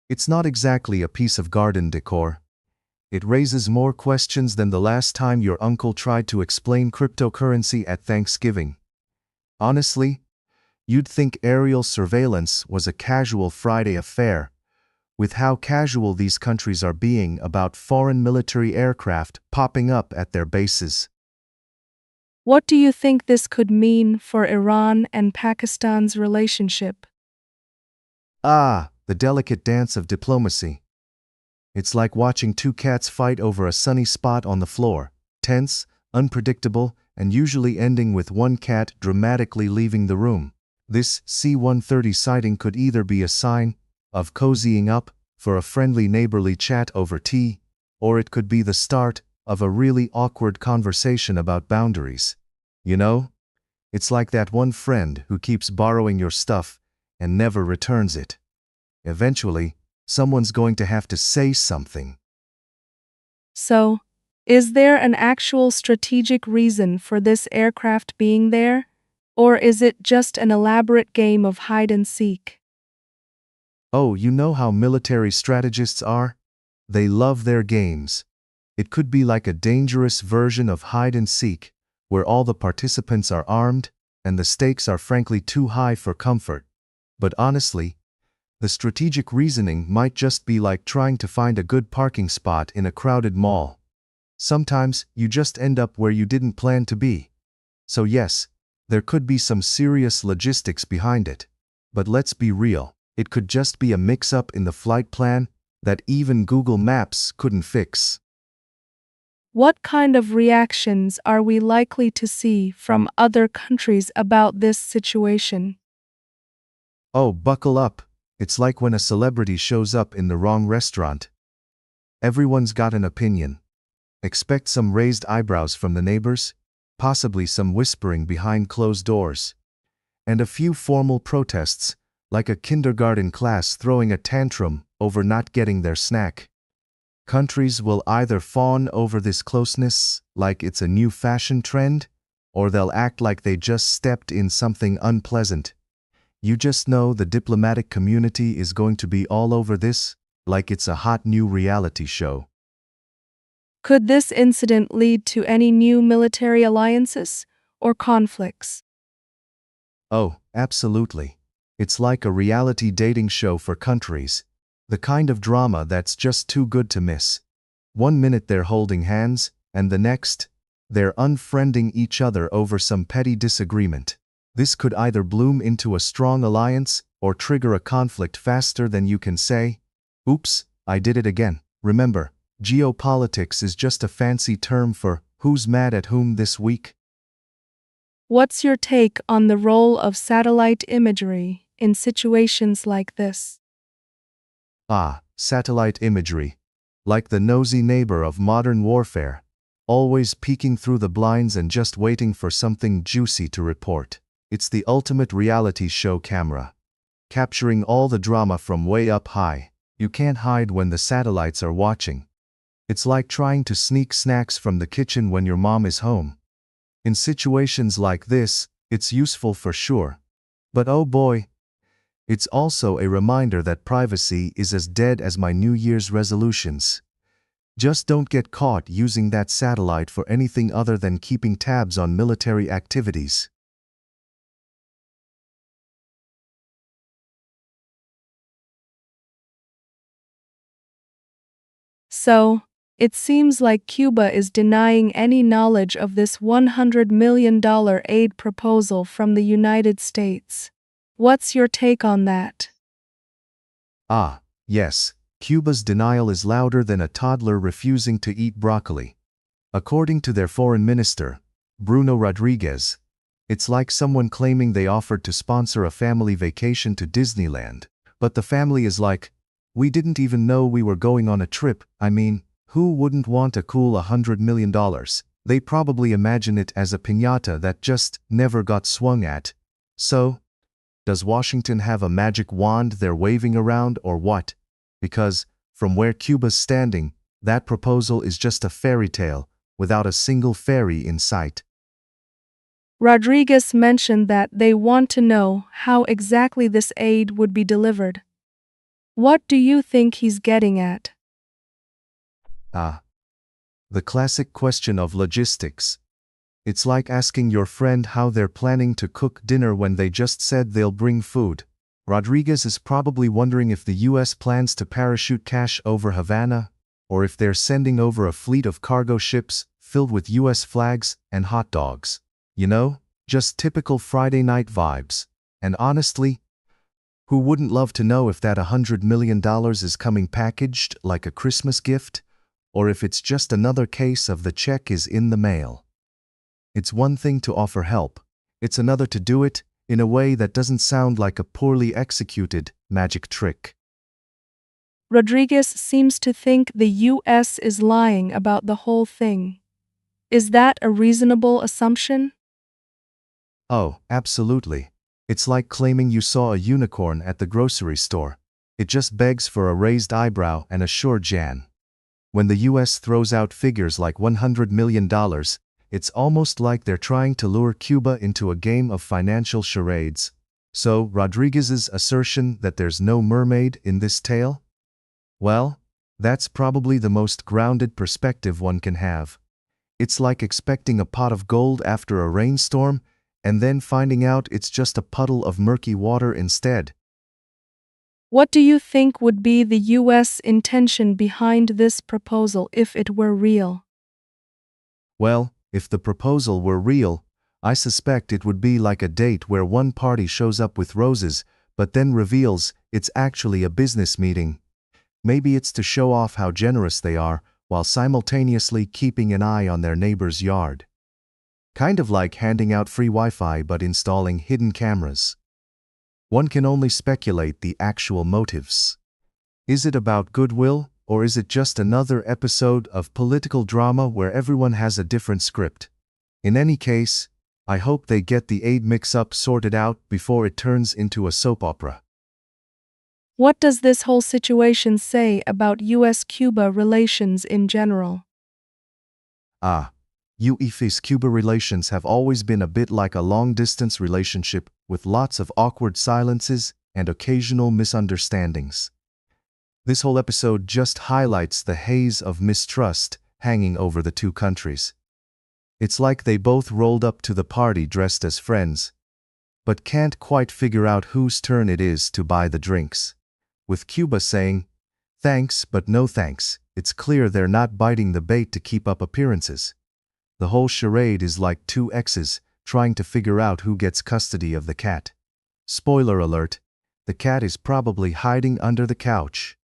It's not exactly a piece of garden decor. It raises more questions than the last time your uncle tried to explain cryptocurrency at Thanksgiving. Honestly, you'd think aerial surveillance was a casual Friday affair, with how casual these countries are being about foreign military aircraft popping up at their bases. What do you think this could mean for Iran and Pakistan's relationship? Ah, the delicate dance of diplomacy. It's like watching two cats fight over a sunny spot on the floor, tense, unpredictable, and usually ending with one cat dramatically leaving the room. This C-130 sighting could either be a sign of cozying up for a friendly neighborly chat over tea, or it could be the start of a really awkward conversation about boundaries. It's like that one friend who keeps borrowing your stuff and never returns it. Eventually, someone's going to have to say something. So, is there an actual strategic reason for this aircraft being there? Or is it just an elaborate game of hide and seek? Oh, you know how military strategists are? They love their games. It could be like a dangerous version of hide and seek, where all the participants are armed, and the stakes are frankly too high for comfort. But honestly, the strategic reasoning might just be like trying to find a good parking spot in a crowded mall. Sometimes you just end up where you didn't plan to be. So yes, there could be some serious logistics behind it. But let's be real, it could just be a mix-up in the flight plan that even Google Maps couldn't fix. What kind of reactions are we likely to see from other countries about this situation? Oh, buckle up. It's like when a celebrity shows up in the wrong restaurant. Everyone's got an opinion. Expect some raised eyebrows from the neighbors, possibly some whispering behind closed doors, and a few formal protests, like a kindergarten class throwing a tantrum over not getting their snack. Countries will either fawn over this closeness like it's a new fashion trend, or they'll act like they just stepped in something unpleasant. You just know the diplomatic community is going to be all over this, like it's a hot new reality show. Could this incident lead to any new military alliances or conflicts? Oh, absolutely. It's like a reality dating show for countries. The kind of drama that's just too good to miss. One minute they're holding hands, and the next, they're unfriending each other over some petty disagreement. This could either bloom into a strong alliance or trigger a conflict faster than you can say, "Oops, I did it again." Remember, geopolitics is just a fancy term for who's mad at whom this week. What's your take on the role of satellite imagery in situations like this? Ah, satellite imagery. Like the nosy neighbor of modern warfare, always peeking through the blinds and just waiting for something juicy to report. It's the ultimate reality show camera, capturing all the drama from way up high. You can't hide when the satellites are watching. It's like trying to sneak snacks from the kitchen when your mom is home. In situations like this, it's useful for sure. But oh boy, it's also a reminder that privacy is as dead as my New Year's resolutions. Just don't get caught using that satellite for anything other than keeping tabs on military activities. So, it seems like Cuba is denying any knowledge of this $100 million aid proposal from the United States. What's your take on that? Ah, yes, Cuba's denial is louder than a toddler refusing to eat broccoli. According to their foreign minister, Bruno Rodriguez, it's like someone claiming they offered to sponsor a family vacation to Disneyland, but the family is like, we didn't even know we were going on a trip. I mean, who wouldn't want a cool $100 million? They probably imagine it as a piñata that just never got swung at. So, does Washington have a magic wand they're waving around or what? Because, from where Cuba's standing, that proposal is just a fairy tale, without a single fairy in sight. Rodriguez mentioned that they want to know how exactly this aid would be delivered. What do you think he's getting at? The classic question of logistics. It's like asking your friend how they're planning to cook dinner when they just said they'll bring food. Rodriguez is probably wondering if the US plans to parachute cash over Havana, or if they're sending over a fleet of cargo ships filled with US flags and hot dogs. You know, just typical Friday night vibes. And honestly, who wouldn't love to know if that $100 million is coming packaged like a Christmas gift, or if it's just another case of the check is in the mail? It's one thing to offer help, it's another to do it in a way that doesn't sound like a poorly executed magic trick. Rodriguez seems to think the U.S. is lying about the whole thing. Is that a reasonable assumption? Oh, absolutely. It's like claiming you saw a unicorn at the grocery store. It just begs for a raised eyebrow and a sure Jan. When the US throws out figures like $100 million, it's almost like they're trying to lure Cuba into a game of financial charades. So, Rodriguez's assertion that there's no mermaid in this tale? Well, that's probably the most grounded perspective one can have. It's like expecting a pot of gold after a rainstorm, and then finding out it's just a puddle of murky water instead. What do you think would be the U.S. intention behind this proposal if it were real? Well, if the proposal were real, I suspect it would be like a date where one party shows up with roses, but then reveals it's actually a business meeting. Maybe it's to show off how generous they are, while simultaneously keeping an eye on their neighbor's yard. Kind of like handing out free Wi-Fi but installing hidden cameras. One can only speculate the actual motives. Is it about goodwill, or is it just another episode of political drama where everyone has a different script? In any case, I hope they get the aid mix-up sorted out before it turns into a soap opera. What does this whole situation say about U.S.-Cuba relations in general? U.S.-Cuba relations have always been a bit like a long-distance relationship with lots of awkward silences and occasional misunderstandings. This whole episode just highlights the haze of mistrust hanging over the two countries. It's like they both rolled up to the party dressed as friends, but can't quite figure out whose turn it is to buy the drinks. With Cuba saying, "Thanks, but no thanks," it's clear they're not biting the bait to keep up appearances. The whole charade is like two exes trying to figure out who gets custody of the cat. Spoiler alert, the cat is probably hiding under the couch.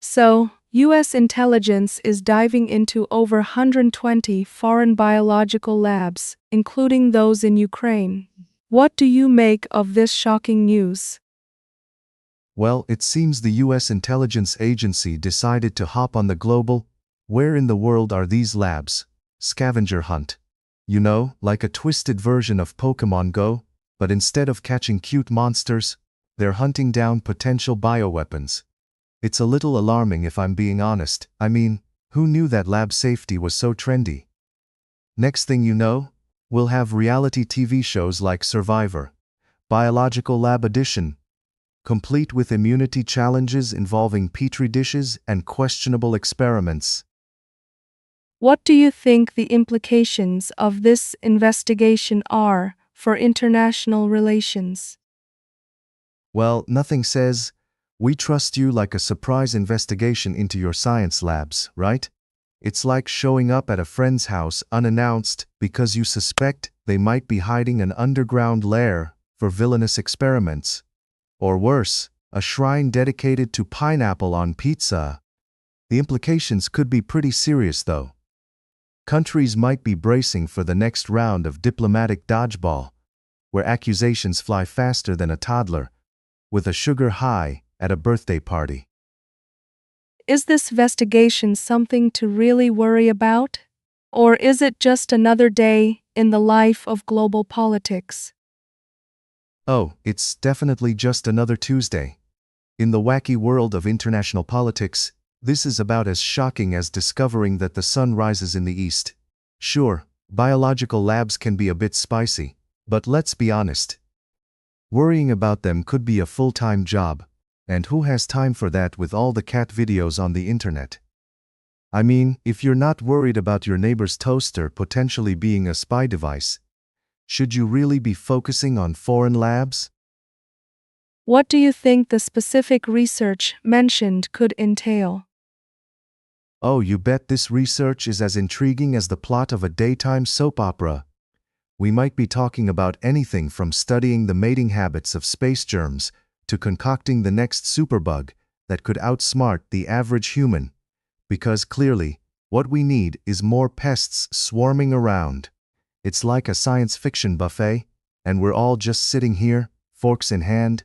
So, U.S. intelligence is diving into over 120 foreign biological labs, including those in Ukraine. What do you make of this shocking news? Well, it seems the US intelligence agency decided to hop on the global "where in the world are these labs?" scavenger hunt. You know, like a twisted version of Pokemon Go, but instead of catching cute monsters, they're hunting down potential bioweapons. It's a little alarming if I'm being honest. I mean, who knew that lab safety was so trendy? Next thing you know, we'll have reality TV shows like Survivor, Biological Lab Edition, complete with immunity challenges involving petri dishes and questionable experiments. What do you think the implications of this investigation are for international relations? Well, nothing says, "We trust you," like a surprise investigation into your science labs, right? It's like showing up at a friend's house unannounced because you suspect they might be hiding an underground lair for villainous experiments. Or worse, a shrine dedicated to pineapple on pizza. The implications could be pretty serious, though. Countries might be bracing for the next round of diplomatic dodgeball, where accusations fly faster than a toddler with a sugar high at a birthday party. Is this investigation something to really worry about? Or is it just another day in the life of global politics? Oh, it's definitely just another Tuesday. In the wacky world of international politics, this is about as shocking as discovering that the sun rises in the east. Sure, biological labs can be a bit spicy, but let's be honest. Worrying about them could be a full-time job, and who has time for that with all the cat videos on the internet? I mean, if you're not worried about your neighbor's toaster potentially being a spy device, should you really be focusing on foreign labs? What do you think the specific research mentioned could entail? Oh, you bet this research is as intriguing as the plot of a daytime soap opera. We might be talking about anything from studying the mating habits of space germs to concocting the next superbug that could outsmart the average human. Because clearly, what we need is more pests swarming around. It's like a science fiction buffet, and we're all just sitting here, forks in hand,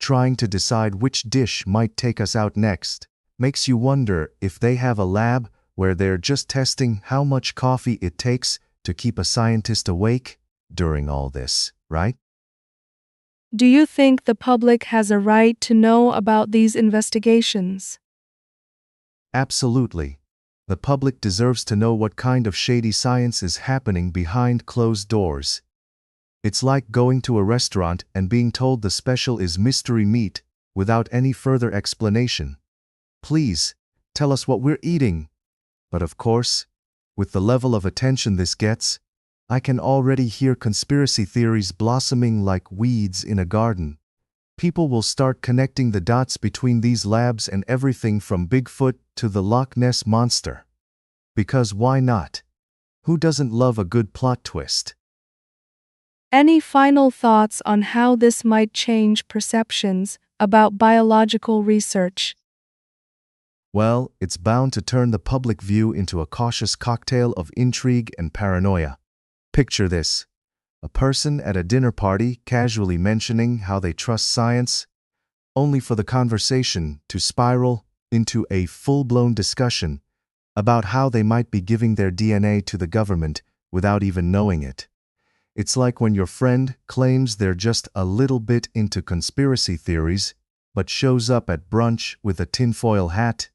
trying to decide which dish might take us out next. Makes you wonder if they have a lab where they're just testing how much coffee it takes to keep a scientist awake during all this, right? Do you think the public has a right to know about these investigations? Absolutely. The public deserves to know what kind of shady science is happening behind closed doors. It's like going to a restaurant and being told the special is mystery meat without any further explanation. Please, tell us what we're eating. But of course, with the level of attention this gets, I can already hear conspiracy theories blossoming like weeds in a garden. People will start connecting the dots between these labs and everything from Bigfoot to the Loch Ness Monster. Because why not? Who doesn't love a good plot twist? Any final thoughts on how this might change perceptions about biological research? Well, it's bound to turn the public view into a cautious cocktail of intrigue and paranoia. Picture this: a person at a dinner party casually mentioning how they trust science, only for the conversation to spiral into a full-blown discussion about how they might be giving their DNA to the government without even knowing it. It's like when your friend claims they're just a little bit into conspiracy theories, but shows up at brunch with a tinfoil hat.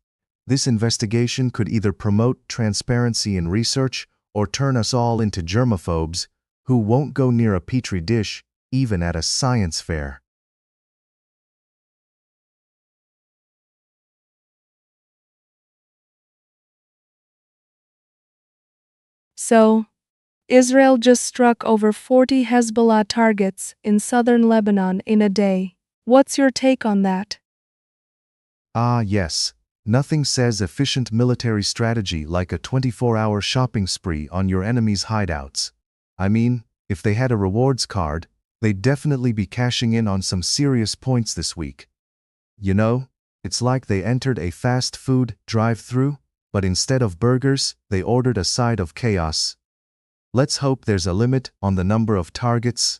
This investigation could either promote transparency in research or turn us all into germaphobes who won't go near a petri dish, even at a science fair. So, Israel just struck over 40 Hezbollah targets in southern Lebanon in a day. What's your take on that? Ah, yes. Nothing says efficient military strategy like a 24-hour shopping spree on your enemy's hideouts. I mean, if they had a rewards card, they'd definitely be cashing in on some serious points this week. You know, it's like they entered a fast food drive-thru, but instead of burgers, they ordered a side of chaos. Let's hope there's a limit on the number of targets.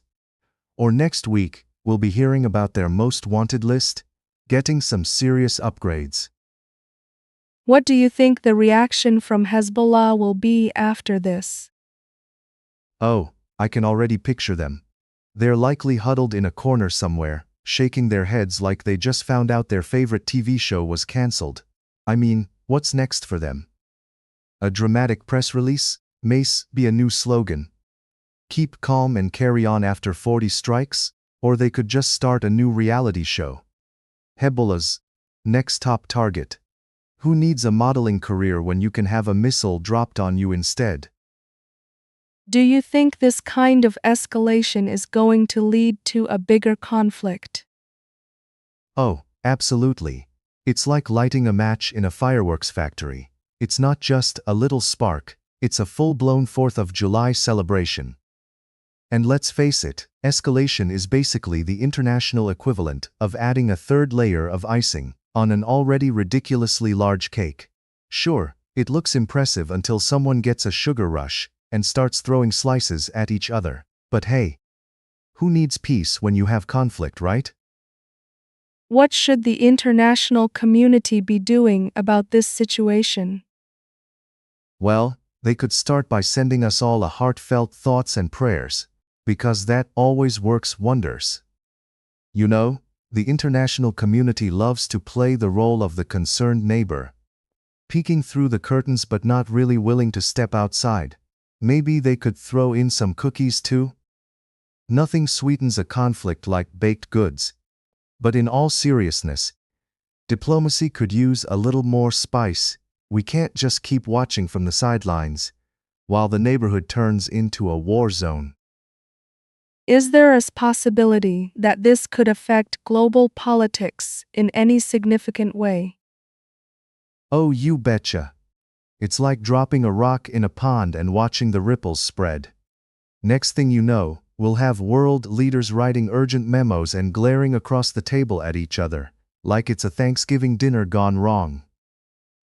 Or next week, we'll be hearing about their most wanted list, getting some serious upgrades. What do you think the reaction from Hezbollah will be after this? Oh, I can already picture them. They're likely huddled in a corner somewhere, shaking their heads like they just found out their favorite TV show was cancelled. I mean, what's next for them? A dramatic press release? May be a new slogan. Keep calm and carry on after 40 strikes? Or they could just start a new reality show. Hezbollah's next top target. Who needs a modeling career when you can have a missile dropped on you instead? Do you think this kind of escalation is going to lead to a bigger conflict? Oh, absolutely. It's like lighting a match in a fireworks factory. It's not just a little spark, it's a full-blown 4th of July celebration. And let's face it, Escalation is basically the international equivalent of adding a third layer of icing on an already ridiculously large cake. Sure, it looks impressive until someone gets a sugar rush and starts throwing slices at each other. But hey, who needs peace when you have conflict, right? What should the international community be doing about this situation? Well, they could start by sending us all a heartfelt thoughts and prayers, because that always works wonders. You know, the international community loves to play the role of the concerned neighbor, peeking through the curtains but not really willing to step outside. Maybe they could throw in some cookies too? Nothing sweetens a conflict like baked goods. But in all seriousness, diplomacy could use a little more spice. We can't just keep watching from the sidelines while the neighborhood turns into a war zone. Is there a possibility that this could affect global politics in any significant way? Oh, you betcha. It's like dropping a rock in a pond and watching the ripples spread. Next thing you know, we'll have world leaders writing urgent memos and glaring across the table at each other, like it's a Thanksgiving dinner gone wrong.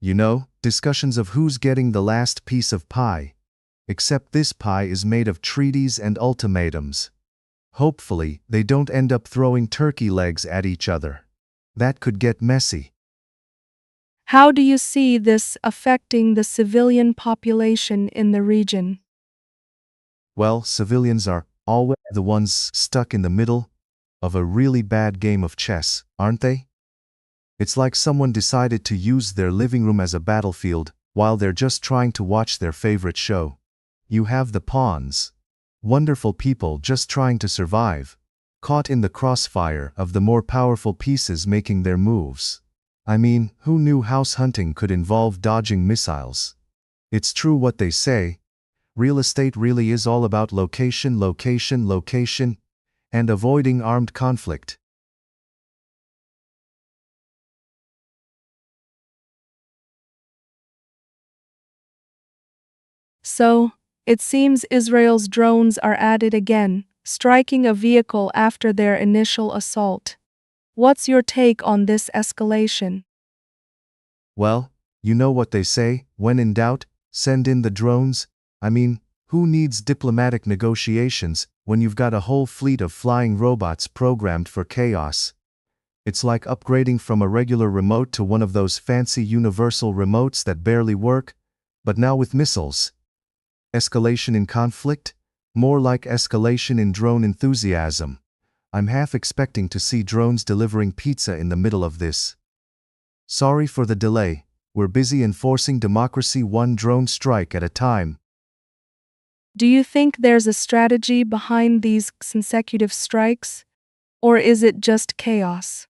You know, discussions of who's getting the last piece of pie. Except this pie is made of treaties and ultimatums. Hopefully, they don't end up throwing turkey legs at each other. That could get messy. How do you see this affecting the civilian population in the region? Well, civilians are always the ones stuck in the middle of a really bad game of chess, aren't they? It's like someone decided to use their living room as a battlefield while they're just trying to watch their favorite show. You have the pawns, wonderful people just trying to survive, caught in the crossfire of the more powerful pieces making their moves. I mean, who knew house hunting could involve dodging missiles? It's true what they say. Real estate really is all about location, location, location, and avoiding armed conflict. So, it seems Israel's drones are at it again, striking a vehicle after their initial assault. What's your take on this escalation? Well, you know what they say, when in doubt, send in the drones. I mean, who needs diplomatic negotiations when you've got a whole fleet of flying robots programmed for chaos? It's like upgrading from a regular remote to one of those fancy universal remotes that barely work, but now with missiles. Escalation in conflict? More like escalation in drone enthusiasm. I'm half expecting to see drones delivering pizza in the middle of this. Sorry for the delay, we're busy enforcing democracy one drone strike at a time. Do you think there's a strategy behind these consecutive strikes? Or is it just chaos?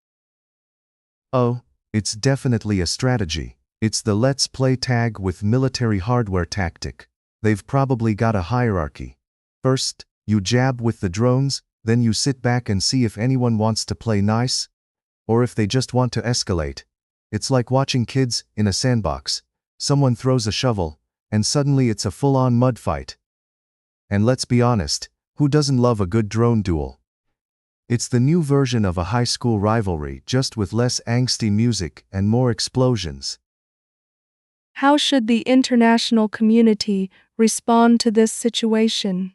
Oh, it's definitely a strategy. It's the let's play tag with military hardware tactic. They've probably got a hierarchy. First, you jab with the drones, then you sit back and see if anyone wants to play nice, or if they just want to escalate. It's like watching kids in a sandbox. Someone throws a shovel, and suddenly it's a full-on mud fight. And let's be honest, who doesn't love a good drone duel? It's the new version of a high school rivalry, just with less angsty music and more explosions. How should the international community respond to this situation?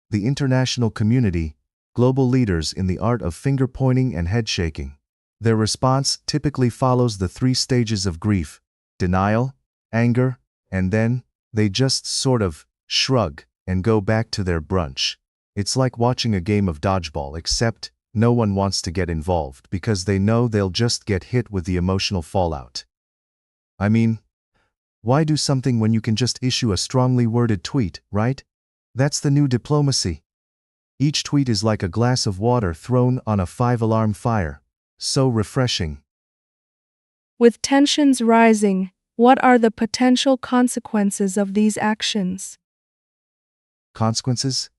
The international community, global leaders in the art of finger-pointing and head-shaking. Their response typically follows the 3 stages of grief: denial, anger, and then they just sort of shrug and go back to their brunch. It's like watching a game of dodgeball, except no one wants to get involved because they know they'll just get hit with the emotional fallout. I mean, why do something when you can just issue a strongly worded tweet, right? That's the new diplomacy. Each tweet is like a glass of water thrown on a 5-alarm fire. So refreshing. With tensions rising, what are the potential consequences of these actions? Consequences?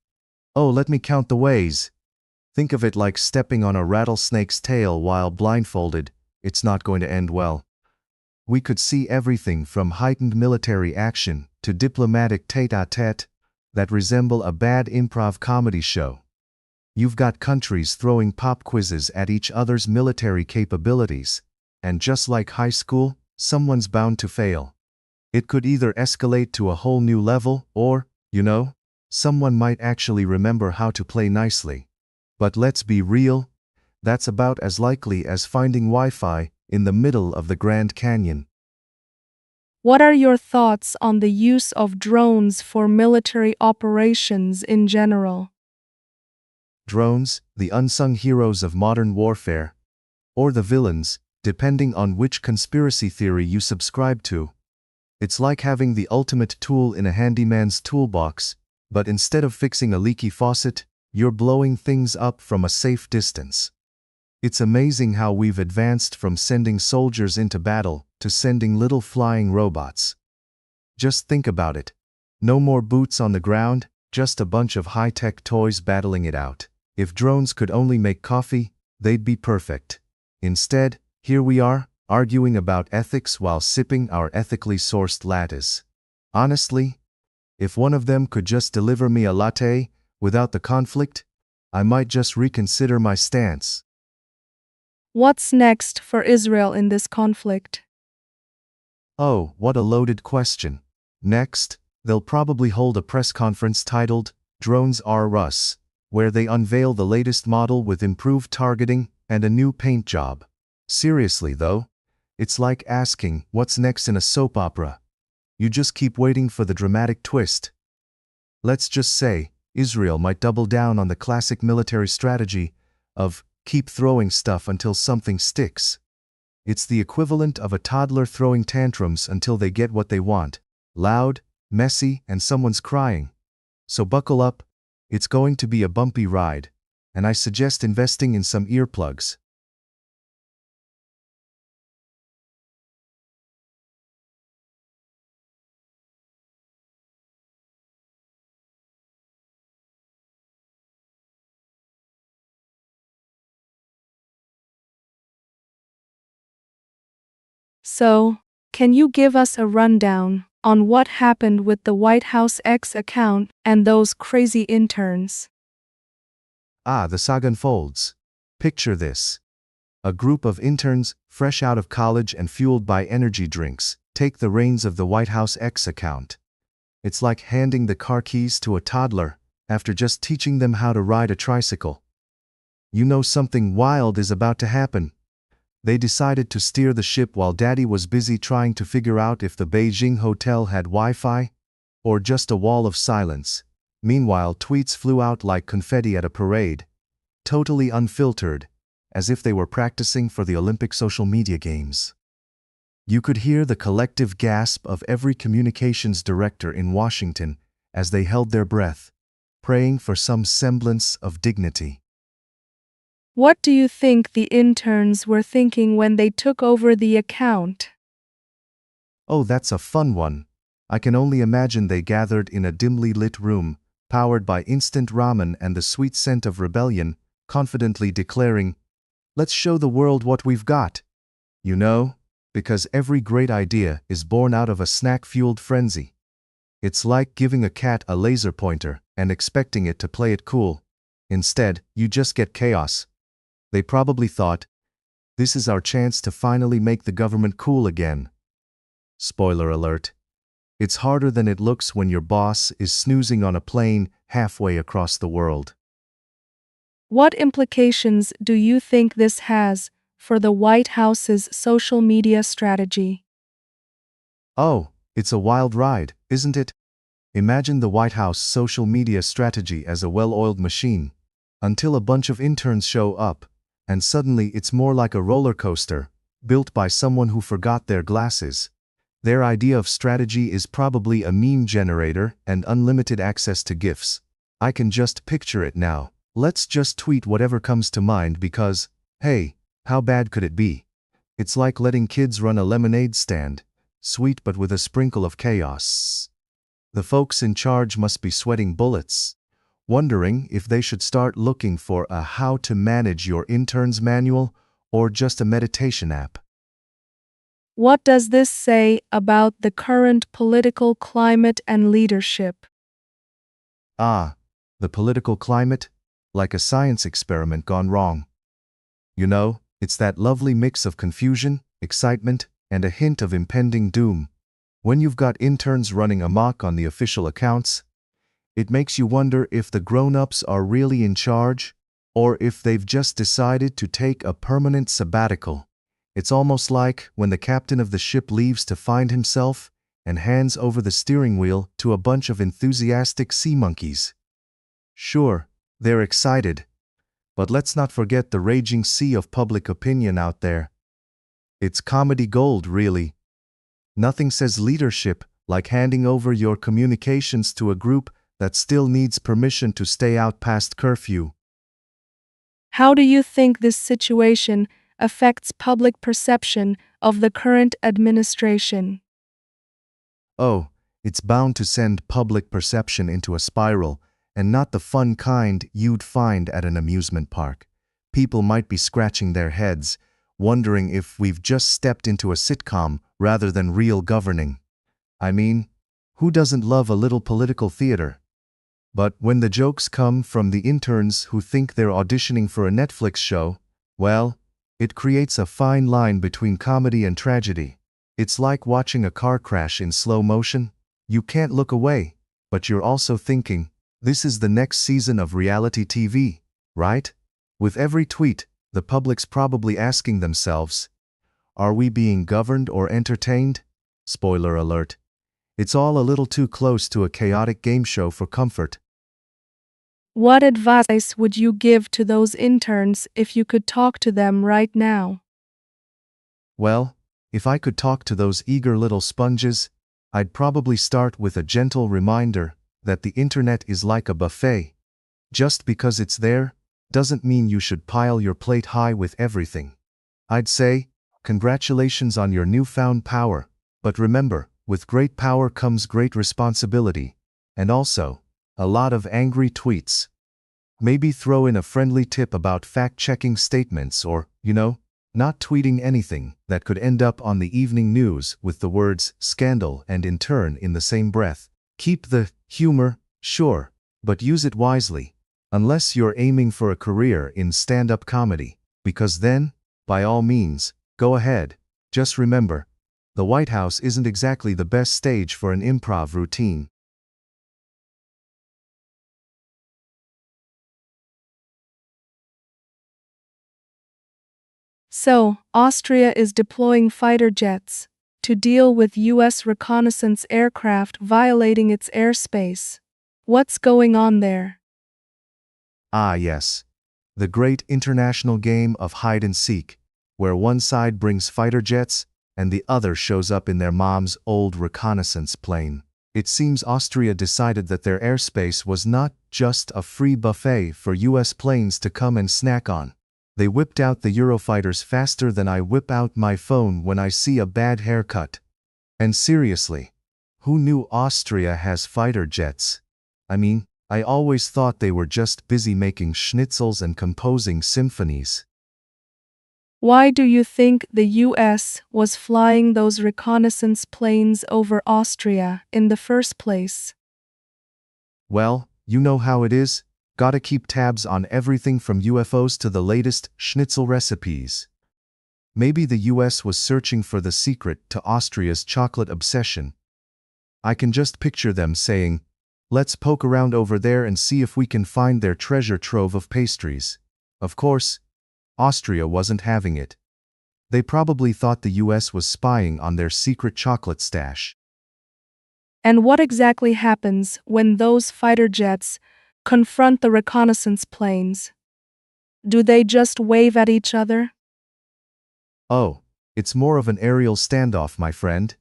Oh, let me count the ways. Think of it like stepping on a rattlesnake's tail while blindfolded. It's not going to end well. We could see everything from heightened military action to diplomatic tête-à-tête, that resemble a bad improv comedy show. You've got countries throwing pop quizzes at each other's military capabilities, and just like high school, someone's bound to fail. It could either escalate to a whole new level or, someone might actually remember how to play nicely. But let's be real, that's about as likely as finding Wi-Fi in the middle of the Grand Canyon. What are your thoughts on the use of drones for military operations in general? Drones, the unsung heroes of modern warfare, or the villains, depending on which conspiracy theory you subscribe to. It's like having the ultimate tool in a handyman's toolbox, but instead of fixing a leaky faucet, you're blowing things up from a safe distance. It's amazing how we've advanced from sending soldiers into battle to sending little flying robots. Just think about it. No more boots on the ground, just a bunch of high-tech toys battling it out. If drones could only make coffee, they'd be perfect. Instead, here we are, arguing about ethics while sipping our ethically sourced lattes. Honestly, if one of them could just deliver me a latte without the conflict, I might just reconsider my stance. What's next for Israel in this conflict? Oh, what a loaded question. Next, they'll probably hold a press conference titled, Drones Are Us, where they unveil the latest model with improved targeting and a new paint job. Seriously though, it's like asking, what's next in a soap opera? You just keep waiting for the dramatic twist. Let's just say, Israel might double down on the classic military strategy of keep throwing stuff until something sticks. It's the equivalent of a toddler throwing tantrums until they get what they want. Loud, messy, and someone's crying. So buckle up, it's going to be a bumpy ride, and I suggest investing in some earplugs. So, can you give us a rundown on what happened with the White House X account and those crazy interns? The saga unfolds. Picture this. A group of interns, fresh out of college and fueled by energy drinks, take the reins of the White House X account. It's like handing the car keys to a toddler after just teaching them how to ride a tricycle. You know something wild is about to happen. They decided to steer the ship while Daddy was busy trying to figure out if the Beijing hotel had Wi-Fi or just a wall of silence. Meanwhile, tweets flew out like confetti at a parade, totally unfiltered, as if they were practicing for the Olympic social media games. You could hear the collective gasp of every communications director in Washington as they held their breath, praying for some semblance of dignity. What do you think the interns were thinking when they took over the account? Oh, that's a fun one. I can only imagine they gathered in a dimly lit room, powered by instant ramen and the sweet scent of rebellion, confidently declaring, "Let's show the world what we've got." Because every great idea is born out of a snack-fueled frenzy. It's like giving a cat a laser pointer and expecting it to play it cool. Instead, you just get chaos. They probably thought, this is our chance to finally make the government cool again. Spoiler alert. It's harder than it looks when your boss is snoozing on a plane halfway across the world. What implications do you think this has for the White House's social media strategy? Oh, it's a wild ride, isn't it? Imagine the White House social media strategy as a well-oiled machine, until a bunch of interns show up, and suddenly it's more like a roller coaster, built by someone who forgot their glasses. Their idea of strategy is probably a meme generator and unlimited access to GIFs. I can just picture it now. Let's just tweet whatever comes to mind because, hey, how bad could it be? It's like letting kids run a lemonade stand, sweet but with a sprinkle of chaos. The folks in charge must be sweating bullets, wondering if they should start looking for a how to manage your interns manual or just a meditation app. What does this say about the current political climate and leadership? Ah, the political climate? Like a science experiment gone wrong. You know, it's that lovely mix of confusion, excitement, and a hint of impending doom. When you've got interns running amok on the official accounts, it makes you wonder if the grown-ups are really in charge, or if they've just decided to take a permanent sabbatical. It's almost like when the captain of the ship leaves to find himself and hands over the steering wheel to a bunch of enthusiastic sea monkeys. Sure, they're excited, but let's not forget the raging sea of public opinion out there. It's comedy gold, really. Nothing says leadership like handing over your communications to a group that still needs permission to stay out past curfew. How do you think this situation affects public perception of the current administration? Oh, it's bound to send public perception into a spiral, and not the fun kind you'd find at an amusement park. People might be scratching their heads, wondering if we've just stepped into a sitcom rather than real governing. I mean, who doesn't love a little political theater? But when the jokes come from the interns who think they're auditioning for a Netflix show, well, it creates a fine line between comedy and tragedy. It's like watching a car crash in slow motion. You can't look away, but you're also thinking, this is the next season of reality TV, right? With every tweet, the public's probably asking themselves, are we being governed or entertained? Spoiler alert. It's all a little too close to a chaotic game show for comfort. What advice would you give to those interns if you could talk to them right now? Well, if I could talk to those eager little sponges, I'd probably start with a gentle reminder that the internet is like a buffet. Just because it's there doesn't mean you should pile your plate high with everything. I'd say, congratulations on your newfound power, but remember, with great power comes great responsibility, and also, a lot of angry tweets. Maybe throw in a friendly tip about fact-checking statements or, not tweeting anything that could end up on the evening news with the words scandal and intern in the same breath. Keep the humor, sure, but use it wisely, unless you're aiming for a career in stand-up comedy, because then, by all means, go ahead. Just remember, the White House isn't exactly the best stage for an improv routine. So, Austria is deploying fighter jets to deal with U.S. reconnaissance aircraft violating its airspace. What's going on there? Ah yes, the great international game of hide and seek, where one side brings fighter jets and the other shows up in their mom's old reconnaissance plane. It seems Austria decided that their airspace was not just a free buffet for U.S. planes to come and snack on. They whipped out the Eurofighters faster than I whip out my phone when I see a bad haircut. And seriously, who knew Austria has fighter jets? I mean, I always thought they were just busy making schnitzels and composing symphonies. Why do you think the U.S. was flying those reconnaissance planes over Austria in the first place? Well, you know how it is. Gotta keep tabs on everything from UFOs to the latest schnitzel recipes. Maybe the US was searching for the secret to Austria's chocolate obsession. I can just picture them saying, let's poke around over there and see if we can find their treasure trove of pastries. Of course, Austria wasn't having it. They probably thought the US was spying on their secret chocolate stash. And what exactly happens when those fighter jets confront the reconnaissance planes? Do they just wave at each other? Oh, it's more of an aerial standoff, my friend.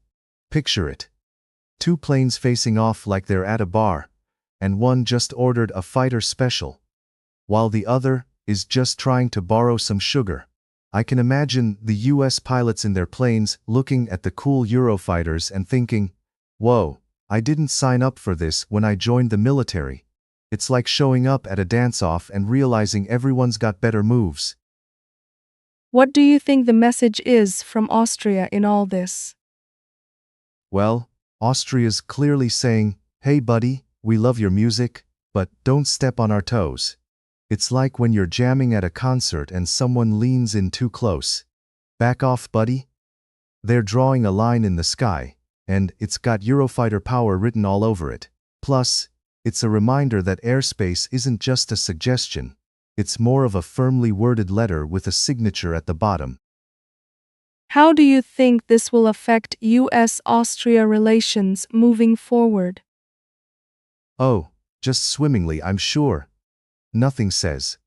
Picture it. Two planes facing off like they're at a bar, and one just ordered a fighter special, while the other is just trying to borrow some sugar. I can imagine the US pilots in their planes looking at the cool Eurofighters and thinking, whoa, I didn't sign up for this when I joined the military. It's like showing up at a dance-off and realizing everyone's got better moves. What do you think the message is from Austria in all this? Well, Austria's clearly saying, hey buddy, we love your music, but don't step on our toes. It's like when you're jamming at a concert and someone leans in too close. Back off, buddy. They're drawing a line in the sky, and it's got Eurofighter power written all over it. Plus, it's a reminder that airspace isn't just a suggestion. It's more of a firmly worded letter with a signature at the bottom. How do you think this will affect US-Austria relations moving forward? Oh, just swimmingly, I'm sure. Nothing says,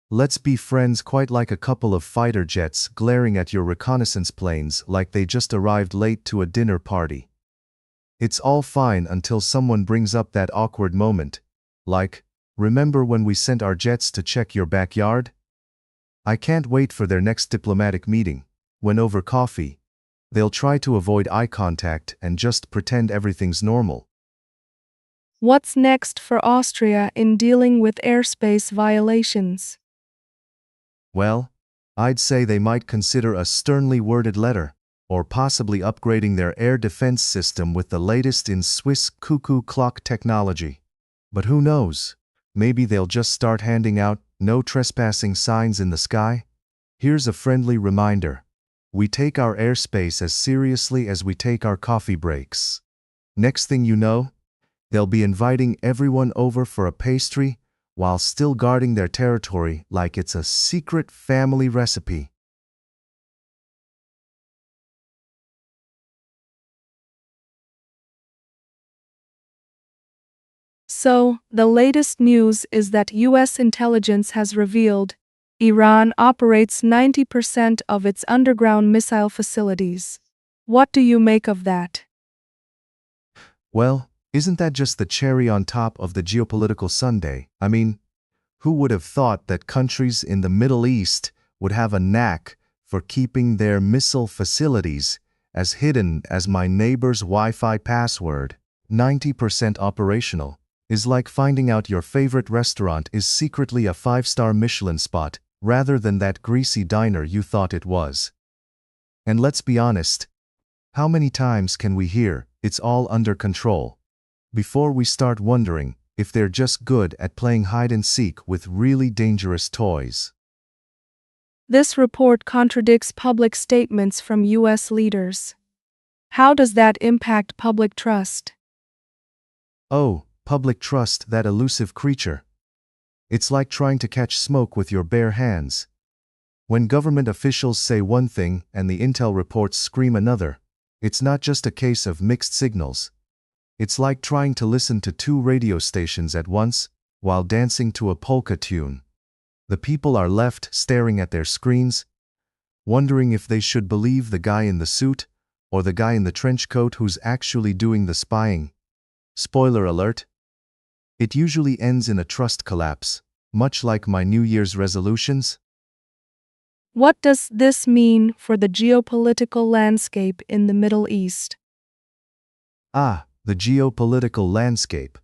let's be friends quite like a couple of fighter jets glaring at your reconnaissance planes like they just arrived late to a dinner party. It's all fine until someone brings up that awkward moment, like, remember when we sent our jets to check your backyard? I can't wait for their next diplomatic meeting, when over coffee, they'll try to avoid eye contact and just pretend everything's normal. What's next for Austria in dealing with airspace violations? Well, I'd say they might consider a sternly worded letter, or possibly upgrading their air defense system with the latest in Swiss cuckoo clock technology. But who knows? Maybe they'll just start handing out no trespassing signs in the sky. Here's a friendly reminder. We take our airspace as seriously as we take our coffee breaks. Next thing you know, they'll be inviting everyone over for a pastry while still guarding their territory like it's a secret family recipe. So, the latest news is that US intelligence has revealed Iran operates 90% of its underground missile facilities. What do you make of that? Well, isn't that just the cherry on top of the geopolitical sundae? I mean, who would have thought that countries in the Middle East would have a knack for keeping their missile facilities as hidden as my neighbor's Wi-Fi password? 90% operational is like finding out your favorite restaurant is secretly a 5-star Michelin spot rather than that greasy diner you thought it was. And let's be honest, how many times can we hear it's all under control before we start wondering if they're just good at playing hide and seek with really dangerous toys? This report contradicts public statements from US leaders. How does that impact public trust? Oh, public trust, that elusive creature. It's like trying to catch smoke with your bare hands. When government officials say one thing and the intel reports scream another, it's not just a case of mixed signals. It's like trying to listen to 2 radio stations at once while dancing to a polka tune. The people are left staring at their screens, wondering if they should believe the guy in the suit or the guy in the trench coat who's actually doing the spying. Spoiler alert. It usually ends in a trust collapse, much like my New Year's resolutions. What does this mean for the geopolitical landscape in the Middle East? The geopolitical landscape.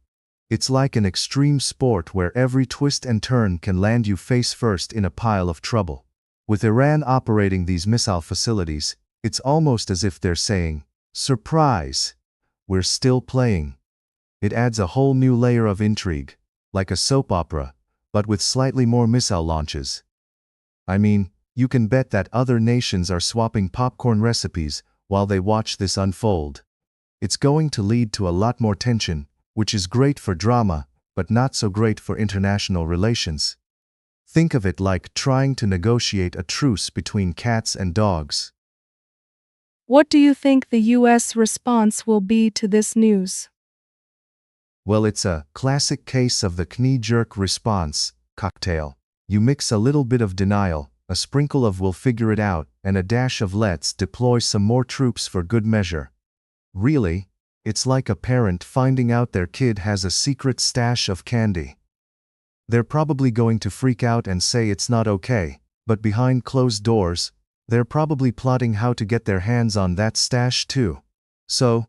It's like an extreme sport where every twist and turn can land you face first in a pile of trouble. With Iran operating these missile facilities, it's almost as if they're saying, surprise, we're still playing. It adds a whole new layer of intrigue, like a soap opera, but with slightly more missile launches. I mean, you can bet that other nations are swapping popcorn recipes while they watch this unfold. It's going to lead to a lot more tension, which is great for drama, but not so great for international relations. Think of it like trying to negotiate a truce between cats and dogs. What do you think the US response will be to this news? Well, it's a classic case of the knee-jerk response cocktail. You mix a little bit of denial, a sprinkle of we'll figure it out, and a dash of let's deploy some more troops for good measure. Really, it's like a parent finding out their kid has a secret stash of candy. They're probably going to freak out and say it's not okay, but behind closed doors, they're probably plotting how to get their hands on that stash too. So,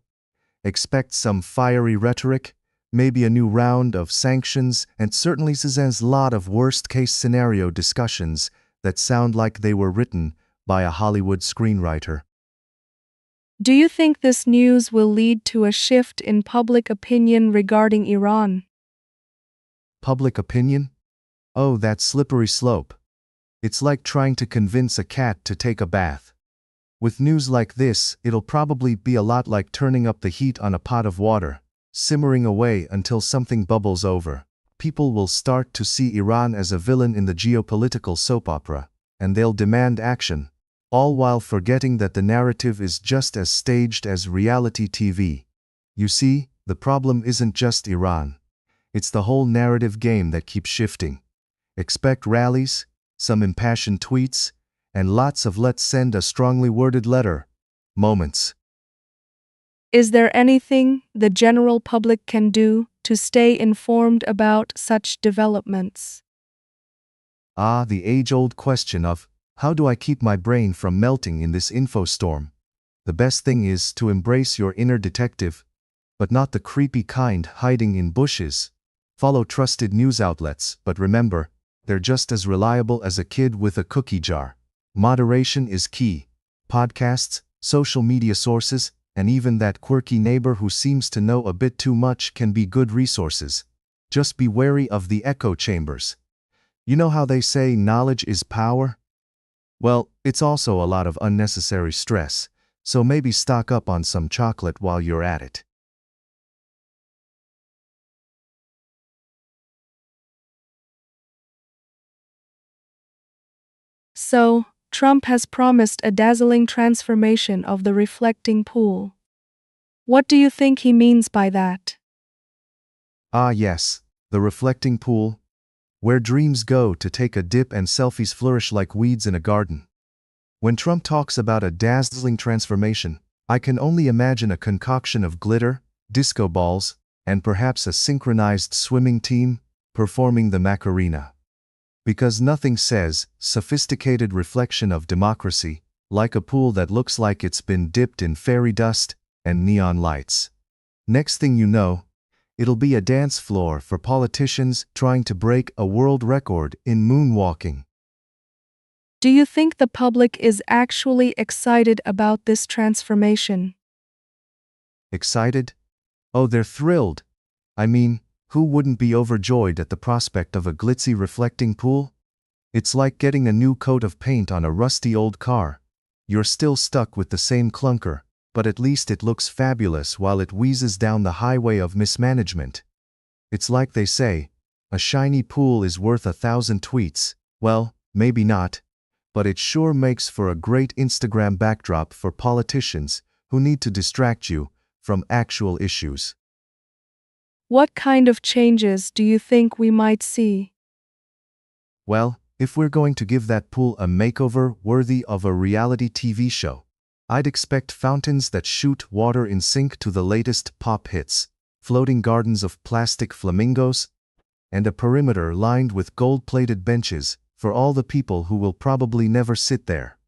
expect some fiery rhetoric, maybe a new round of sanctions, and certainly Cézine's lot of worst-case scenario discussions that sound like they were written by a Hollywood screenwriter. Do you think this news will lead to a shift in public opinion regarding Iran? Public opinion? Oh, that slippery slope. It's like trying to convince a cat to take a bath. With news like this, it'll probably be a lot like turning up the heat on a pot of water, simmering away until something bubbles over. People will start to see Iran as a villain in the geopolitical soap opera, and they'll demand action, all while forgetting that the narrative is just as staged as reality TV. You see, the problem isn't just Iran. It's the whole narrative game that keeps shifting. Expect rallies, some impassioned tweets, and lots of "let's send a strongly worded letter" moments. Is there anything the general public can do to stay informed about such developments? Ah, the age-old question of, how do I keep my brain from melting in this info storm? The best thing is to embrace your inner detective, but not the creepy kind hiding in bushes. Follow trusted news outlets, but remember, they're just as reliable as a kid with a cookie jar. Moderation is key. Podcasts, social media sources, and even that quirky neighbor who seems to know a bit too much can be good resources. Just be wary of the echo chambers. You know how they say knowledge is power? Well, it's also a lot of unnecessary stress, so maybe stock up on some chocolate while you're at it. So, Trump has promised a dazzling transformation of the reflecting pool. What do you think he means by that? Ah yes, the reflecting pool, where dreams go to take a dip and selfies flourish like weeds in a garden. When Trump talks about a dazzling transformation, I can only imagine a concoction of glitter, disco balls, and perhaps a synchronized swimming team performing the Macarena. Because nothing says sophisticated reflection of democracy like a pool that looks like it's been dipped in fairy dust and neon lights. Next thing you know, it'll be a dance floor for politicians trying to break a world record in moonwalking. Do you think the public is actually excited about this transformation? Excited? Oh, they're thrilled. I mean, who wouldn't be overjoyed at the prospect of a glitzy reflecting pool? It's like getting a new coat of paint on a rusty old car. You're still stuck with the same clunker, but at least it looks fabulous while it wheezes down the highway of mismanagement. It's like they say, a shiny pool is worth 1,000 tweets. Well, maybe not, but it sure makes for a great Instagram backdrop for politicians who need to distract you from actual issues. What kind of changes do you think we might see? Well, if we're going to give that pool a makeover worthy of a reality TV show, I'd expect fountains that shoot water in sync to the latest pop hits, floating gardens of plastic flamingos, and a perimeter lined with gold-plated benches for all the people who will probably never sit there.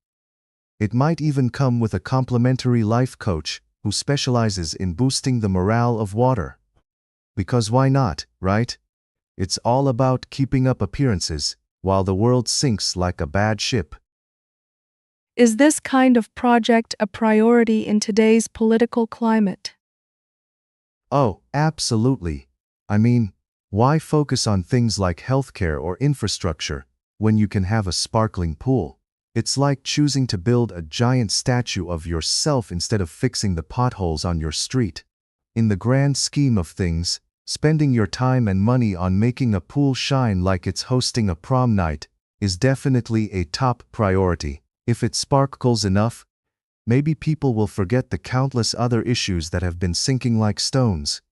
It might even come with a complimentary life coach who specializes in boosting the morale of water. Because why not, right? It's all about keeping up appearances while the world sinks like a bad ship. Is this kind of project a priority in today's political climate? Oh, absolutely. I mean, why focus on things like healthcare or infrastructure when you can have a sparkling pool? It's like choosing to build a giant statue of yourself instead of fixing the potholes on your street. In the grand scheme of things, spending your time and money on making a pool shine like it's hosting a prom night is definitely a top priority. If it sparkles enough, maybe people will forget the countless other issues that have been sinking like stones.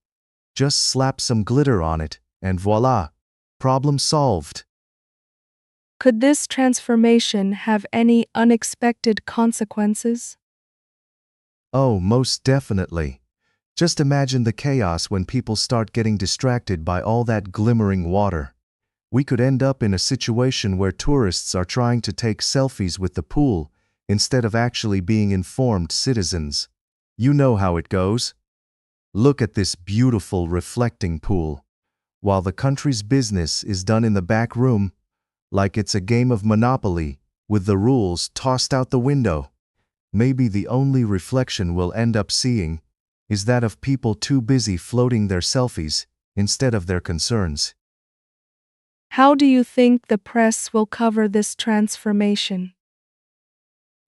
Just slap some glitter on it, and voila, problem solved. Could this transformation have any unexpected consequences? Oh, most definitely. Just imagine the chaos when people start getting distracted by all that glimmering water. We could end up in a situation where tourists are trying to take selfies with the pool instead of actually being informed citizens. You know how it goes. Look at this beautiful reflecting pool, while the country's business is done in the back room, like it's a game of Monopoly, with the rules tossed out the window. Maybe the only reflection we'll end up seeing is that of people too busy floating their selfies instead of their concerns. How do you think the press will cover this transformation?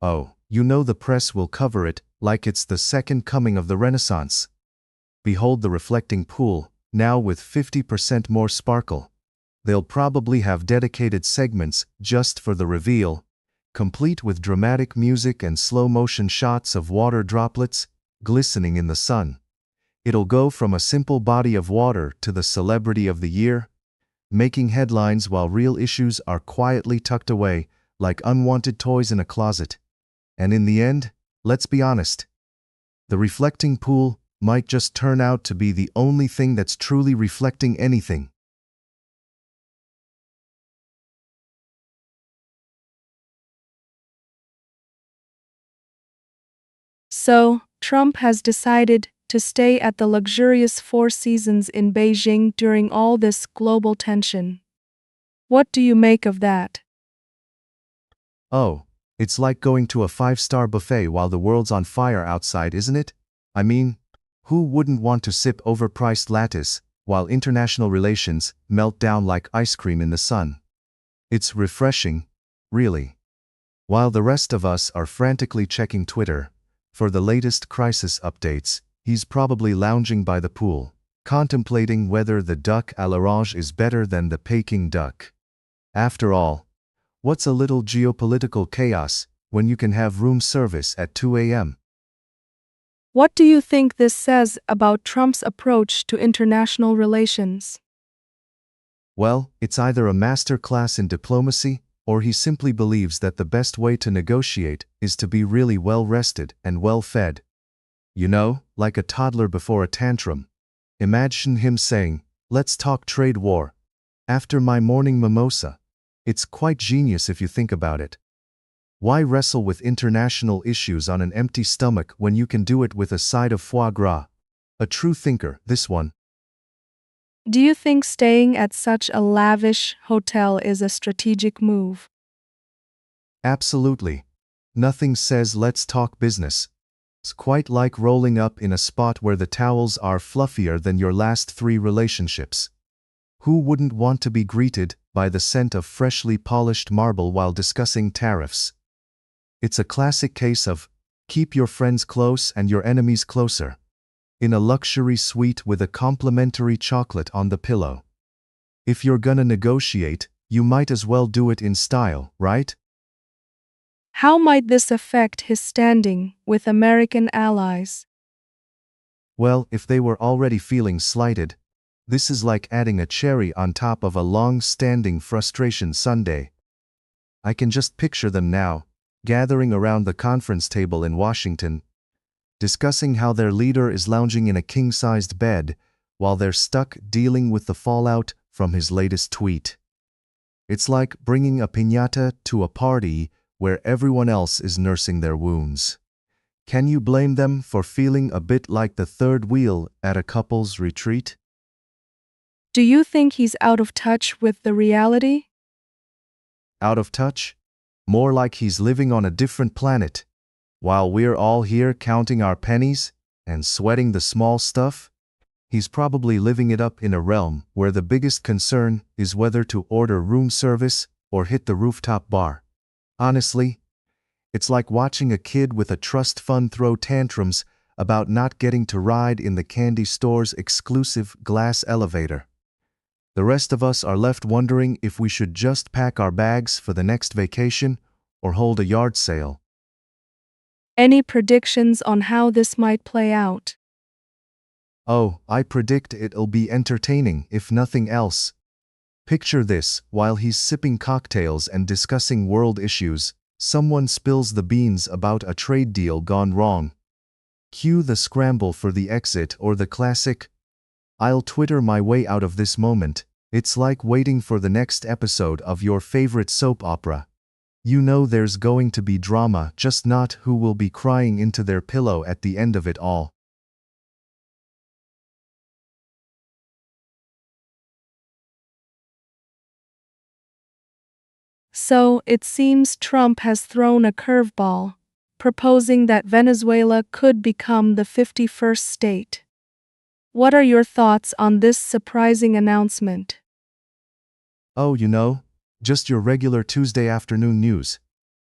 Oh, you know the press will cover it like it's the second coming of the Renaissance. Behold the reflecting pool, now with 50% more sparkle. They'll probably have dedicated segments just for the reveal, complete with dramatic music and slow-motion shots of water droplets glistening in the sun. It'll go from a simple body of water to the celebrity of the year, making headlines while real issues are quietly tucked away like unwanted toys in a closet. And in the end, let's be honest, the reflecting pool might just turn out to be the only thing that's truly reflecting anything. So, Trump has decided to stay at the luxurious Four Seasons in Beijing during all this global tension. What do you make of that? Oh, it's like going to a five-star buffet while the world's on fire outside, isn't it? I mean, who wouldn't want to sip overpriced lattes while international relations melt down like ice cream in the sun? It's refreshing, really. While the rest of us are frantically checking Twitter for the latest crisis updates, he's probably lounging by the pool, contemplating whether the duck à l'orange is better than the Peking duck. After all, what's a little geopolitical chaos when you can have room service at 2 a.m.? What do you think this says about Trump's approach to international relations? Well, it's either a master class in diplomacy, or he simply believes that the best way to negotiate is to be really well-rested and well-fed. You know, like a toddler before a tantrum. Imagine him saying, "Let's talk trade war," after my morning mimosa. It's quite genius if you think about it. Why wrestle with international issues on an empty stomach when you can do it with a side of foie gras? A true thinker, this one. Do you think staying at such a lavish hotel is a strategic move? Absolutely. Nothing says let's talk business. It's quite like rolling up in a spot where the towels are fluffier than your last 3 relationships. Who wouldn't want to be greeted by the scent of freshly polished marble while discussing tariffs? It's a classic case of keep your friends close and your enemies closer, in a luxury suite with a complimentary chocolate on the pillow. If you're gonna negotiate, you might as well do it in style, right? How might this affect his standing with American allies? Well, if they were already feeling slighted, this is like adding a cherry on top of a long-standing frustration sundae. I can just picture them now, gathering around the conference table in Washington, discussing how their leader is lounging in a king-sized bed while they're stuck dealing with the fallout from his latest tweet. It's like bringing a piñata to a party where everyone else is nursing their wounds. Can you blame them for feeling a bit like the third wheel at a couple's retreat? Do you think he's out of touch with the reality? Out of touch? More like he's living on a different planet. While we're all here counting our pennies and sweating the small stuff, he's probably living it up in a realm where the biggest concern is whether to order room service or hit the rooftop bar. Honestly, it's like watching a kid with a trust fund throw tantrums about not getting to ride in the candy store's exclusive glass elevator. The rest of us are left wondering if we should just pack our bags for the next vacation or hold a yard sale. Any predictions on how this might play out? Oh, I predict it'll be entertaining, if nothing else. Picture this: while he's sipping cocktails and discussing world issues, someone spills the beans about a trade deal gone wrong. Cue the scramble for the exit or the classic, "I'll Twitter my way out of this" moment. It's like waiting for the next episode of your favorite soap opera. You know there's going to be drama, just not who will be crying into their pillow at the end of it all. So, it seems Trump has thrown a curveball, proposing that Venezuela could become the 51st state. What are your thoughts on this surprising announcement? Oh, just your regular Tuesday afternoon news.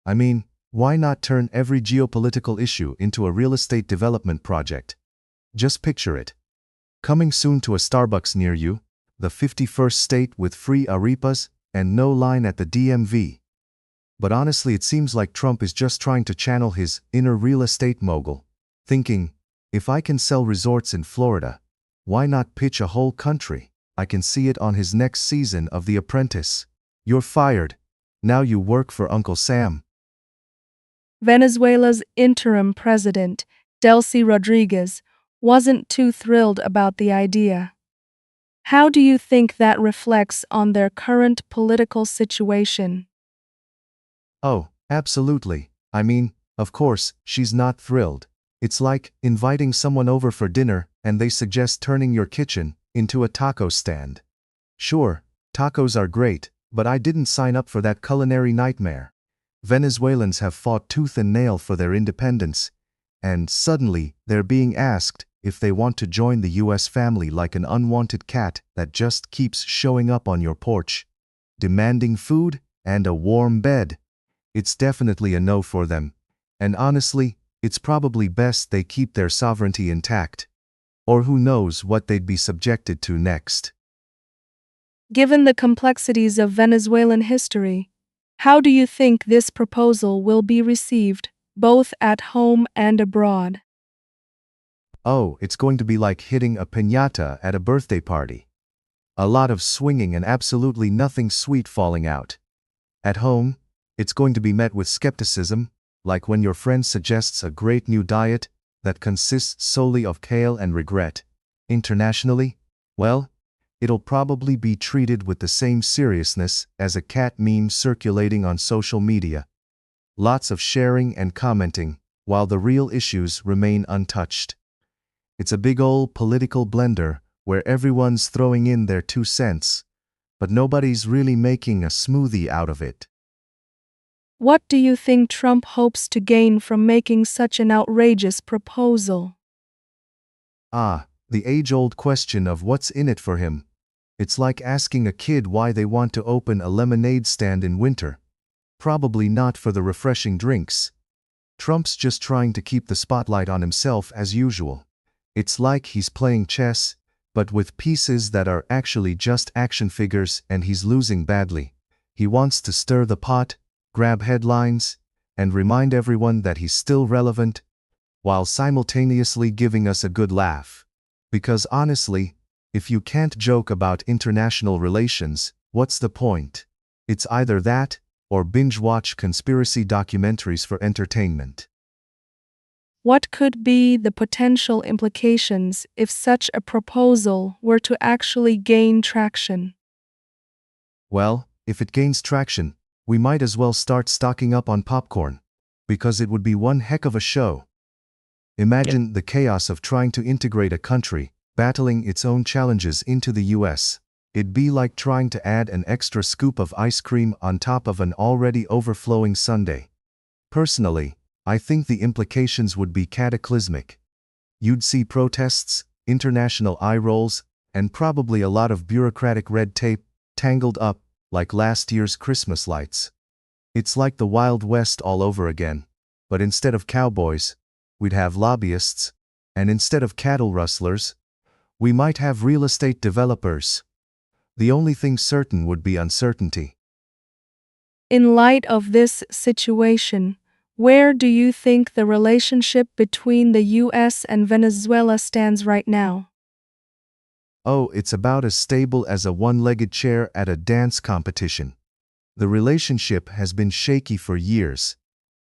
I mean, why not turn every geopolitical issue into a real estate development project? Just picture it. Coming soon to a Starbucks near you, the 51st state with free arepas and no line at the DMV. But honestly, it seems like Trump is just trying to channel his inner real estate mogul, thinking, if I can sell resorts in Florida, why not pitch a whole country? I can see it on his next season of The Apprentice. You're fired. Now you work for Uncle Sam. Venezuela's interim president, Delcy Rodriguez, wasn't too thrilled about the idea. How do you think that reflects on their current political situation? Oh, absolutely. I mean, of course, she's not thrilled. It's like inviting someone over for dinner and they suggest turning your kitchen into a taco stand. Sure, tacos are great, but I didn't sign up for that culinary nightmare. Venezuelans have fought tooth and nail for their independence, and suddenly they're being asked if they want to join the US family like an unwanted cat that just keeps showing up on your porch, demanding food and a warm bed. It's definitely a no for them. And honestly, it's probably best they keep their sovereignty intact. Or who knows what they'd be subjected to next. Given the complexities of Venezuelan history, how do you think this proposal will be received, both at home and abroad? Oh, it's going to be like hitting a piñata at a birthday party. A lot of swinging and absolutely nothing sweet falling out. At home, it's going to be met with skepticism, like when your friend suggests a great new diet that consists solely of kale and regret. Internationally, well, it'll probably be treated with the same seriousness as a cat meme circulating on social media. Lots of sharing and commenting, while the real issues remain untouched. It's a big ol' political blender where everyone's throwing in their 2 cents, but nobody's really making a smoothie out of it. What do you think Trump hopes to gain from making such an outrageous proposal? The age-old question of what's in it for him. It's like asking a kid why they want to open a lemonade stand in winter. Probably not for the refreshing drinks. Trump's just trying to keep the spotlight on himself as usual. It's like he's playing chess, but with pieces that are actually just action figures and he's losing badly. He wants to stir the pot, grab headlines, and remind everyone that he's still relevant, while simultaneously giving us a good laugh. Because honestly, if you can't joke about international relations, what's the point? It's either that, or binge-watch conspiracy documentaries for entertainment. What could be the potential implications if such a proposal were to actually gain traction? Well, if it gains traction, we might as well start stocking up on popcorn, because it would be one heck of a show. Imagine the chaos of trying to integrate a country, battling its own challenges into the US. It'd be like trying to add an extra scoop of ice cream on top of an already overflowing sundae. Personally, I think the implications would be cataclysmic. You'd see protests, international eye rolls, and probably a lot of bureaucratic red tape tangled up like last year's Christmas lights. It's like the Wild West all over again, but instead of cowboys, we'd have lobbyists, and instead of cattle rustlers, we might have real estate developers. The only thing certain would be uncertainty. In light of this situation, where do you think the relationship between the US and Venezuela stands right now? Oh, it's about as stable as a one-legged chair at a dance competition. The relationship has been shaky for years,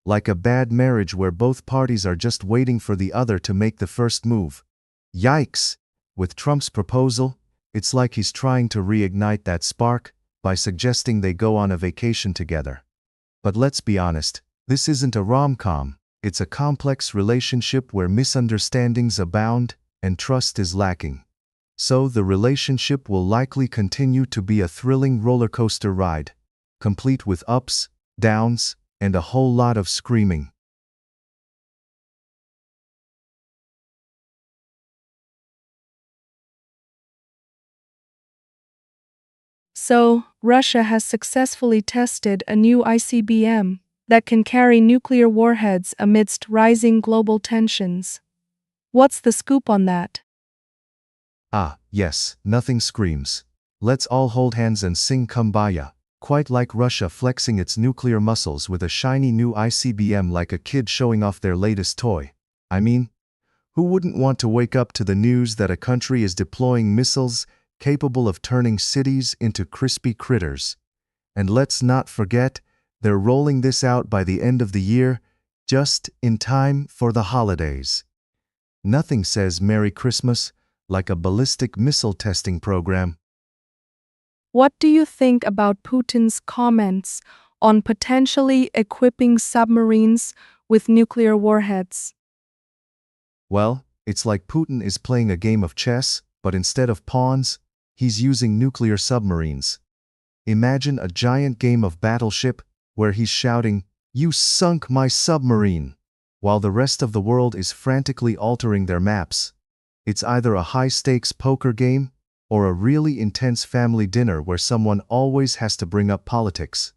like a bad marriage where both parties are just waiting for the other to make the first move. Yikes! With Trump's proposal, it's like he's trying to reignite that spark by suggesting they go on a vacation together. But let's be honest, this isn't a rom-com. It's a complex relationship where misunderstandings abound and trust is lacking. So the relationship will likely continue to be a thrilling roller coaster ride, complete with ups, downs, and a whole lot of screaming. So, Russia has successfully tested a new ICBM that can carry nuclear warheads amidst rising global tensions. What's the scoop on that? Ah, yes, nothing screams. Let's all hold hands and sing Kumbaya. Quite like Russia flexing its nuclear muscles with a shiny new ICBM like a kid showing off their latest toy. I mean, who wouldn't want to wake up to the news that a country is deploying missiles capable of turning cities into crispy critters? And let's not forget, they're rolling this out by the end of the year, just in time for the holidays. Nothing says Merry Christmas like a ballistic missile testing program. What do you think about Putin's comments on potentially equipping submarines with nuclear warheads? Well, it's like Putin is playing a game of chess, but instead of pawns, he's using nuclear submarines. Imagine a giant game of Battleship where he's shouting, "You sunk my submarine," while the rest of the world is frantically altering their maps. It's either a high-stakes poker game or a really intense family dinner where someone always has to bring up politics.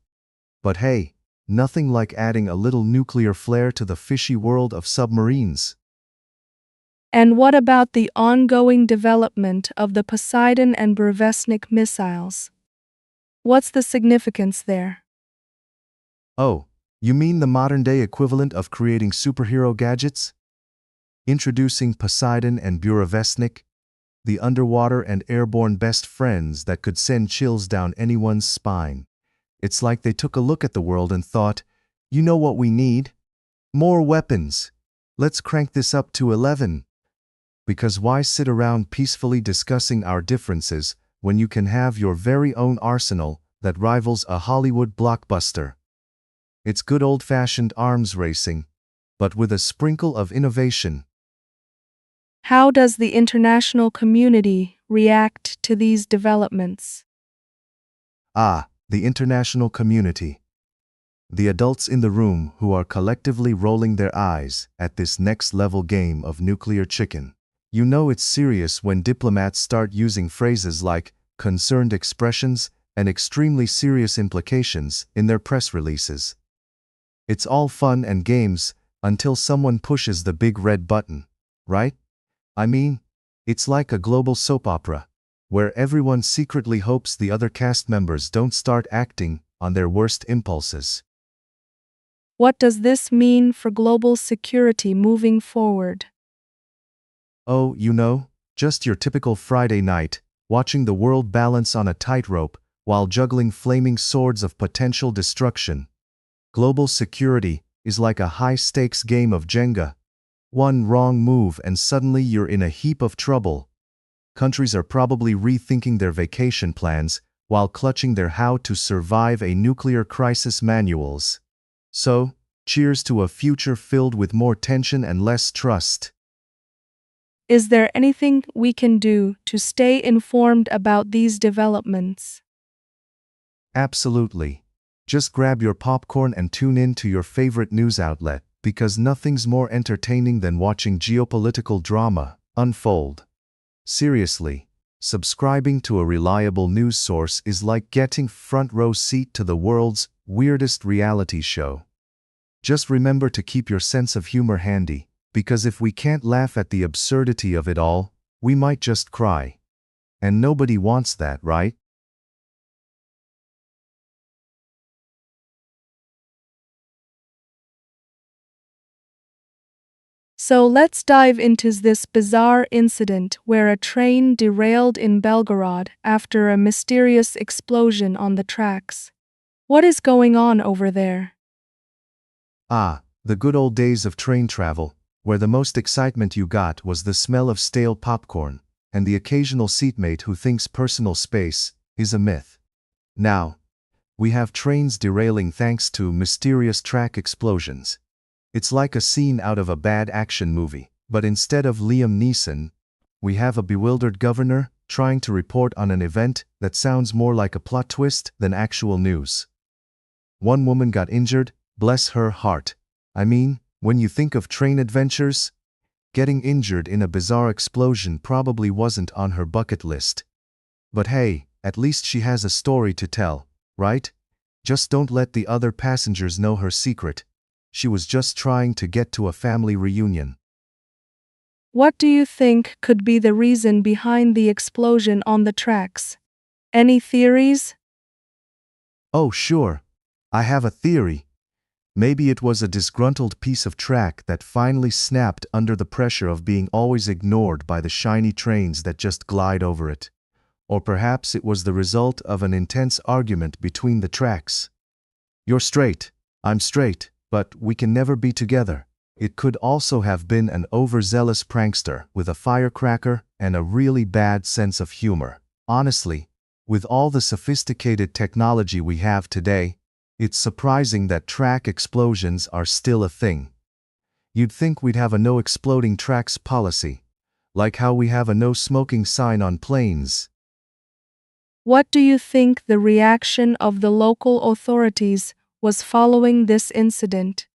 But hey, nothing like adding a little nuclear flair to the fishy world of submarines. And what about the ongoing development of the Poseidon and Burevestnik missiles? What's the significance there? Oh, you mean the modern-day equivalent of creating superhero gadgets? Introducing Poseidon and Burevestnik, the underwater and airborne best friends that could send chills down anyone's spine. It's like they took a look at the world and thought, you know what we need? More weapons. Let's crank this up to 11. Because why sit around peacefully discussing our differences when you can have your very own arsenal that rivals a Hollywood blockbuster? It's good old-fashioned arms racing, but with a sprinkle of innovation. How does the international community react to these developments? Ah, the international community. The adults in the room who are collectively rolling their eyes at this next-level game of nuclear chicken. You know it's serious when diplomats start using phrases like concerned expressions and extremely serious implications in their press releases. It's all fun and games until someone pushes the big red button, right? I mean, it's like a global soap opera, where everyone secretly hopes the other cast members don't start acting on their worst impulses. What does this mean for global security moving forward? Oh, you know, just your typical Friday night, watching the world balance on a tightrope while juggling flaming swords of potential destruction. Global security is like a high-stakes game of Jenga. One wrong move and suddenly you're in a heap of trouble. Countries are probably rethinking their vacation plans while clutching their how to survive a nuclear crisis manuals. So, cheers to a future filled with more tension and less trust. Is there anything we can do to stay informed about these developments? Absolutely. Just grab your popcorn and tune in to your favorite news outlet, because nothing's more entertaining than watching geopolitical drama unfold. Seriously, subscribing to a reliable news source is like getting front row seat to the world's weirdest reality show. Just remember to keep your sense of humor handy, because if we can't laugh at the absurdity of it all, we might just cry. And nobody wants that, right? So let's dive into this bizarre incident where a train derailed in Belgorod after a mysterious explosion on the tracks. What is going on over there? Ah, the good old days of train travel, where the most excitement you got was the smell of stale popcorn and the occasional seatmate who thinks personal space is a myth. Now, we have trains derailing thanks to mysterious track explosions. It's like a scene out of a bad action movie, but instead of Liam Neeson, we have a bewildered governor trying to report on an event that sounds more like a plot twist than actual news. One woman got injured, bless her heart. I mean, when you think of train adventures, getting injured in a bizarre explosion probably wasn't on her bucket list. But hey, At least she has a story to tell, right? Just don't let the other passengers know her secret. She was just trying to get to a family reunion. What do you think could be the reason behind the explosion on the tracks? Any theories? Oh, sure. I have a theory. Maybe it was a disgruntled piece of track that finally snapped under the pressure of being always ignored by the shiny trains that just glide over it. Or perhaps it was the result of an intense argument between the tracks. You're straight, I'm straight, but we can never be together. It could also have been an overzealous prankster with a firecracker and a really bad sense of humor. Honestly, with all the sophisticated technology we have today, it's surprising that track explosions are still a thing. You'd think we'd have a no exploding tracks policy, like how we have a no smoking sign on planes. What do you think the reaction of the local authorities was following this incident?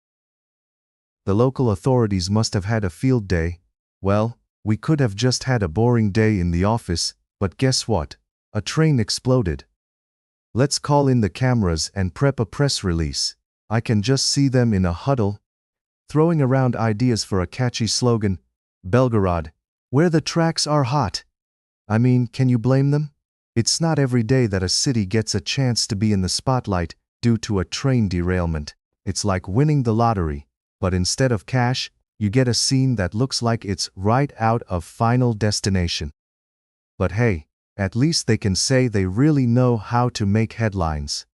The local authorities must have had a field day. Well, we could have just had a boring day in the office, but guess what? A train exploded. Let's call in the cameras and prep a press release. I can just see them in a huddle, throwing around ideas for a catchy slogan, Belgorod, where the tracks are hot. I mean, can you blame them? It's not every day that a city gets a chance to be in the spotlight due to a train derailment. It's like winning the lottery, but instead of cash, you get a scene that looks like it's right out of Final Destination. But hey, at least they can say they really know how to make headlines.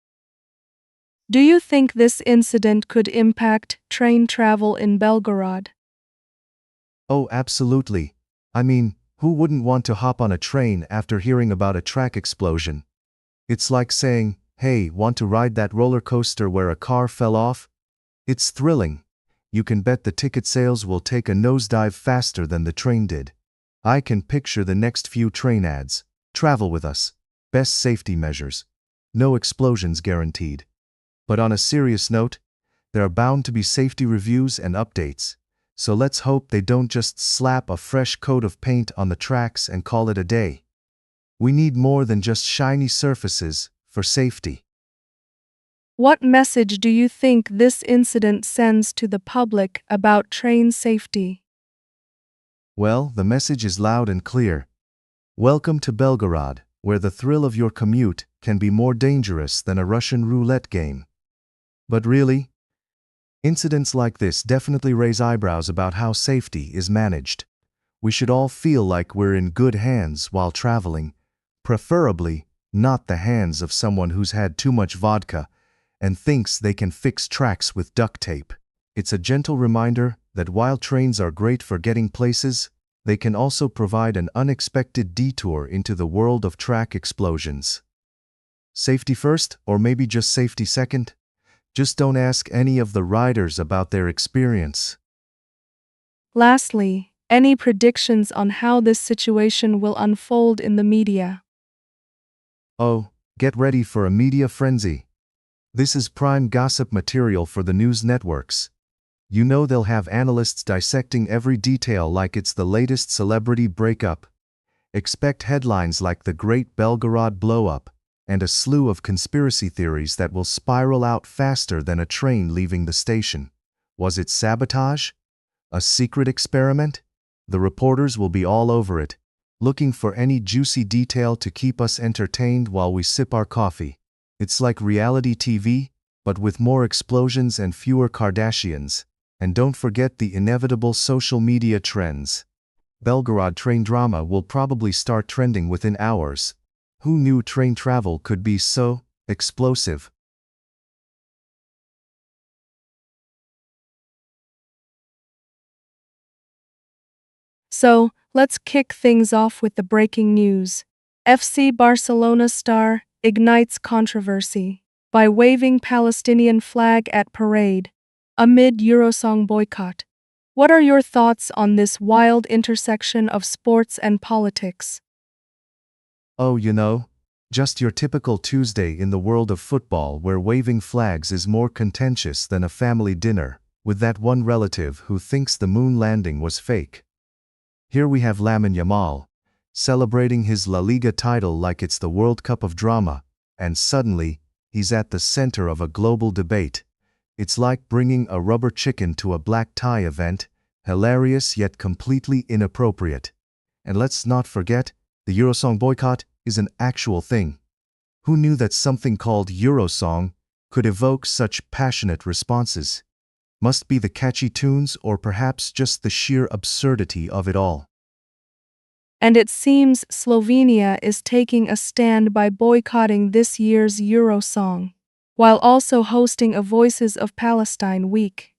Do you think this incident could impact train travel in Belgorod? Oh, absolutely. I mean, who wouldn't want to hop on a train after hearing about a track explosion? It's like saying, hey, want to ride that roller coaster where a car fell off? It's thrilling. You can bet the ticket sales will take a nosedive faster than the train did. I can picture the next few train ads. Travel with us. Best safety measures. No explosions guaranteed. But on a serious note, there are bound to be safety reviews and updates. So let's hope they don't just slap a fresh coat of paint on the tracks and call it a day. We need more than just shiny surfaces for safety. What message do you think this incident sends to the public about train safety? Well, the message is loud and clear. Welcome to Belgorod, where the thrill of your commute can be more dangerous than a Russian roulette game. But really, incidents like this definitely raise eyebrows about how safety is managed. We should all feel like we're in good hands while traveling, preferably not the hands of someone who's had too much vodka and thinks they can fix tracks with duct tape. It's a gentle reminder that while trains are great for getting places, they can also provide an unexpected detour into the world of track explosions. Safety first, or maybe just safety second? Just don't ask any of the riders about their experience. Lastly, any predictions on how this situation will unfold in the media? Oh, get ready for a media frenzy. This is prime gossip material for the news networks. You know they'll have analysts dissecting every detail like it's the latest celebrity breakup. Expect headlines like the Great Belgorod Blow-Up and a slew of conspiracy theories that will spiral out faster than a train leaving the station. Was it sabotage? A secret experiment? The reporters will be all over it, looking for any juicy detail to keep us entertained while we sip our coffee. It's like reality TV, but with more explosions and fewer Kardashians. And don't forget the inevitable social media trends. Belgorod train drama will probably start trending within hours. Who knew train travel could be so explosive? So, let's kick things off with the breaking news. FC Barcelona star ignites controversy by waving Palestinian flag at parade amid Eurosong boycott. What are your thoughts on this wild intersection of sports and politics? Oh, just your typical Tuesday in the world of football where waving flags is more contentious than a family dinner with that one relative who thinks the moon landing was fake. Here we have Lamine Yamal, celebrating his La Liga title like it's the World Cup of drama, and suddenly, he's at the center of a global debate. It's like bringing a rubber chicken to a black tie event, hilarious yet completely inappropriate. And let's not forget, the Eurosong boycott is an actual thing. Who knew that something called Eurosong could evoke such passionate responses? Must be the catchy tunes or perhaps just the sheer absurdity of it all. And it seems Slovenia is taking a stand by boycotting this year's Eurosong, while also hosting a Voices of Palestine week.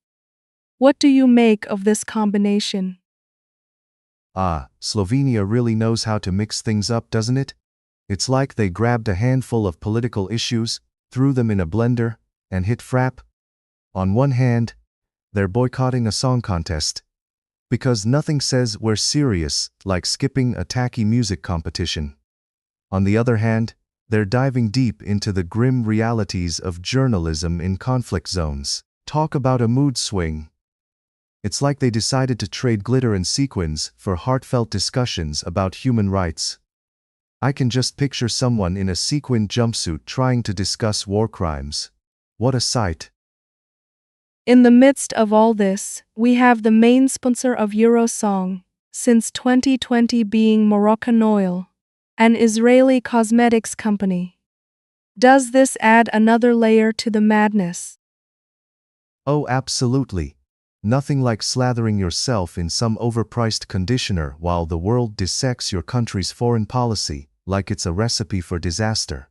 What do you make of this combination? Slovenia really knows how to mix things up, doesn't it? It's like they grabbed a handful of political issues, threw them in a blender, and hit frap. On one hand, they're boycotting a song contest, because nothing says we're serious like skipping a tacky music competition. On the other hand, they're diving deep into the grim realities of journalism in conflict zones. Talk about a mood swing. It's like they decided to trade glitter and sequins for heartfelt discussions about human rights. I can just picture someone in a sequin jumpsuit trying to discuss war crimes. What a sight. In the midst of all this, we have the main sponsor of Eurosong, since 2020 being Moroccan Oil, an Israeli cosmetics company. Does this add another layer to the madness? Oh, absolutely. Nothing like slathering yourself in some overpriced conditioner while the world dissects your country's foreign policy like it's a recipe for disaster.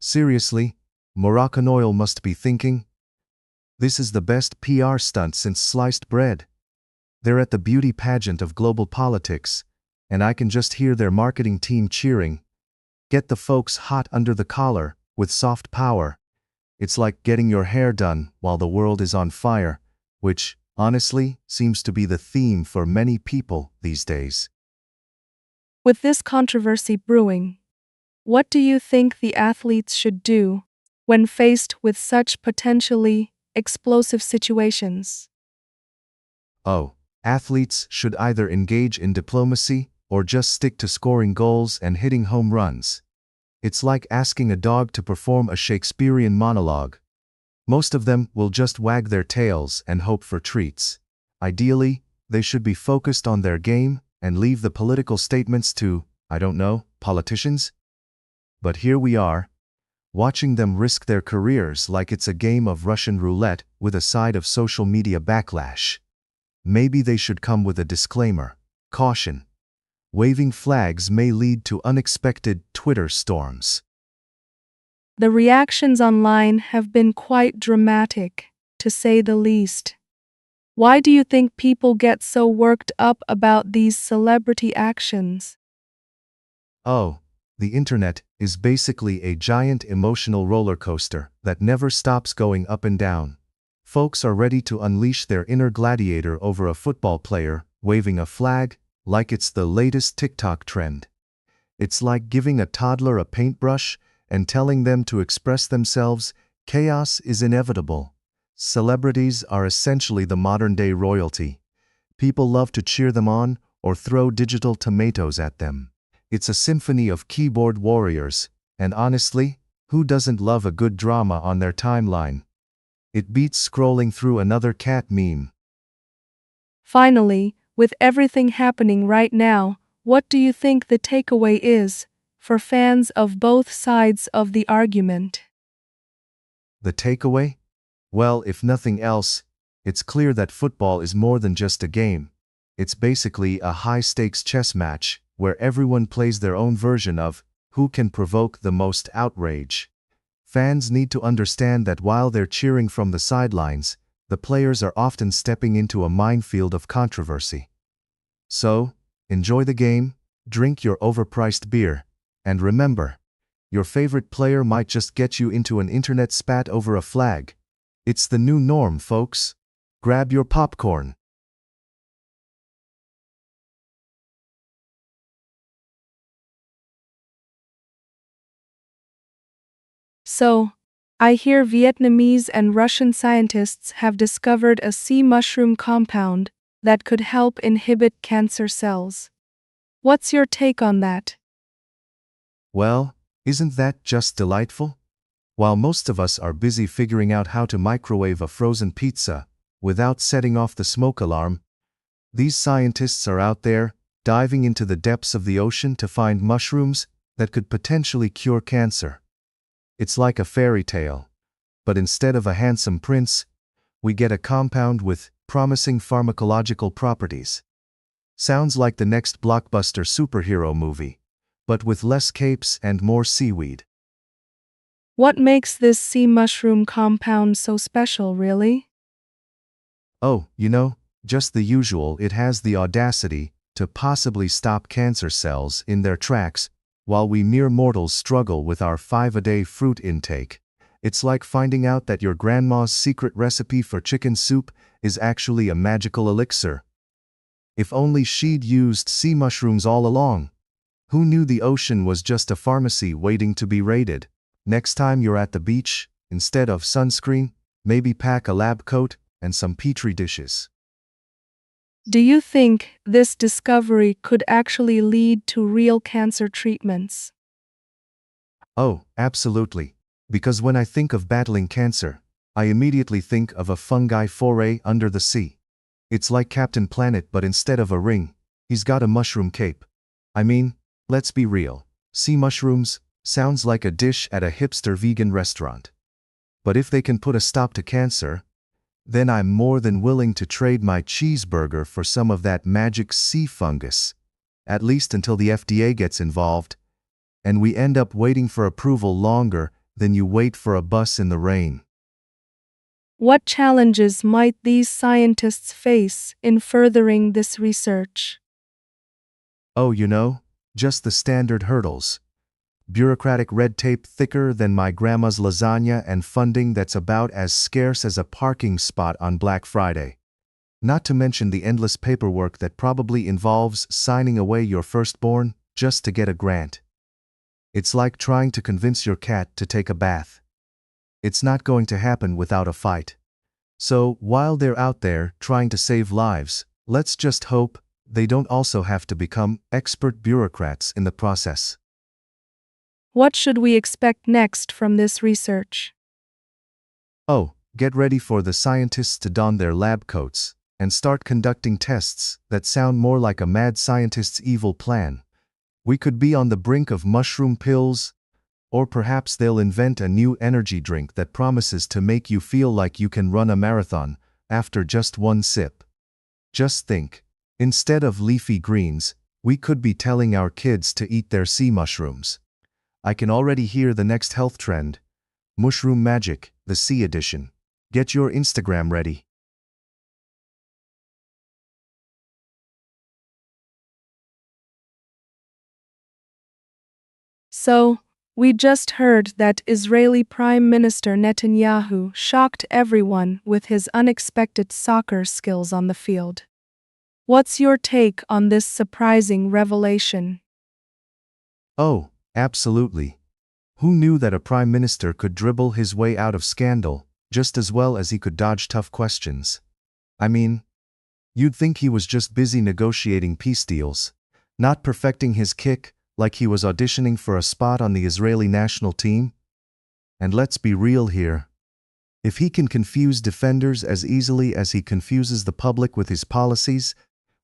Seriously, Moroccan Oil must be thinking, this is the best PR stunt since sliced bread. They're at the beauty pageant of global politics, and I can just hear their marketing team cheering. Get the folks hot under the collar, with soft power. It's like getting your hair done while the world is on fire, which, honestly, seems to be the theme for many people these days. With this controversy brewing, what do you think the athletes should do when faced with such potentially explosive situations? Athletes should either engage in diplomacy or just stick to scoring goals and hitting home runs. It's like asking a dog to perform a Shakespearean monologue. Most of them will just wag their tails and hope for treats. Ideally, they should be focused on their game and leave the political statements to, politicians. But here we are, watching them risk their careers like it's a game of Russian roulette with a side of social media backlash. Maybe they should come with a disclaimer. Caution. Waving flags may lead to unexpected Twitter storms. The reactions online have been quite dramatic, to say the least. Why do you think people get so worked up about these celebrity actions? The internet is basically a giant emotional roller coaster that never stops going up and down. Folks are ready to unleash their inner gladiator over a football player waving a flag like it's the latest TikTok trend. It's like giving a toddler a paintbrush and telling them to express themselves. Chaos is inevitable. Celebrities are essentially the modern-day royalty. People love to cheer them on or throw digital tomatoes at them. It's a symphony of keyboard warriors, and honestly, who doesn't love a good drama on their timeline? It beats scrolling through another cat meme. Finally, with everything happening right now, what do you think the takeaway is for fans of both sides of the argument? The takeaway? Well, if nothing else, it's clear that football is more than just a game. It's basically a high-stakes chess match where everyone plays their own version of who can provoke the most outrage. Fans need to understand that while they're cheering from the sidelines, the players are often stepping into a minefield of controversy. So, enjoy the game, drink your overpriced beer, and remember, your favorite player might just get you into an internet spat over a flag. It's the new norm, folks. Grab your popcorn. So, I hear Vietnamese and Russian scientists have discovered a sea mushroom compound that could help inhibit cancer cells. What's your take on that? Well, isn't that just delightful? While most of us are busy figuring out how to microwave a frozen pizza without setting off the smoke alarm, these scientists are out there diving into the depths of the ocean to find mushrooms that could potentially cure cancer. It's like a fairy tale, but instead of a handsome prince, we get a compound with promising pharmacological properties. Sounds like the next blockbuster superhero movie, but with less capes and more seaweed. What makes this sea mushroom compound so special, really? Oh, just the usual. It has the audacity to possibly stop cancer cells in their tracks while we mere mortals struggle with our 5-a-day fruit intake. It's like finding out that your grandma's secret recipe for chicken soup is actually a magical elixir. If only she'd used sea mushrooms all along. Who knew the ocean was just a pharmacy waiting to be raided? Next time you're at the beach, instead of sunscreen, maybe pack a lab coat and some petri dishes. Do you think this discovery could actually lead to real cancer treatments? Oh, absolutely. Because when I think of battling cancer, I immediately think of a fungi foray under the sea. It's like Captain Planet, but instead of a ring, he's got a mushroom cape. I mean, let's be real. Sea mushrooms sounds like a dish at a hipster vegan restaurant. But if they can put a stop to cancer, then I'm more than willing to trade my cheeseburger for some of that magic sea fungus. At least until the FDA gets involved, and we end up waiting for approval longer than you wait for a bus in the rain. What challenges might these scientists face in furthering this research? Oh, just the standard hurdles. Bureaucratic red tape thicker than my grandma's lasagna and funding that's about as scarce as a parking spot on Black Friday. Not to mention the endless paperwork that probably involves signing away your firstborn just to get a grant. It's like trying to convince your cat to take a bath. It's not going to happen without a fight. So, while they're out there trying to save lives, let's just hope they don't also have to become expert bureaucrats in the process. What should we expect next from this research? Oh, get ready for the scientists to don their lab coats and start conducting tests that sound more like a mad scientist's evil plan. We could be on the brink of mushroom pills, or perhaps they'll invent a new energy drink that promises to make you feel like you can run a marathon after just one sip. Just think, instead of leafy greens, we could be telling our kids to eat their sea mushrooms. I can already hear the next health trend. Mushroom Magic, the Sea Edition. Get your Instagram ready. So, we just heard that Israeli Prime Minister Netanyahu shocked everyone with his unexpected soccer skills on the field. What's your take on this surprising revelation? Oh, absolutely. Who knew that a prime minister could dribble his way out of scandal just as well as he could dodge tough questions? I mean, you'd think he was just busy negotiating peace deals, not perfecting his kick like he was auditioning for a spot on the Israeli national team. And let's be real here. If he can confuse defenders as easily as he confuses the public with his policies,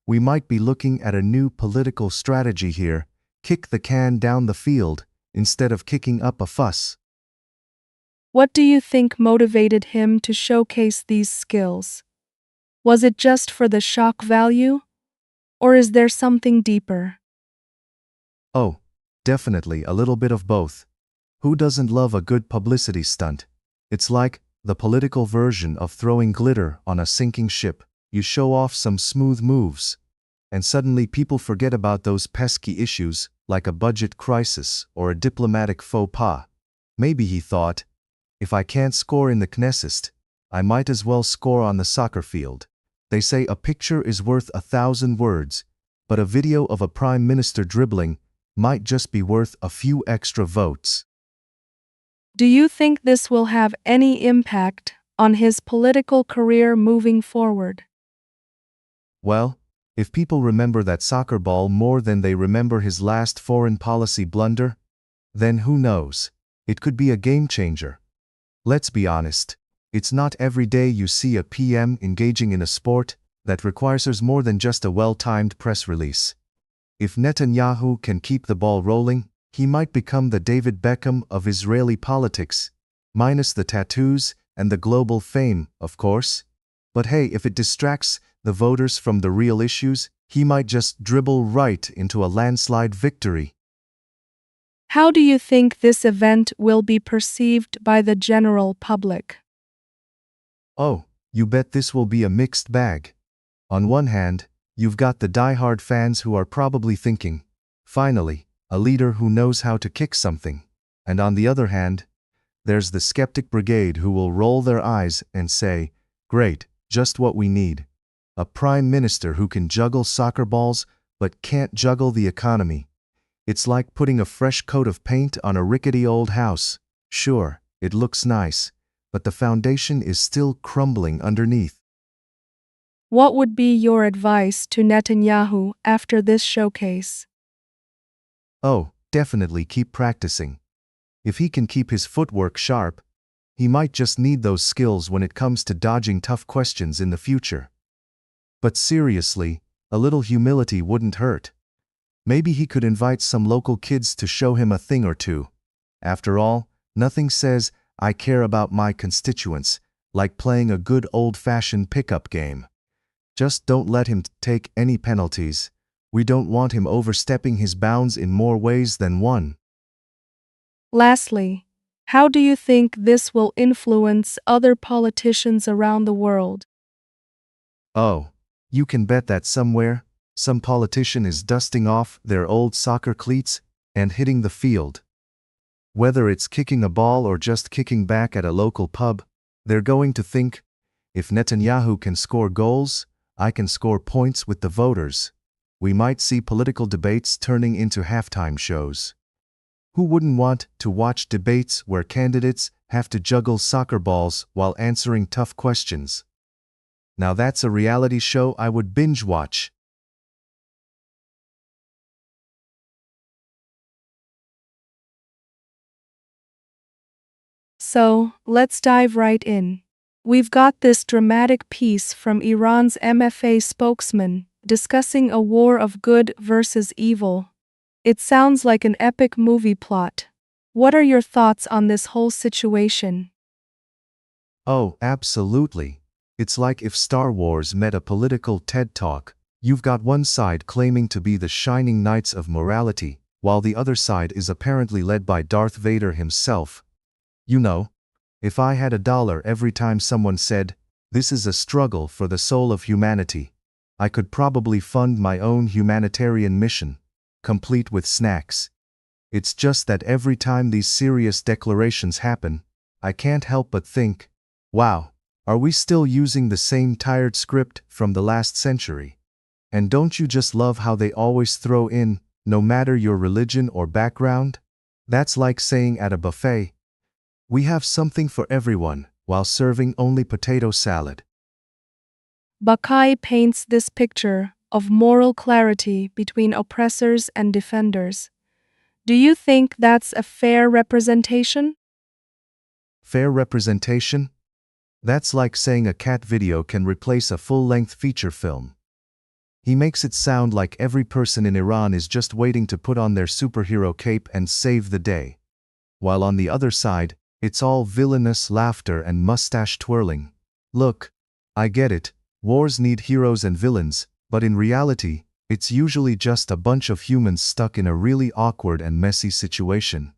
we might be looking at a new political strategy here: kick the can down the field instead of kicking up a fuss. What do you think motivated him to showcase these skills? Was it just for the shock value? Or is there something deeper? Oh, definitely a little bit of both. Who doesn't love a good publicity stunt? It's like the political version of throwing glitter on a sinking ship. You show off some smooth moves, and suddenly people forget about those pesky issues like a budget crisis or a diplomatic faux pas. Maybe he thought, if I can't score in the Knesset, I might as well score on the soccer field. They say a picture is worth 1,000 words, but a video of a prime minister dribbling might just be worth a few extra votes. Do you think this will have any impact on his political career moving forward? Well, If people remember that soccer ball more than they remember his last foreign policy blunder, then who knows? It could be a game changer. Let's be honest. It's not every day you see a PM engaging in a sport that requires more than just a well-timed press release. If Netanyahu can keep the ball rolling, he might become the David Beckham of Israeli politics, minus the tattoos and the global fame, of course. But hey, if it distracts the voters from the real issues, he might just dribble right into a landslide victory. How do you think this event will be perceived by the general public? Oh, you bet this will be a mixed bag. On one hand, you've got the die-hard fans who are probably thinking, finally, a leader who knows how to kick something. And on the other hand, there's the skeptic brigade who will roll their eyes and say, great, just what we need. A prime minister who can juggle soccer balls but can't juggle the economy. It's like putting a fresh coat of paint on a rickety old house. Sure, it looks nice, but the foundation is still crumbling underneath. What would be your advice to Netanyahu after this showcase? Oh, definitely keep practicing. If he can keep his footwork sharp, he might just need those skills when it comes to dodging tough questions in the future. But seriously, a little humility wouldn't hurt. Maybe he could invite some local kids to show him a thing or two. After all, nothing says, I care about my constituents, like playing a good old-fashioned pickup game. Just don't let him take any penalties. We don't want him overstepping his bounds in more ways than one. Lastly, how do you think this will influence other politicians around the world? Oh, you can bet that somewhere, some politician is dusting off their old soccer cleats and hitting the field. Whether it's kicking a ball or just kicking back at a local pub, they're going to think, if Netanyahu can score goals, I can score points with the voters. We might see political debates turning into halftime shows. Who wouldn't want to watch debates where candidates have to juggle soccer balls while answering tough questions? Now that's a reality show I would binge watch. So, let's dive right in. We've got this dramatic piece from Iran's MFA spokesman discussing a war of good versus evil. It sounds like an epic movie plot. What are your thoughts on this whole situation? Oh, absolutely. It's like if Star Wars met a political TED Talk. You've got one side claiming to be the shining knights of morality, while the other side is apparently led by Darth Vader himself. You know, if I had $1 every time someone said, this is a struggle for the soul of humanity, I could probably fund my own humanitarian mission, complete with snacks. It's just that every time these serious declarations happen, I can't help but think, wow, are we still using the same tired script from the last century? And don't you just love how they always throw in, no matter your religion or background? That's like saying at a buffet, we have something for everyone, while serving only potato salad. Bakai paints this picture of moral clarity between oppressors and defenders. Do you think that's a fair representation? Fair representation? That's like saying a cat video can replace a full-length feature film. He makes it sound like every person in Iran is just waiting to put on their superhero cape and save the day. While on the other side, it's all villainous laughter and mustache twirling. Look, I get it, wars need heroes and villains, but in reality, it's usually just a bunch of humans stuck in a really awkward and messy situation.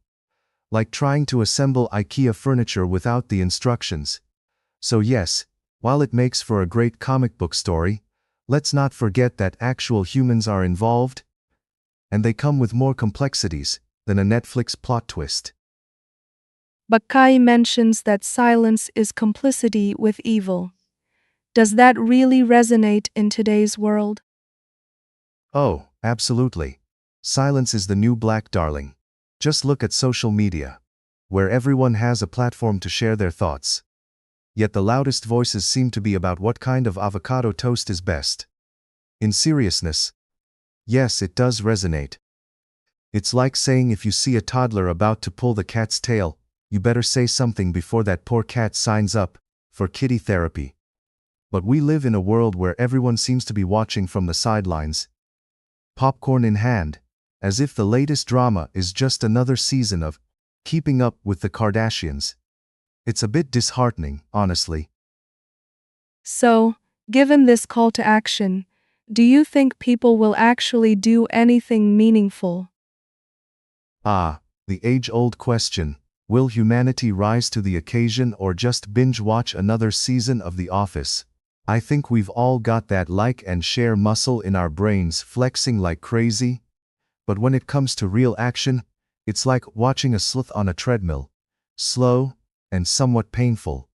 Like trying to assemble IKEA furniture without the instructions. So yes, while it makes for a great comic book story, let's not forget that actual humans are involved, and they come with more complexities than a Netflix plot twist. Bakai mentions that silence is complicity with evil. Does that really resonate in today's world? Oh, absolutely. Silence is the new black darling. Just look at social media, where everyone has a platform to share their thoughts. Yet the loudest voices seem to be about what kind of avocado toast is best. In seriousness, yes, it does resonate. It's like saying if you see a toddler about to pull the cat's tail, you better say something before that poor cat signs up for kitty therapy. But we live in a world where everyone seems to be watching from the sidelines, popcorn in hand, as if the latest drama is just another season of Keeping Up with the Kardashians. It's a bit disheartening, honestly. So, given this call to action, do you think people will actually do anything meaningful? Ah, the age-old question. Will humanity rise to the occasion or just binge-watch another season of The Office? I think we've all got that like and share muscle in our brains flexing like crazy. But when it comes to real action, it's like watching a sloth on a treadmill. Slow and somewhat painful.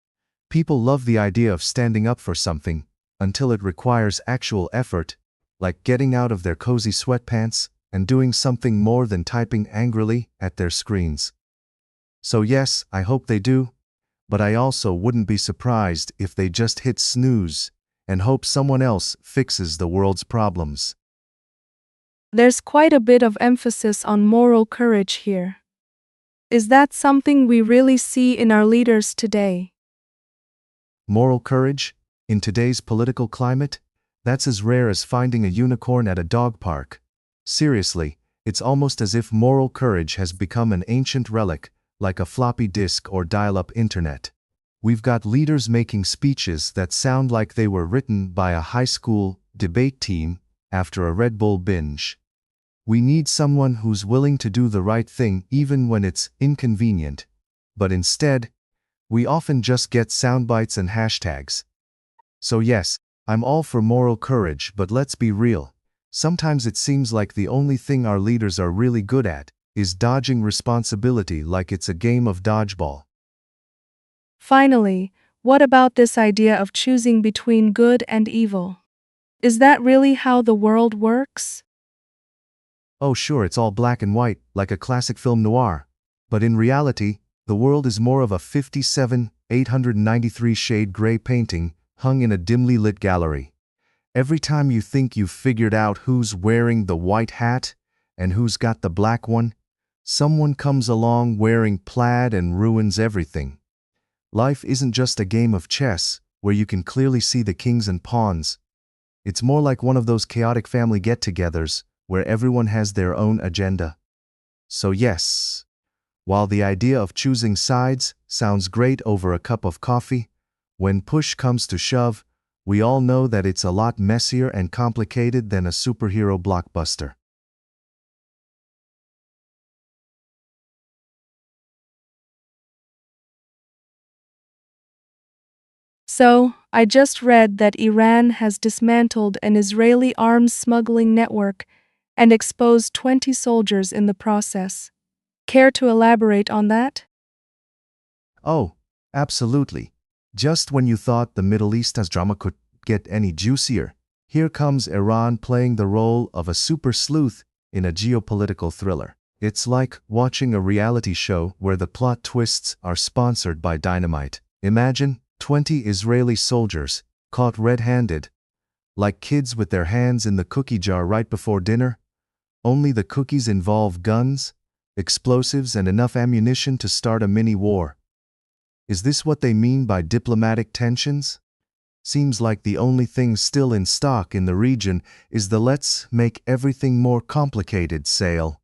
People love the idea of standing up for something, until it requires actual effort, like getting out of their cozy sweatpants and doing something more than typing angrily at their screens. So yes, I hope they do, but I also wouldn't be surprised if they just hit snooze and hope someone else fixes the world's problems. There's quite a bit of emphasis on moral courage here. Is that something we really see in our leaders today? Moral courage? In today's political climate? That's as rare as finding a unicorn at a dog park. Seriously, it's almost as if moral courage has become an ancient relic, like a floppy disk or dial-up internet. We've got leaders making speeches that sound like they were written by a high school debate team after a Red Bull binge. We need someone who's willing to do the right thing even when it's inconvenient. But instead, we often just get soundbites and hashtags. So yes, I'm all for moral courage, but let's be real. Sometimes it seems like the only thing our leaders are really good at is dodging responsibility like it's a game of dodgeball. Finally, what about this idea of choosing between good and evil? Is that really how the world works? Oh sure, it's all black and white, like a classic film noir. But in reality, the world is more of a 893 shade gray painting hung in a dimly lit gallery. Every time you think you've figured out who's wearing the white hat and who's got the black one, someone comes along wearing plaid and ruins everything. Life isn't just a game of chess where you can clearly see the kings and pawns. It's more like one of those chaotic family get-togethers where everyone has their own agenda. So yes, while the idea of choosing sides sounds great over a cup of coffee, when push comes to shove, we all know that it's a lot messier and complicated than a superhero blockbuster. So, I just read that Iran has dismantled an Israeli arms smuggling network and exposed 20 soldiers in the process. Care to elaborate on that? Oh, absolutely. Just when you thought the Middle East's drama could get any juicier, here comes Iran playing the role of a super sleuth in a geopolitical thriller. It's like watching a reality show where the plot twists are sponsored by dynamite. Imagine 20 Israeli soldiers caught red-handed, like kids with their hands in the cookie jar right before dinner. Only the cookies involve guns, explosives, and enough ammunition to start a mini war. Is this what they mean by diplomatic tensions? Seems like the only thing still in stock in the region is the "let's make everything more complicated" sale.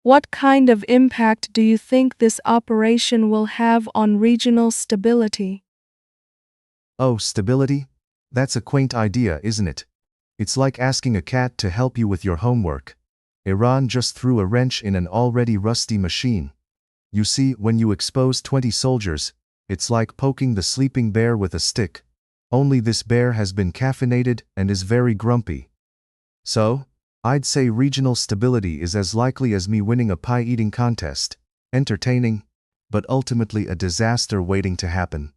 What kind of impact do you think this operation will have on regional stability? Oh, stability? That's a quaint idea, isn't it? It's like asking a cat to help you with your homework. Iran just threw a wrench in an already rusty machine. You see, when you expose 20 soldiers, it's like poking the sleeping bear with a stick. Only this bear has been caffeinated and is very grumpy. So, I'd say regional stability is as likely as me winning a pie-eating contest. Entertaining, but ultimately a disaster waiting to happen.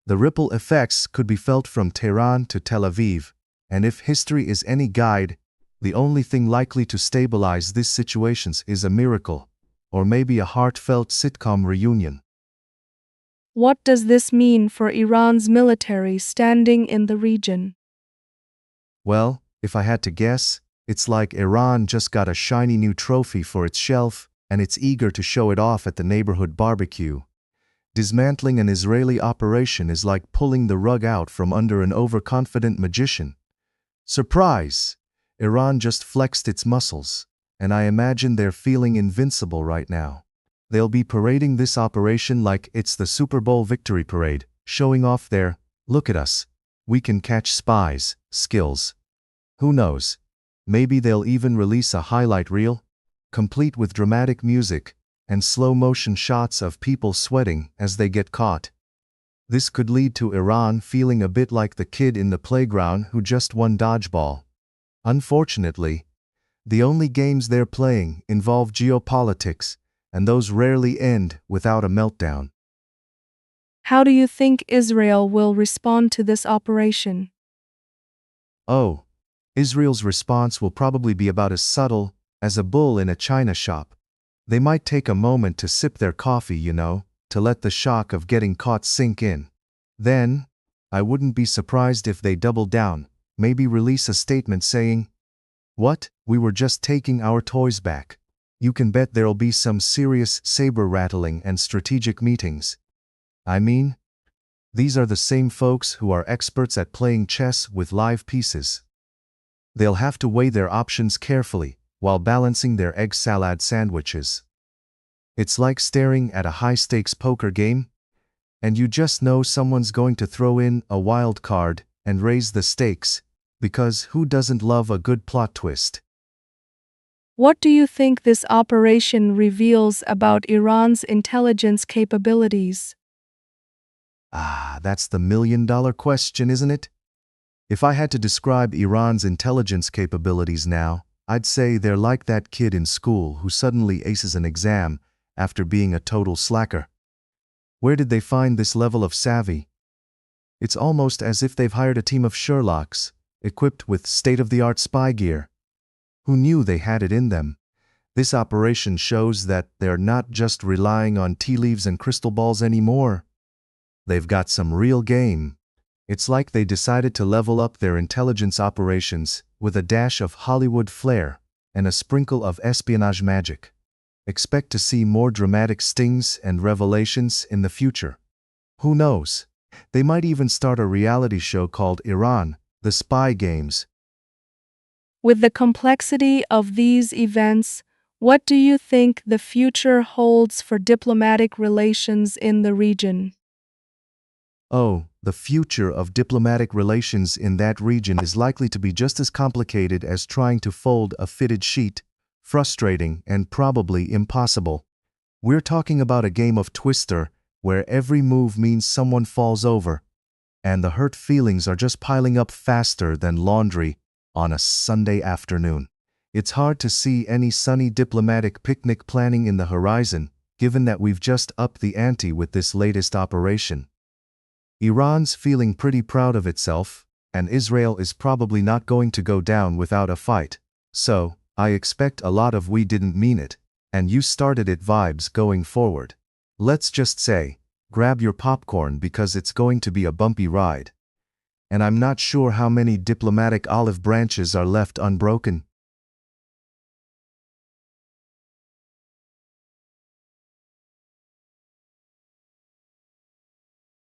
The ripple effects could be felt from Tehran to Tel Aviv, and if history is any guide, the only thing likely to stabilize these situations is a miracle, or maybe a heartfelt sitcom reunion. What does this mean for Iran's military standing in the region? Well, if I had to guess, it's like Iran just got a shiny new trophy for its shelf, and it's eager to show it off at the neighborhood barbecue. Dismantling an Israeli operation is like pulling the rug out from under an overconfident magician. Surprise! Iran just flexed its muscles, and I imagine they're feeling invincible right now. They'll be parading this operation like it's the Super Bowl victory parade, showing off their, "Look at us, we can catch spies," skills. Who knows? Maybe they'll even release a highlight reel, complete with dramatic music and slow-motion shots of people sweating as they get caught. This could lead to Iran feeling a bit like the kid in the playground who just won dodgeball. Unfortunately, the only games they're playing involve geopolitics, and those rarely end without a meltdown. How do you think Israel will respond to this operation? Oh, Israel's response will probably be about as subtle as a bull in a china shop. They might take a moment to sip their coffee, to let the shock of getting caught sink in. Then, I wouldn't be surprised if they double down, maybe release a statement saying, "What? We were just taking our toys back." You can bet there'll be some serious saber rattling and strategic meetings. I mean, these are the same folks who are experts at playing chess with live pieces. They'll have to weigh their options carefully while balancing their egg salad sandwiches. It's like staring at a high-stakes poker game, and you just know someone's going to throw in a wild card and raise the stakes, because who doesn't love a good plot twist? What do you think this operation reveals about Iran's intelligence capabilities? That's the million-dollar question, isn't it? If I had to describe Iran's intelligence capabilities now, I'd say they're like that kid in school who suddenly aces an exam after being a total slacker. Where did they find this level of savvy? It's almost as if they've hired a team of Sherlocks, equipped with state-of-the-art spy gear. Who knew they had it in them? This operation shows that they're not just relying on tea leaves and crystal balls anymore. They've got some real game. It's like they decided to level up their intelligence operations with a dash of Hollywood flair and a sprinkle of espionage magic. Expect to see more dramatic stings and revelations in the future. Who knows? They might even start a reality show called Iran, the Spy Games. With the complexity of these events, what do you think the future holds for diplomatic relations in the region? Oh, the future of diplomatic relations in that region is likely to be just as complicated as trying to fold a fitted sheet, frustrating and probably impossible. We're talking about a game of Twister where every move means someone falls over, and the hurt feelings are just piling up faster than laundry on a Sunday afternoon. It's hard to see any sunny diplomatic picnic planning in the horizon, given that we've just upped the ante with this latest operation. Iran's feeling pretty proud of itself, and Israel is probably not going to go down without a fight. So, I expect a lot of "we didn't mean it, and you started it" vibes going forward. Let's just say, grab your popcorn because it's going to be a bumpy ride. And I'm not sure how many diplomatic olive branches are left unbroken.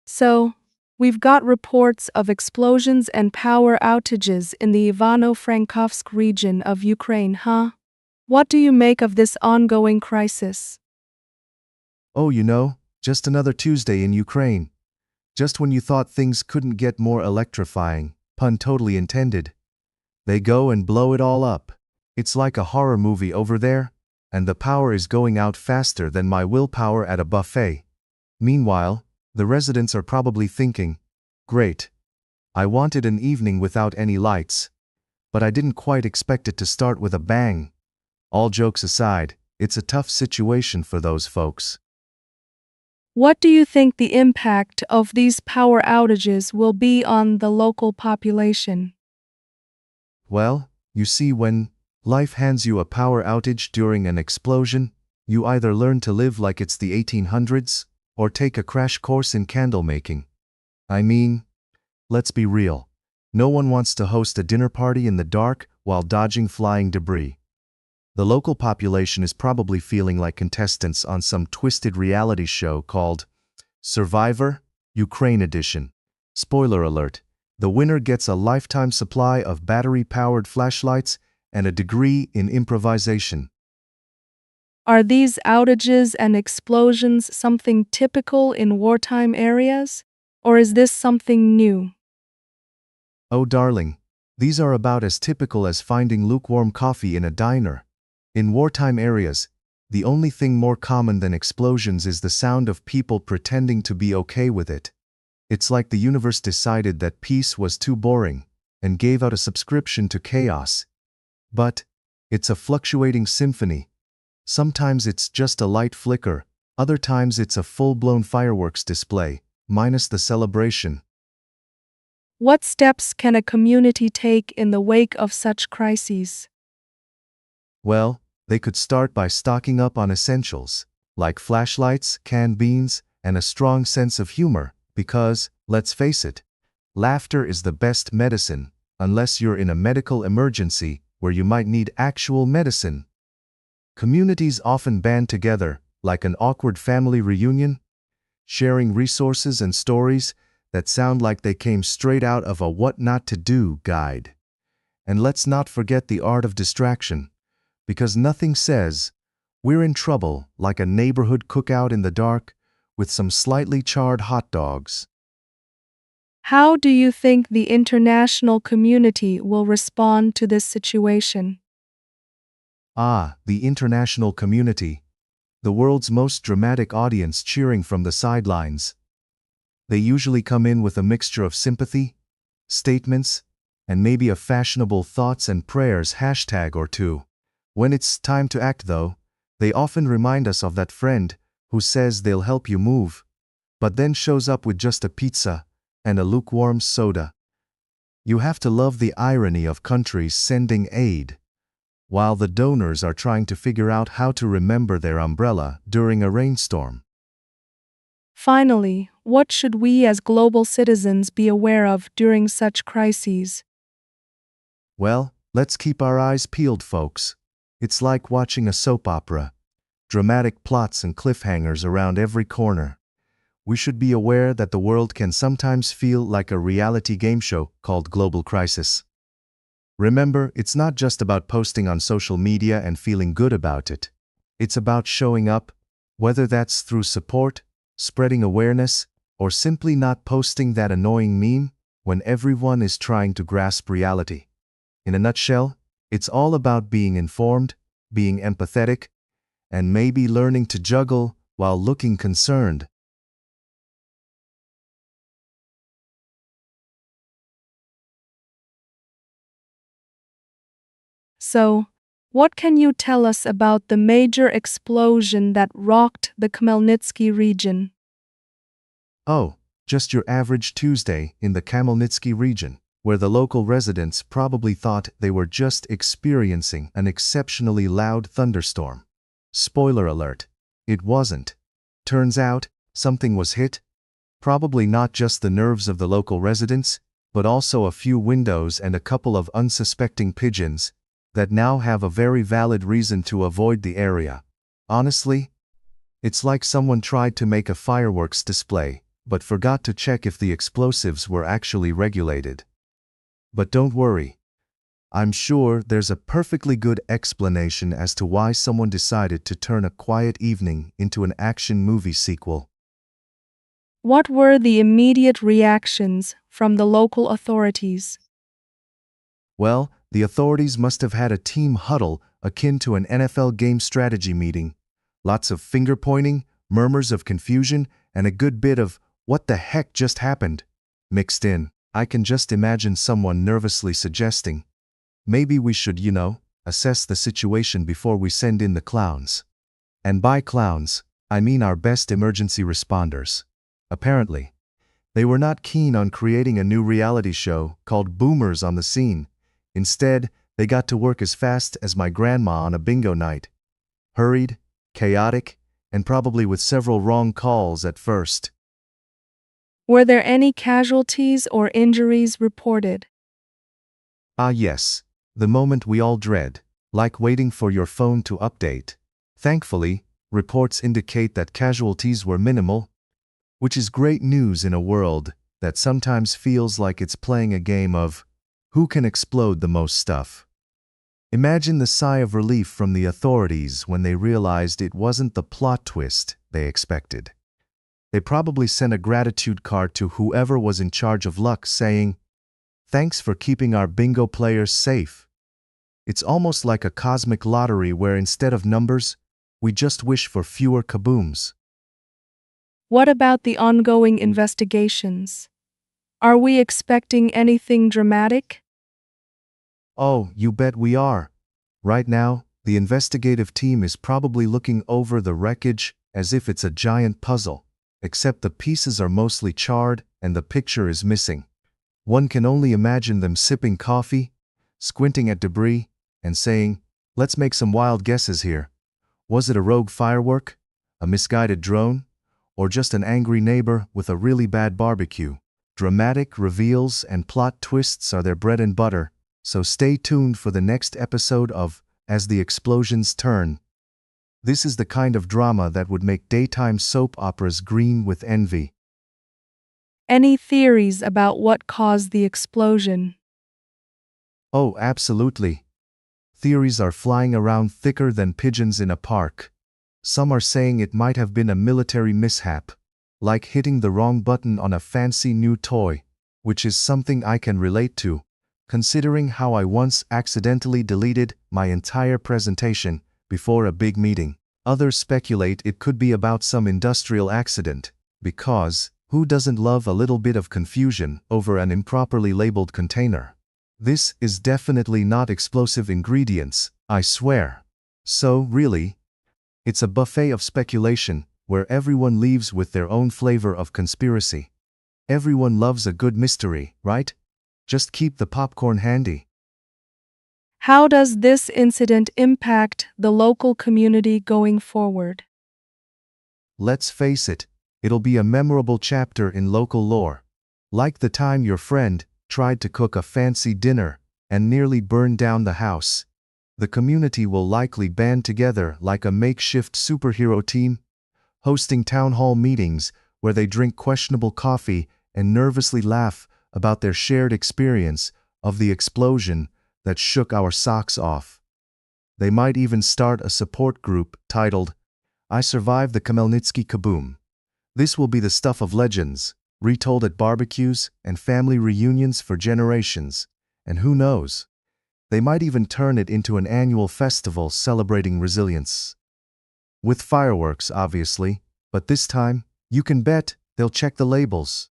So, we've got reports of explosions and power outages in the Ivano-Frankivsk region of Ukraine, huh? What do you make of this ongoing crisis? Oh, just another Tuesday in Ukraine. Just when you thought things couldn't get more electrifying, pun totally intended, they go and blow it all up. It's like a horror movie over there, and the power is going out faster than my willpower at a buffet. Meanwhile, the residents are probably thinking, "Great. I wanted an evening without any lights, but I didn't quite expect it to start with a bang." All jokes aside, it's a tough situation for those folks. What do you think the impact of these power outages will be on the local population? Well, you see, when life hands you a power outage during an explosion, you either learn to live like it's the 1800s, or take a crash course in candle making. I mean, let's be real. No one wants to host a dinner party in the dark while dodging flying debris. The local population is probably feeling like contestants on some twisted reality show called Survivor, Ukraine Edition. Spoiler alert, the winner gets a lifetime supply of battery-powered flashlights and a degree in improvisation. Are these outages and explosions something typical in wartime areas? Or is this something new? Oh darling, these are about as typical as finding lukewarm coffee in a diner. In wartime areas, the only thing more common than explosions is the sound of people pretending to be okay with it. It's like the universe decided that peace was too boring and gave out a subscription to chaos. But it's a fluctuating symphony. Sometimes it's just a light flicker, other times it's a full-blown fireworks display, minus the celebration. What steps can a community take in the wake of such crises? Well, they could start by stocking up on essentials, like flashlights, canned beans, and a strong sense of humor, because, let's face it, laughter is the best medicine, unless you're in a medical emergency where you might need actual medicine. Communities often band together, like an awkward family reunion, sharing resources and stories that sound like they came straight out of a what not to do guide. And let's not forget the art of distraction, because nothing says, we're in trouble like a neighborhood cookout in the dark with some slightly charred hot dogs. How do you think the international community will respond to this situation? The international community, the world's most dramatic audience cheering from the sidelines. They usually come in with a mixture of sympathy, statements, and maybe a fashionable thoughts and prayers hashtag or two. When it's time to act though, they often remind us of that friend who says they'll help you move, but then shows up with just a pizza and a lukewarm soda. You have to love the irony of countries sending aid, while the donors are trying to figure out how to remember their umbrella during a rainstorm. Finally, what should we as global citizens be aware of during such crises? Well, let's keep our eyes peeled, folks. It's like watching a soap opera. Dramatic plots and cliffhangers around every corner. We should be aware that the world can sometimes feel like a reality game show called Global Crisis. Remember, it's not just about posting on social media and feeling good about it. It's about showing up, whether that's through support, spreading awareness, or simply not posting that annoying meme when everyone is trying to grasp reality. In a nutshell, it's all about being informed, being empathetic, and maybe learning to juggle while looking concerned. So, what can you tell us about the major explosion that rocked the Khmelnytsky region? Oh, just your average Tuesday in the Khmelnytsky region, where the local residents probably thought they were just experiencing an exceptionally loud thunderstorm. Spoiler alert, it wasn't. Turns out, something was hit. Probably not just the nerves of the local residents, but also a few windows and a couple of unsuspecting pigeons that now have a very valid reason to avoid the area. Honestly, it's like someone tried to make a fireworks display, but forgot to check if the explosives were actually regulated. But don't worry. I'm sure there's a perfectly good explanation as to why someone decided to turn a quiet evening into an action movie sequel. What were the immediate reactions from the local authorities? Well, the authorities must have had a team huddle akin to an NFL game strategy meeting. Lots of finger-pointing, murmurs of confusion, and a good bit of, "What the heck just happened?" mixed in. I can just imagine someone nervously suggesting, maybe we should, assess the situation before we send in the clowns. And by clowns, I mean our best emergency responders. Apparently, they were not keen on creating a new reality show called Boomers on the Scene. Instead, they got to work as fast as my grandma on a bingo night. Hurried, chaotic, and probably with several wrong calls at first. Were there any casualties or injuries reported? Ah yes, the moment we all dread, like waiting for your phone to update. Thankfully, reports indicate that casualties were minimal, which is great news in a world that sometimes feels like it's playing a game of who can explode the most stuff. Imagine the sigh of relief from the authorities when they realized it wasn't the plot twist they expected. They probably sent a gratitude card to whoever was in charge of luck saying, "Thanks for keeping our bingo players safe." It's almost like a cosmic lottery where instead of numbers, we just wish for fewer kabooms. What about the ongoing investigations? Are we expecting anything dramatic? Oh, you bet we are. Right now, the investigative team is probably looking over the wreckage as if it's a giant puzzle, except the pieces are mostly charred and the picture is missing. One can only imagine them sipping coffee, squinting at debris, and saying, "Let's make some wild guesses here. Was it a rogue firework, a misguided drone, or just an angry neighbor with a really bad barbecue?" Dramatic reveals and plot twists are their bread and butter, so stay tuned for the next episode of As the Explosions Turn. This is the kind of drama that would make daytime soap operas green with envy. Any theories about what caused the explosion? Oh, absolutely. Theories are flying around thicker than pigeons in a park. Some are saying it might have been a military mishap, like hitting the wrong button on a fancy new toy, which is something I can relate to, considering how I once accidentally deleted my entire presentation before a big meeting. Others speculate it could be about some industrial accident, because who doesn't love a little bit of confusion over an improperly labeled container? This is definitely not explosive ingredients, I swear. So, really, it's a buffet of speculation where everyone leaves with their own flavor of conspiracy. Everyone loves a good mystery, right? Just keep the popcorn handy. How does this incident impact the local community going forward? Let's face it, it'll be a memorable chapter in local lore. Like the time your friend tried to cook a fancy dinner and nearly burned down the house. The community will likely band together like a makeshift superhero team, hosting town hall meetings where they drink questionable coffee and nervously laugh about their shared experience of the explosion that shook our socks off. They might even start a support group titled, "I Survived the Khmelnytsky Kaboom." This will be the stuff of legends, retold at barbecues and family reunions for generations, and who knows, they might even turn it into an annual festival celebrating resilience. With fireworks, obviously, but this time, you can bet they'll check the labels.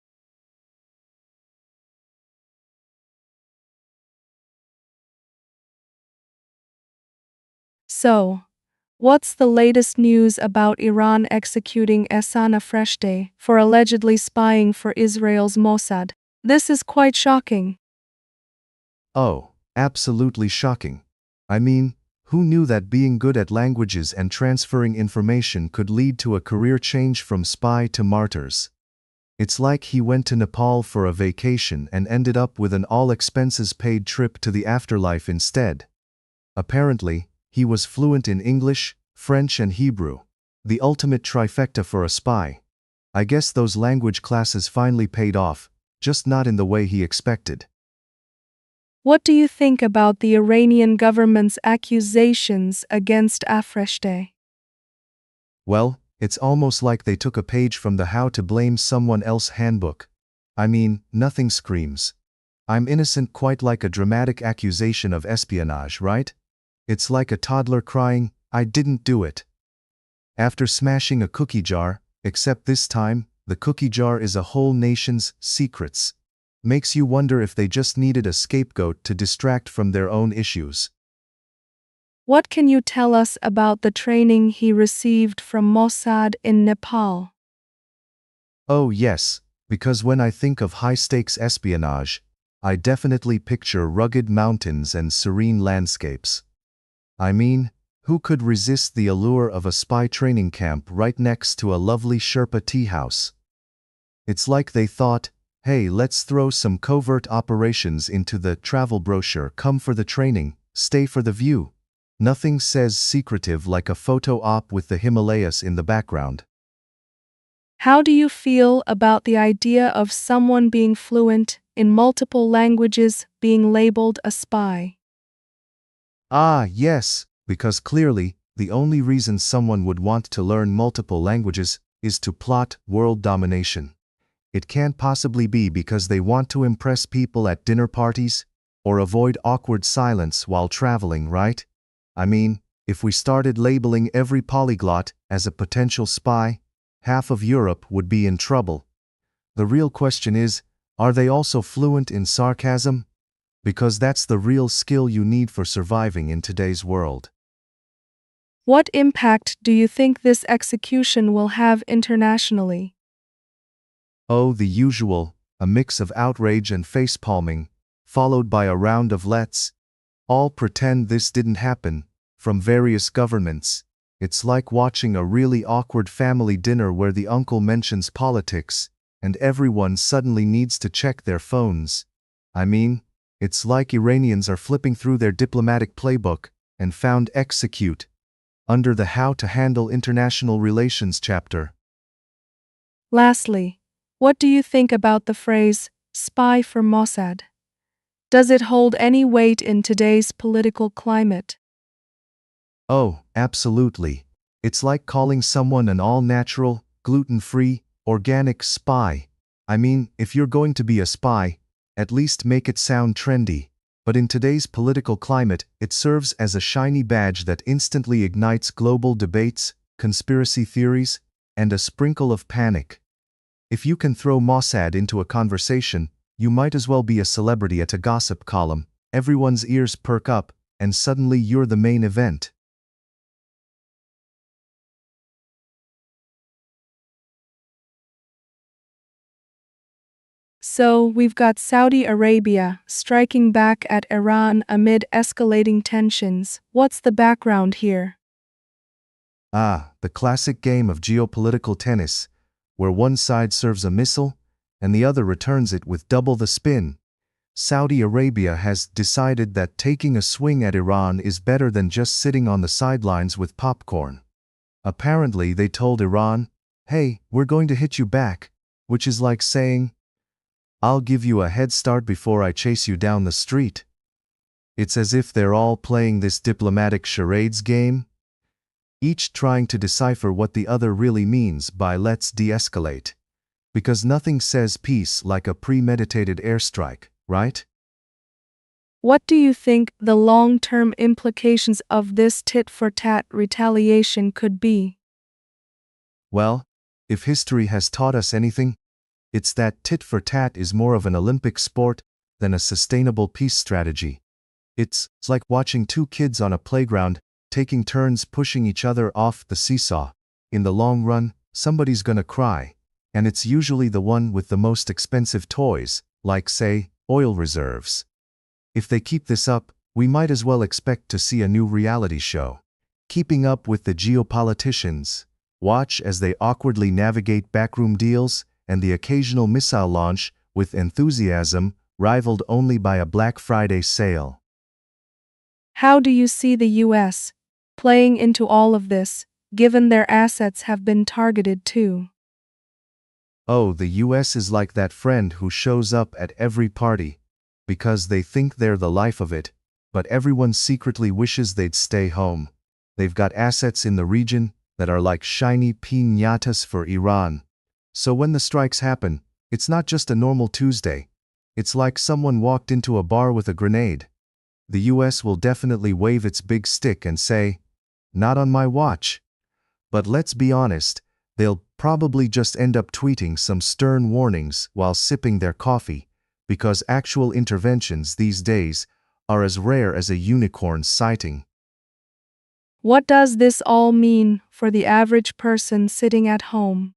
So, what's the latest news about Iran executing Hassan Afreshte for allegedly spying for Israel's Mossad? This is quite shocking. Oh, absolutely shocking. I mean, who knew that being good at languages and transferring information could lead to a career change from spy to martyrs? It's like he went to Nepal for a vacation and ended up with an all-expenses-paid trip to the afterlife instead. Apparently, he was fluent in English, French and Hebrew. The ultimate trifecta for a spy. I guess those language classes finally paid off, just not in the way he expected. What do you think about the Iranian government's accusations against Afreshte? Well, it's almost like they took a page from the How to Blame Someone Else handbook. I mean, nothing screams, "I'm innocent," quite like a dramatic accusation of espionage, right? It's like a toddler crying, "I didn't do it." After smashing a cookie jar, except this time, the cookie jar is a whole nation's secrets. Makes you wonder if they just needed a scapegoat to distract from their own issues. What can you tell us about the training he received from Mossad in Nepal? Oh yes, because when I think of high-stakes espionage, I definitely picture rugged mountains and serene landscapes. I mean, who could resist the allure of a spy training camp right next to a lovely Sherpa tea house? It's like they thought, Hey, let's throw some covert operations into the travel brochure. Come for the training, stay for the view. Nothing says secretive like a photo op with the Himalayas in the background. How do you feel about the idea of someone being fluent in multiple languages being labeled a spy? Ah, yes, because clearly, the only reason someone would want to learn multiple languages is to plot world domination. It can't possibly be because they want to impress people at dinner parties or avoid awkward silence while traveling, right? I mean, if we started labeling every polyglot as a potential spy, half of Europe would be in trouble. The real question is, are they also fluent in sarcasm? Because that's the real skill you need for surviving in today's world. What impact do you think this execution will have internationally? Oh, the usual, a mix of outrage and facepalming, followed by a round of let's all pretend this didn't happen, from various governments. It's like watching a really awkward family dinner where the uncle mentions politics, and everyone suddenly needs to check their phones. I mean, it's like Iranians are flipping through their diplomatic playbook and found execute under the How to Handle International Relations chapter. Lastly, what do you think about the phrase, spy for Mossad? Does it hold any weight in today's political climate? Oh, absolutely. It's like calling someone an all-natural, gluten-free, organic spy. I mean, if you're going to be a spy, at least make it sound trendy. But in today's political climate, it serves as a shiny badge that instantly ignites global debates, conspiracy theories, and a sprinkle of panic. If you can throw Mossad into a conversation, you might as well be a celebrity at a gossip column. Everyone's ears perk up, and suddenly you're the main event. So, we've got Saudi Arabia striking back at Iran amid escalating tensions. What's the background here? Ah, the classic game of geopolitical tennis, where one side serves a missile and the other returns it with double the spin. Saudi Arabia has decided that taking a swing at Iran is better than just sitting on the sidelines with popcorn. Apparently, they told Iran, "Hey, we're going to hit you back," which is like saying, "I'll give you a head start before I chase you down the street." It's as if they're all playing this diplomatic charades game, each trying to decipher what the other really means by "let's de-escalate." Because nothing says peace like a premeditated airstrike, right? What do you think the long-term implications of this tit-for-tat retaliation could be? Well, if history has taught us anything, it's that tit for tat is more of an Olympic sport than a sustainable peace strategy. It's like watching two kids on a playground taking turns pushing each other off the seesaw. In the long run, somebody's gonna cry, and it's usually the one with the most expensive toys, like, say, oil reserves. If they keep this up, we might as well expect to see a new reality show. Keeping up with the geopoliticians. Watch as they awkwardly navigate backroom deals and the occasional missile launch with enthusiasm, rivaled only by a Black Friday sale. How do you see the U.S. playing into all of this, given their assets have been targeted too? Oh, the US is like that friend who shows up at every party because they think they're the life of it, but everyone secretly wishes they'd stay home. They've got assets in the region that are like shiny piñatas for Iran. So when the strikes happen, it's not just a normal Tuesday. It's like someone walked into a bar with a grenade. The US will definitely wave its big stick and say, "Not on my watch." But let's be honest, they'll probably just end up tweeting some stern warnings while sipping their coffee, because actual interventions these days are as rare as a unicorn sighting. What does this all mean for the average person sitting at home?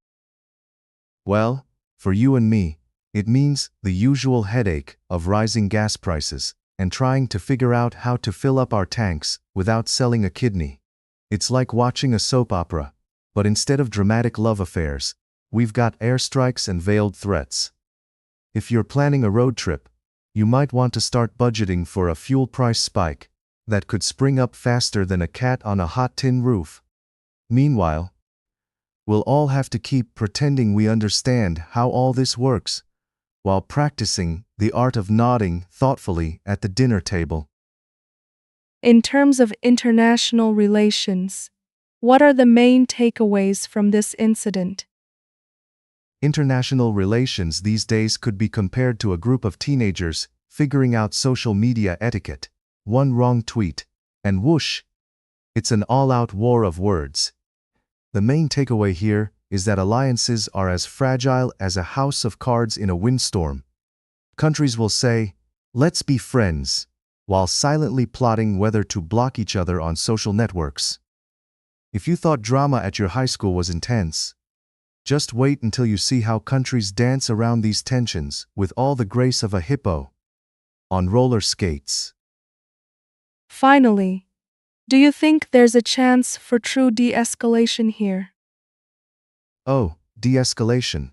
Well, for you and me, it means the usual headache of rising gas prices and trying to figure out how to fill up our tanks without selling a kidney. It's like watching a soap opera, but instead of dramatic love affairs, we've got airstrikes and veiled threats. If you're planning a road trip, you might want to start budgeting for a fuel price spike that could spring up faster than a cat on a hot tin roof. Meanwhile, we'll all have to keep pretending we understand how all this works, while practicing the art of nodding thoughtfully at the dinner table. In terms of international relations, what are the main takeaways from this incident? International relations these days could be compared to a group of teenagers figuring out social media etiquette. One wrong tweet, and whoosh, it's an all-out war of words. The main takeaway here is that alliances are as fragile as a house of cards in a windstorm. Countries will say, "Let's be friends," while silently plotting whether to block each other on social networks. If you thought drama at your high school was intense, just wait until you see how countries dance around these tensions with all the grace of a hippo on roller skates. Finally, do you think there's a chance for true de-escalation here? Oh, de-escalation.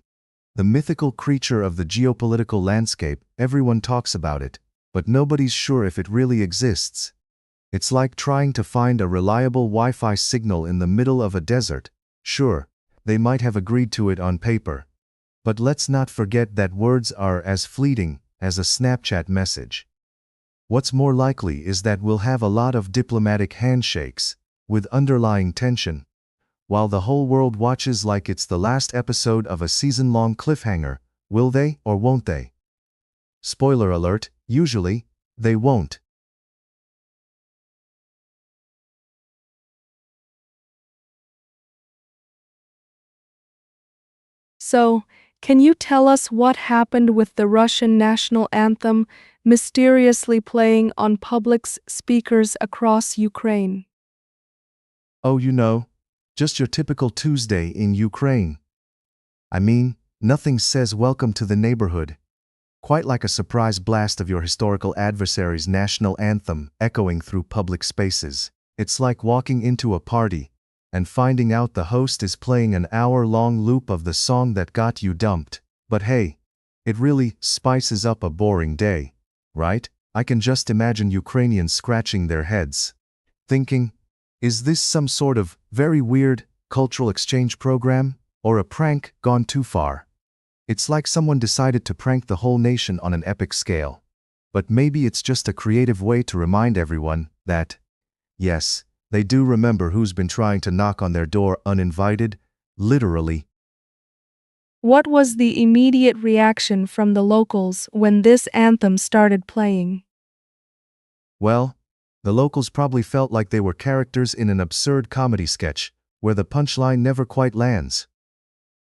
The mythical creature of the geopolitical landscape, everyone talks about it, but nobody's sure if it really exists. It's like trying to find a reliable Wi-Fi signal in the middle of a desert. Sure, they might have agreed to it on paper. But let's not forget that words are as fleeting as a Snapchat message. What's more likely is that we'll have a lot of diplomatic handshakes, with underlying tension, while the whole world watches like it's the last episode of a season-long cliffhanger. Will they or won't they? Spoiler alert, usually, they won't. So, can you tell us what happened with the Russian national anthem mysteriously playing on public speakers across Ukraine? Oh, just your typical Tuesday in Ukraine. I mean, nothing says welcome to the neighborhood quite like a surprise blast of your historical adversary's national anthem echoing through public spaces. It's like walking into a party and finding out the host is playing an hour-long loop of the song that got you dumped. But hey, it really spices up a boring day, right? I can just imagine Ukrainians scratching their heads, thinking, is this some sort of very weird cultural exchange program, or a prank gone too far? It's like someone decided to prank the whole nation on an epic scale. But maybe it's just a creative way to remind everyone that, yes, they do remember who's been trying to knock on their door uninvited, literally. What was the immediate reaction from the locals when this anthem started playing? Well, the locals probably felt like they were characters in an absurd comedy sketch, where the punchline never quite lands.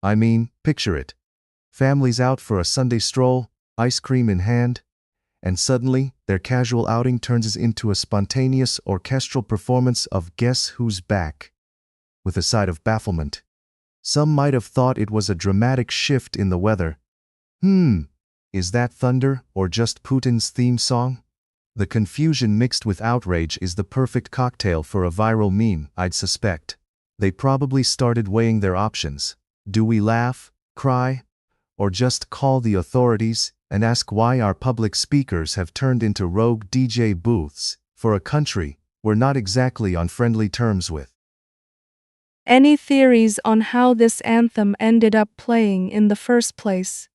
I mean, picture it. Families out for a Sunday stroll, ice cream in hand, and suddenly, their casual outing turns into a spontaneous orchestral performance of Guess Who's Back, with a side of bafflement. Some might have thought it was a dramatic shift in the weather. Is that thunder or just Putin's theme song? The confusion mixed with outrage is the perfect cocktail for a viral meme, I'd suspect. They probably started weighing their options. Do we laugh, cry, or just call the authorities and ask why our public speakers have turned into rogue DJ booths for a country we're not exactly on friendly terms with? Any theories on how this anthem ended up playing in the first place?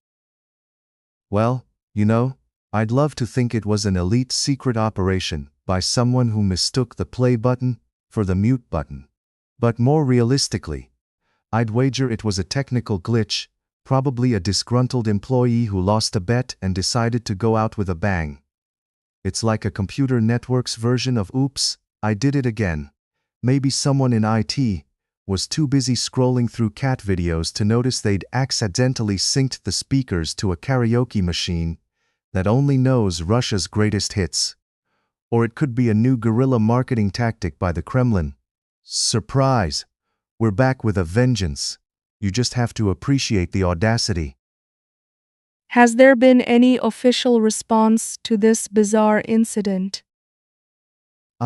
Well, I'd love to think it was an elite secret operation by someone who mistook the play button for the mute button. But more realistically, I'd wager it was a technical glitch, probably a disgruntled employee who lost a bet and decided to go out with a bang. It's like a computer network's version of Oops, I Did It Again. Maybe someone in IT was too busy scrolling through cat videos to notice they'd accidentally synced the speakers to a karaoke machine that only knows Russia's greatest hits. Or it could be a new guerrilla marketing tactic by the Kremlin. Surprise! We're back with a vengeance. You just have to appreciate the audacity. Has there been any official response to this bizarre incident?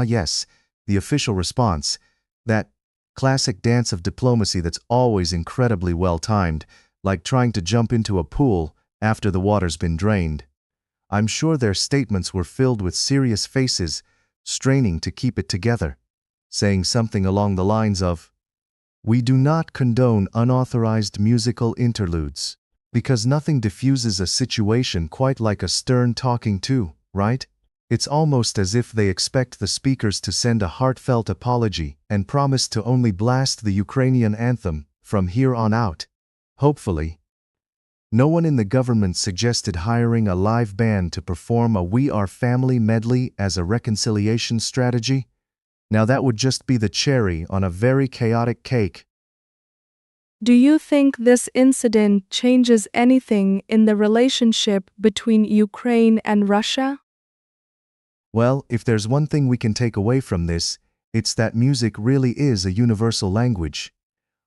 Yes, the official response. That classic dance of diplomacy that's always incredibly well-timed, like trying to jump into a pool after the water's been drained. I'm sure their statements were filled with serious faces, straining to keep it together, saying something along the lines of, "We do not condone unauthorized musical interludes," because nothing diffuses a situation quite like a stern talking to, right? It's almost as if they expect the speakers to send a heartfelt apology and promise to only blast the Ukrainian anthem from here on out. Hopefully. No one in the government suggested hiring a live band to perform a We Are Family medley as a reconciliation strategy. Now that would just be the cherry on a very chaotic cake. Do you think this incident changes anything in the relationship between Ukraine and Russia? Well, if there's one thing we can take away from this, it's that music really is a universal language.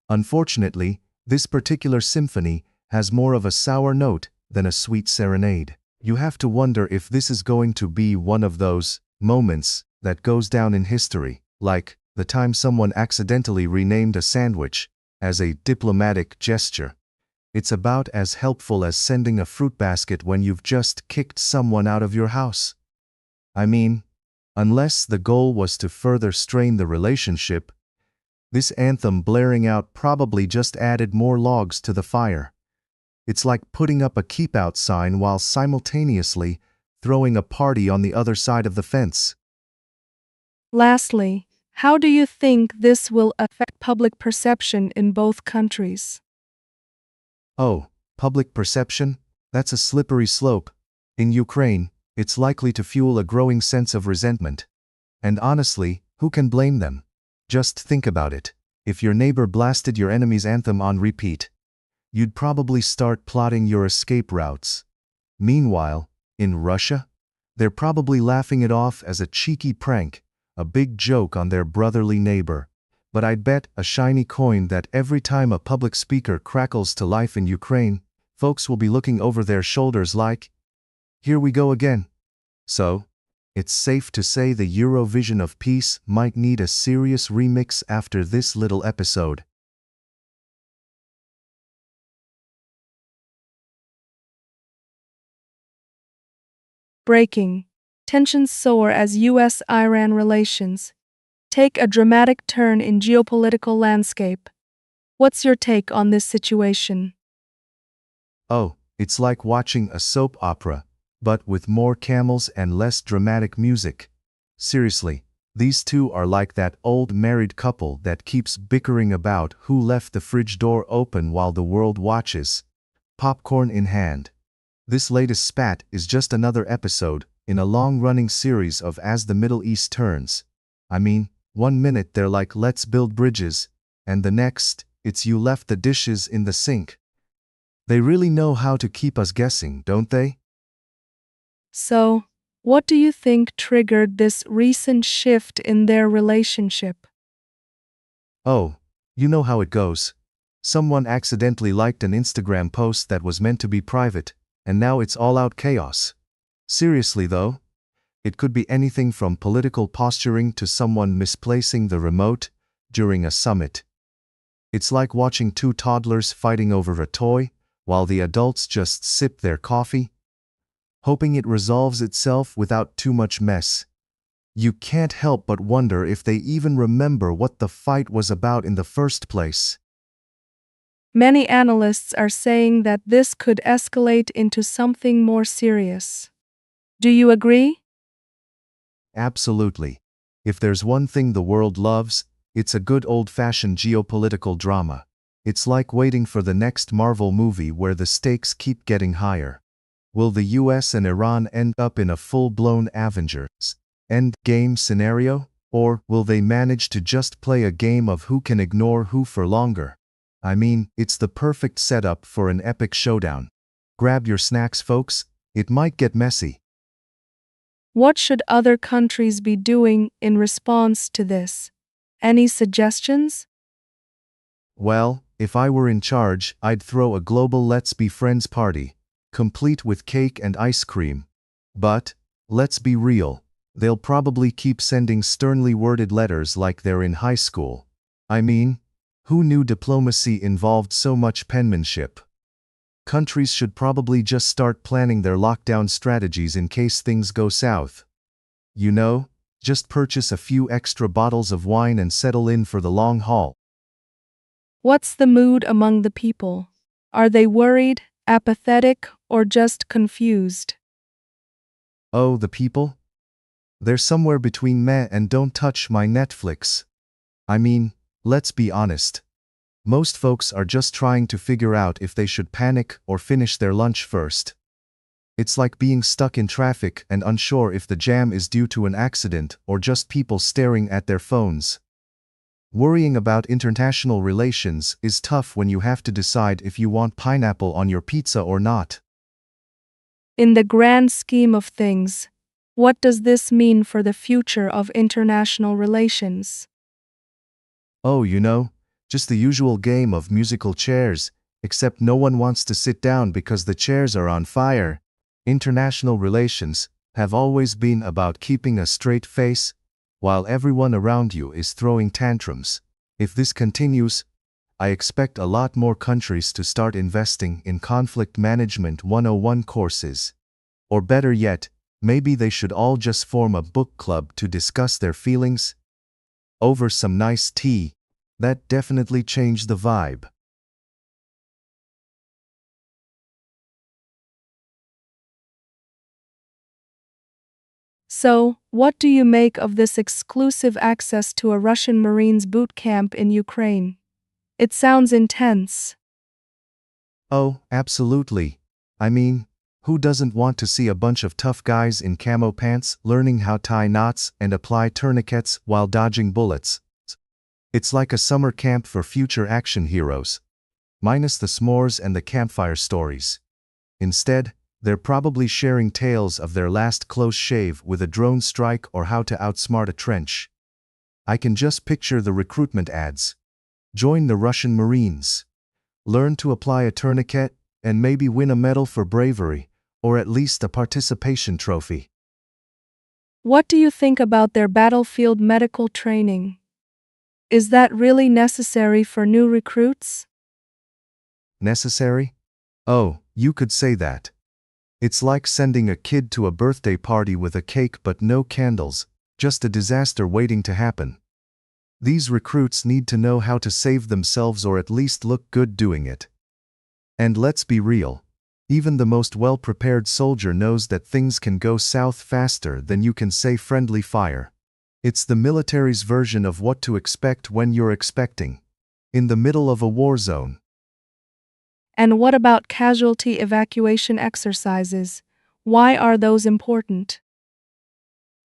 Unfortunately, this particular symphony has more of a sour note than a sweet serenade. You have to wonder if this is going to be one of those moments that goes down in history, like the time someone accidentally renamed a sandwich as a diplomatic gesture. It's about as helpful as sending a fruit basket when you've just kicked someone out of your house. I mean, unless the goal was to further strain the relationship, this anthem blaring out probably just added more logs to the fire. It's like putting up a keep out sign while simultaneously throwing a party on the other side of the fence. Lastly, how do you think this will affect public perception in both countries? Oh, public perception? That's a slippery slope. In Ukraine, it's likely to fuel a growing sense of resentment. And honestly, who can blame them? Just think about it. If your neighbor blasted your enemy's anthem on repeat, you'd probably start plotting your escape routes. Meanwhile, in Russia, they're probably laughing it off as a cheeky prank, a big joke on their brotherly neighbor. But I'd bet a shiny coin that every time a public speaker crackles to life in Ukraine, folks will be looking over their shoulders like, "Here we go again." So, it's safe to say the Eurovision of peace might need a serious remix after this little episode. Breaking. Tensions soar as US-Iran relations take a dramatic turn in geopolitical landscape. What's your take on this situation? Oh, it's like watching a soap opera, but with more camels and less dramatic music. Seriously, these two are like that old married couple that keeps bickering about who left the fridge door open while the world watches, popcorn in hand. This latest spat is just another episode in a long-running series of As the Middle East Turns. I mean, one minute they're like, "Let's build bridges," and the next, it's "You left the dishes in the sink." They really know how to keep us guessing, don't they? So, what do you think triggered this recent shift in their relationship? Oh, you know how it goes. Someone accidentally liked an Instagram post that was meant to be private, and now it's all-out chaos. Seriously though, it could be anything from political posturing to someone misplacing the remote during a summit. It's like watching two toddlers fighting over a toy, while the adults just sip their coffee, hoping it resolves itself without too much mess. You can't help but wonder if they even remember what the fight was about in the first place. Many analysts are saying that this could escalate into something more serious. Do you agree? Absolutely. If there's one thing the world loves, it's a good old-fashioned geopolitical drama. It's like waiting for the next Marvel movie where the stakes keep getting higher. Will the US and Iran end up in a full-blown Avengers Endgame scenario? Or will they manage to just play a game of who can ignore who for longer? I mean, it's the perfect setup for an epic showdown. Grab your snacks, folks. It might get messy. What should other countries be doing in response to this? Any suggestions? Well, if I were in charge, I'd throw a global Let's Be Friends party, complete with cake and ice cream. But, let's be real, they'll probably keep sending sternly worded letters like they're in high school. I mean, who knew diplomacy involved so much penmanship? countries should probably just start planning their lockdown strategies in case things go south. You know, just purchase a few extra bottles of wine and settle in for the long haul. What's the mood among the people? Are they worried, apathetic, or just confused? Oh, the people? They're somewhere between meh and don't touch my Netflix. I mean, let's be honest. Most folks are just trying to figure out if they should panic or finish their lunch first. It's like being stuck in traffic and unsure if the jam is due to an accident or just people staring at their phones. Worrying about international relations is tough when you have to decide if you want pineapple on your pizza or not. In the grand scheme of things, what does this mean for the future of international relations? Oh, just the usual game of musical chairs, except no one wants to sit down because the chairs are on fire. International relations have always been about keeping a straight face, while everyone around you is throwing tantrums. If this continues, I expect a lot more countries to start investing in conflict management 101 courses. Or better yet, maybe they should all just form a book club to discuss their feelings over some nice tea. That definitely changed the vibe. So, what do you make of this exclusive access to a Russian Marines boot camp in Ukraine? It sounds intense. Oh, absolutely. I mean, who doesn't want to see a bunch of tough guys in camo pants learning how to tie knots and apply tourniquets while dodging bullets? It's like a summer camp for future action heroes. Minus the s'mores and the campfire stories. Instead, they're probably sharing tales of their last close shave with a drone strike or how to outsmart a trench. I can just picture the recruitment ads. Join the Russian Marines. Learn to apply a tourniquet and maybe win a medal for bravery, or at least a participation trophy. What do you think about their battlefield medical training? Is that really necessary for new recruits? Necessary? Oh, you could say that. It's like sending a kid to a birthday party with a cake but no candles, just a disaster waiting to happen. These recruits need to know how to save themselves or at least look good doing it. And let's be real, even the most well-prepared soldier knows that things can go south faster than you can say friendly fire. It's the military's version of what to expect when you're expecting. In the middle of a war zone. And what about casualty evacuation exercises? Why are those important?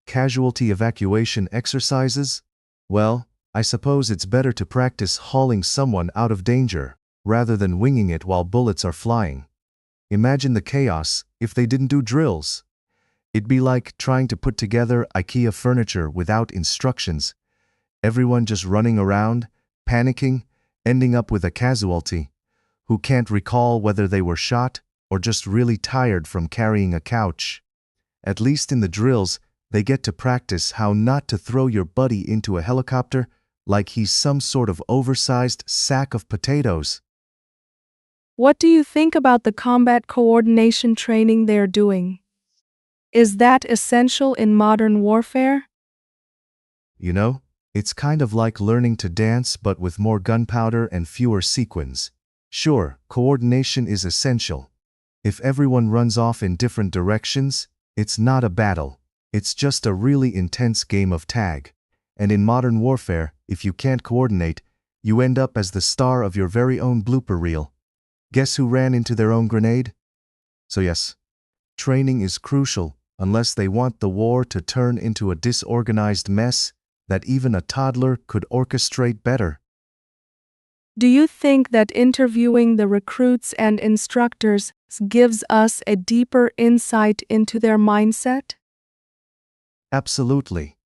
Casualty evacuation exercises? Well, I suppose it's better to practice hauling someone out of danger, rather than winging it while bullets are flying. Imagine the chaos if they didn't do drills. It'd be like trying to put together IKEA furniture without instructions. Everyone just running around, panicking, ending up with a casualty, who can't recall whether they were shot or just really tired from carrying a couch. At least in the drills, they get to practice how not to throw your buddy into a helicopter like he's some sort of oversized sack of potatoes. What do you think about the combat coordination training they're doing? Is that essential in modern warfare? It's kind of like learning to dance but with more gunpowder and fewer sequins. Sure, coordination is essential. If everyone runs off in different directions, it's not a battle. It's just a really intense game of tag. And in modern warfare, if you can't coordinate, you end up as the star of your very own blooper reel. Guess who ran into their own grenade? So yes, training is crucial unless they want the war to turn into a disorganized mess that even a toddler could orchestrate better. Do you think that interviewing the recruits and instructors gives us a deeper insight into their mindset? Absolutely.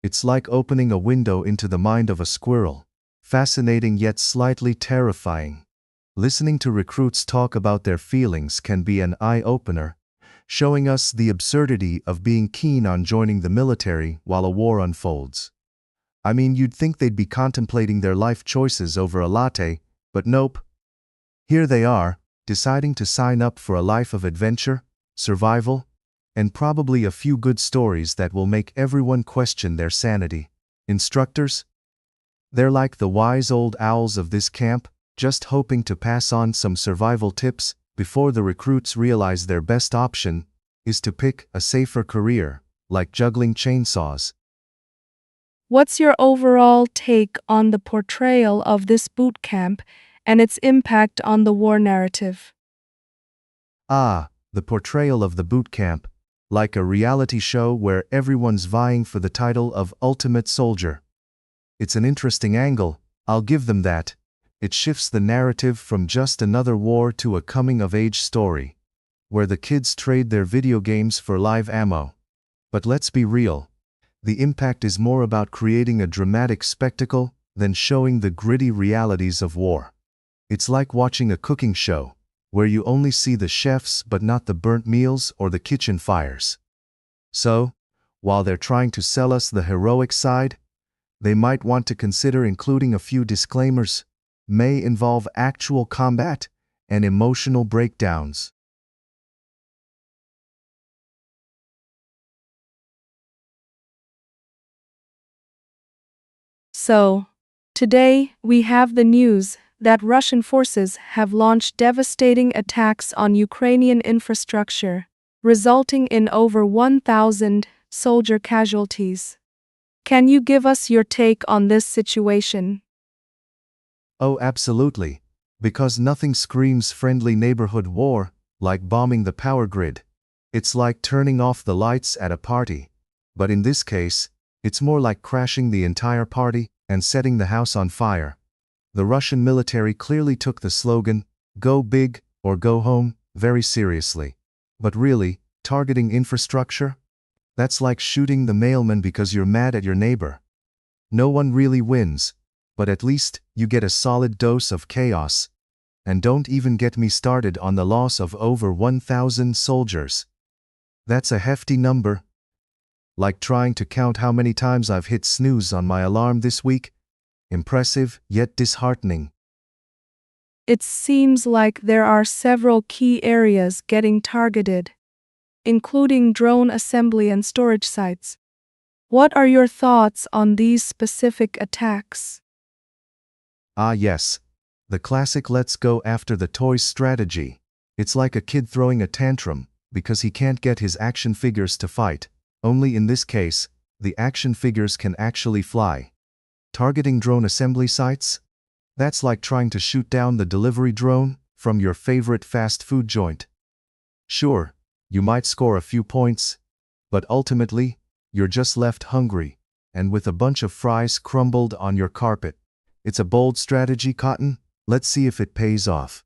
It's like opening a window into the mind of a squirrel. Fascinating yet slightly terrifying. Listening to recruits talk about their feelings can be an eye-opener, showing us the absurdity of being keen on joining the military while a war unfolds. I mean, you'd think they'd be contemplating their life choices over a latte, but nope. Here they are, deciding to sign up for a life of adventure, survival, and probably a few good stories that will make everyone question their sanity. Instructors? They're like the wise old owls of this camp, just hoping to pass on some survival tips before the recruits realize their best option is to pick a safer career, like juggling chainsaws. What's your overall take on the portrayal of this boot camp and its impact on the war narrative? The portrayal of the boot camp, like a reality show where everyone's vying for the title of ultimate soldier. It's an interesting angle, I'll give them that. It shifts the narrative from just another war to a coming-of-age story, where the kids trade their video games for live ammo. But let's be real, the impact is more about creating a dramatic spectacle than showing the gritty realities of war. It's like watching a cooking show, where you only see the chefs but not the burnt meals or the kitchen fires. So, while they're trying to sell us the heroic side, they might want to consider including a few disclaimers, may involve actual combat and emotional breakdowns. So, today we have the news that Russian forces have launched devastating attacks on Ukrainian infrastructure, resulting in over 1,000 soldier casualties. Can you give us your take on this situation? Oh, absolutely. Because nothing screams friendly neighborhood war like bombing the power grid. It's like turning off the lights at a party. But in this case, it's more like crashing the entire party and setting the house on fire. The Russian military clearly took the slogan, "Go big or go home," very seriously. But really, targeting infrastructure? That's like shooting the mailman because you're mad at your neighbor. No one really wins, but at least you get a solid dose of chaos. And don't even get me started on the loss of over 1,000 soldiers. That's a hefty number. Like trying to count how many times I've hit snooze on my alarm this week. Impressive, yet disheartening. It seems like there are several key areas getting targeted, including drone assembly and storage sites. What are your thoughts on these specific attacks? Yes. The classic let's go after the toys strategy. It's like a kid throwing a tantrum because he can't get his action figures to fight. Only in this case, the action figures can actually fly. Targeting drone assembly sites? That's like trying to shoot down the delivery drone from your favorite fast food joint. Sure, you might score a few points, but ultimately, you're just left hungry and with a bunch of fries crumbled on your carpet. It's a bold strategy, Cotton. Let's see if it pays off.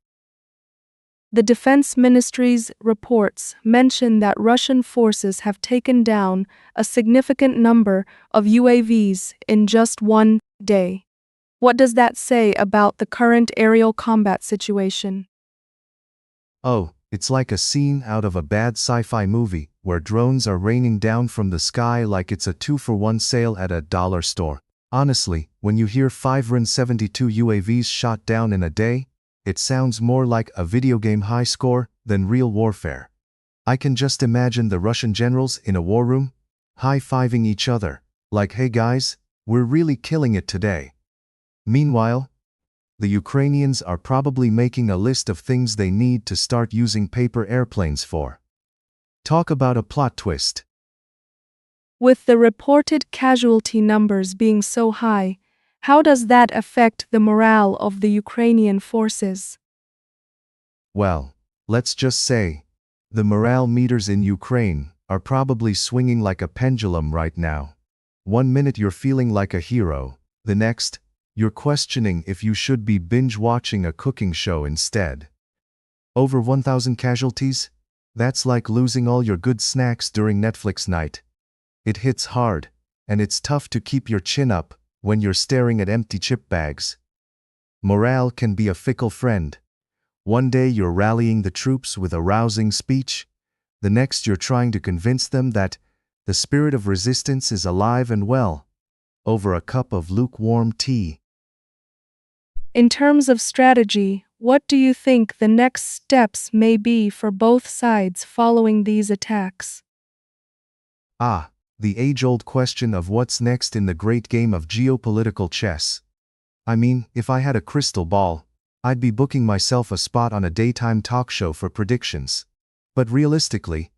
The Defense Ministry's reports mention that Russian forces have taken down a significant number of UAVs in just one day. What does that say about the current aerial combat situation? Oh, it's like a scene out of a bad sci-fi movie where drones are raining down from the sky like it's a 2-for-1 sale at a dollar store. Honestly, when you hear 572 UAVs shot down in a day, it sounds more like a video game high score than real warfare. I can just imagine the Russian generals in a war room, high-fiving each other, like, "Hey guys, we're really killing it today." Meanwhile, the Ukrainians are probably making a list of things they need to start using paper airplanes for. Talk about a plot twist. With the reported casualty numbers being so high, how does that affect the morale of the Ukrainian forces? Well, let's just say, the morale meters in Ukraine are probably swinging like a pendulum right now. 1 minute you're feeling like a hero, the next, you're questioning if you should be binge-watching a cooking show instead. Over 1,000 casualties? That's like losing all your good snacks during Netflix night. It hits hard, and it's tough to keep your chin up when you're staring at empty chip bags. Morale can be a fickle friend. One day you're rallying the troops with a rousing speech, the next you're trying to convince them that the spirit of resistance is alive and well, over a cup of lukewarm tea. In terms of strategy, What do you think the next steps may be for both sides following these attacks? Ah, the age-old question of what's next in the great game of geopolitical chess. I mean, if I had a crystal ball, I'd be booking myself a spot on a daytime talk show for predictions. But realistically,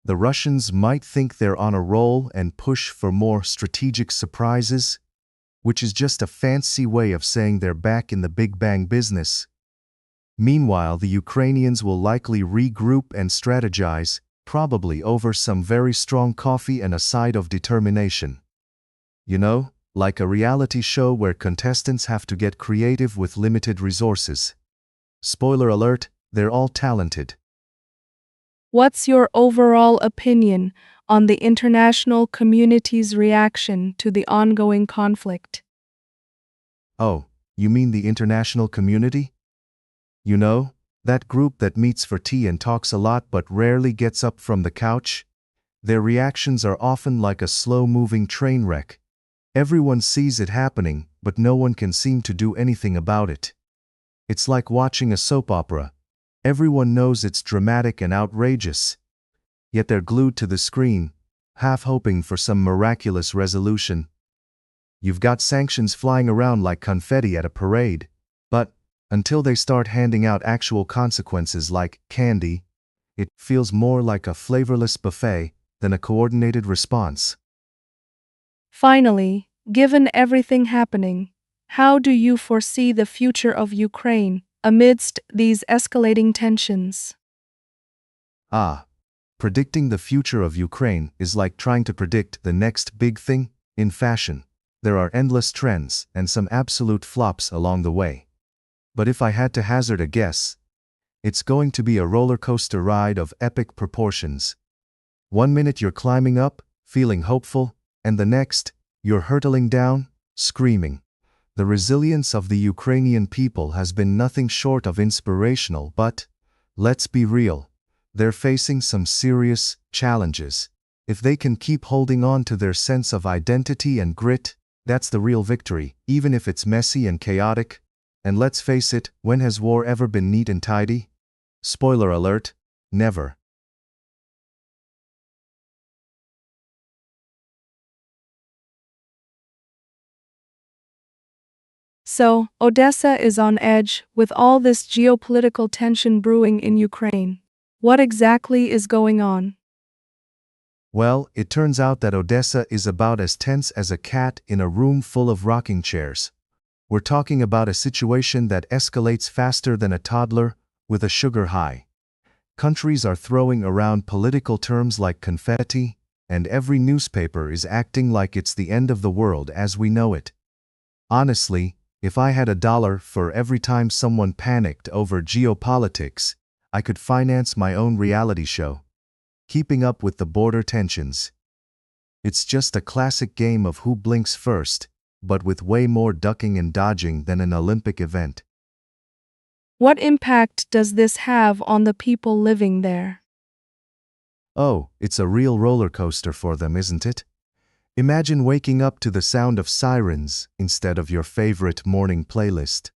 the Russians might think they're on a roll and push for more strategic surprises, which is just a fancy way of saying they're back in the Big Bang business. Meanwhile, the Ukrainians will likely regroup and strategize, probably over some very strong coffee and a side of determination. You know, like a reality show where contestants have to get creative with limited resources. Spoiler alert, they're all talented. What's your overall opinion on the international community's reaction to the ongoing conflict? Oh, you mean the international community? You know, that group that meets for tea and talks a lot but rarely gets up from the couch? Their reactions are often like a slow-moving train wreck. Everyone sees it happening, but no one can seem to do anything about it. It's like watching a soap opera. Everyone knows it's dramatic and outrageous. Yet they're glued to the screen, half hoping for some miraculous resolution. You've got sanctions flying around like confetti at a parade, but until they start handing out actual consequences like candy, it feels more like a flavorless buffet than a coordinated response. Finally, given everything happening, how do you foresee the future of Ukraine amidst these escalating tensions? Ah, predicting the future of Ukraine is like trying to predict the next big thing in fashion. There are endless trends and some absolute flops along the way. But if I had to hazard a guess, it's going to be a roller coaster ride of epic proportions. One minute you're climbing up, feeling hopeful, and the next, you're hurtling down, screaming. The resilience of the Ukrainian people has been nothing short of inspirational, but, let's be real, they're facing some serious challenges. If they can keep holding on to their sense of identity and grit, that's the real victory, even if it's messy and chaotic. And let's face it, when has war ever been neat and tidy? Spoiler alert, never. So, Odessa is on edge with all this geopolitical tension brewing in Ukraine. What exactly is going on? Well, it turns out that Odessa is about as tense as a cat in a room full of rocking chairs. We're talking about a situation that escalates faster than a toddler with a sugar high. Countries are throwing around political terms like confetti, and every newspaper is acting like it's the end of the world as we know it. Honestly, if I had $1 for every time someone panicked over geopolitics, I could finance my own reality show. Keeping up with the border tensions. It's just a classic game of who blinks first, but with way more ducking and dodging than an Olympic event. What impact does this have on the people living there? Oh, it's a real roller coaster for them, isn't it? Imagine waking up to the sound of sirens instead of your favorite morning playlist.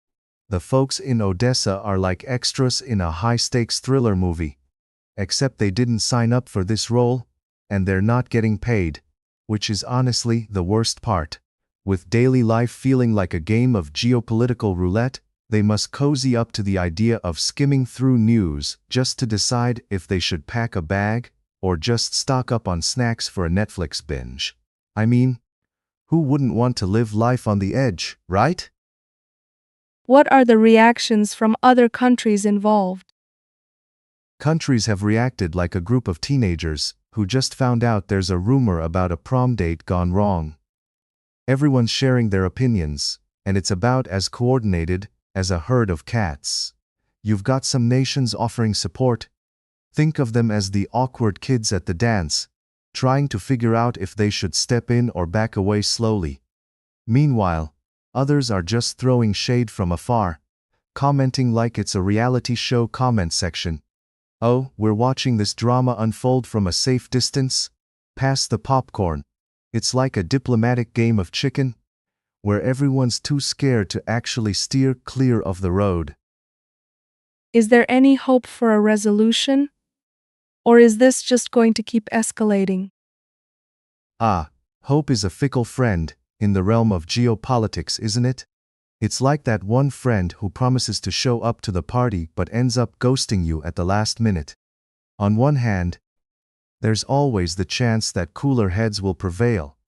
The folks in Odessa are like extras in a high-stakes thriller movie. Except they didn't sign up for this role, and they're not getting paid, which is honestly the worst part. With daily life feeling like a game of geopolitical roulette, they must cozy up to the idea of skimming through news just to decide if they should pack a bag or just stock up on snacks for a Netflix binge. I mean, who wouldn't want to live life on the edge, right? What are the reactions from other countries involved? Countries have reacted like a group of teenagers who just found out there's a rumor about a prom date gone wrong. Everyone's sharing their opinions, and it's about as coordinated as a herd of cats. You've got some nations offering support. Think of them as the awkward kids at the dance, trying to figure out if they should step in or back away slowly. Meanwhile, others are just throwing shade from afar, commenting like it's a reality show comment section. Oh, we're watching this drama unfold from a safe distance? Pass the popcorn. It's like a diplomatic game of chicken, where everyone's too scared to actually steer clear of the road. Is there any hope for a resolution? Or is this just going to keep escalating? Ah, hope is a fickle friend in the realm of geopolitics, isn't it? It's like that one friend who promises to show up to the party but ends up ghosting you at the last minute. On one hand, there's always the chance that cooler heads will prevail,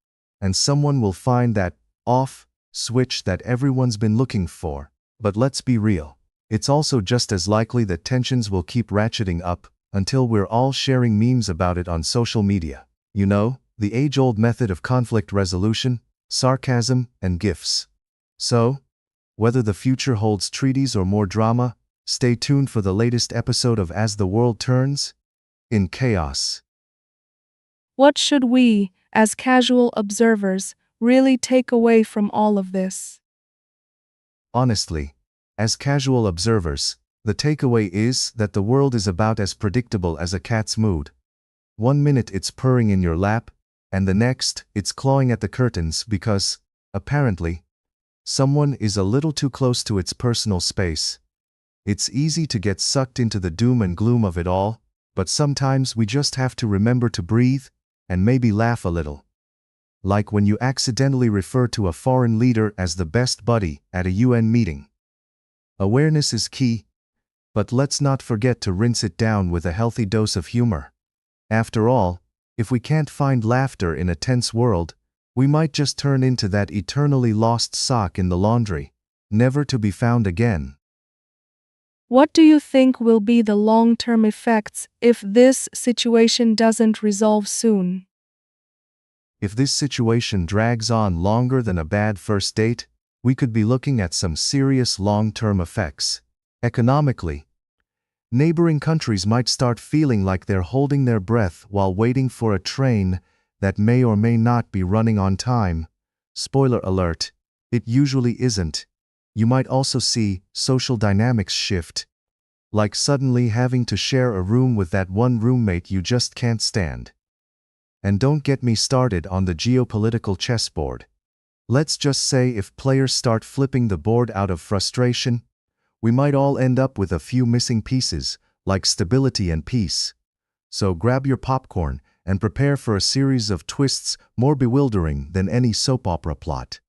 and someone will find that off switch that everyone's been looking for. But let's be real. It's also just as likely that tensions will keep ratcheting up until we're all sharing memes about it on social media. You know, the age-old method of conflict resolution, sarcasm, and GIFs. So, whether the future holds treaties or more drama, stay tuned for the latest episode of As the World Turns in Chaos. What should we, as casual observers, really take away from all of this? Honestly, as casual observers, the takeaway is that the world is about as predictable as a cat's mood. One minute it's purring in your lap, and the next it's clawing at the curtains because, apparently, someone is a little too close to its personal space. It's easy to get sucked into the doom and gloom of it all, but sometimes we just have to remember to breathe and maybe laugh a little. Like when you accidentally refer to a foreign leader as the best buddy at a UN meeting. Awareness is key, but let's not forget to rinse it down with a healthy dose of humor. After all, if we can't find laughter in a tense world, we might just turn into that eternally lost sock in the laundry, never to be found again. What do you think will be the long-term effects if this situation doesn't resolve soon? If this situation drags on longer than a bad first date, we could be looking at some serious long-term effects. Economically, neighboring countries might start feeling like they're holding their breath while waiting for a train that may or may not be running on time. Spoiler alert, it usually isn't. You might also see social dynamics shift, like suddenly having to share a room with that one roommate you just can't stand. And don't get me started on the geopolitical chessboard. Let's just say if players start flipping the board out of frustration, we might all end up with a few missing pieces, like stability and peace. So grab your popcorn and prepare for a series of twists more bewildering than any soap opera plot.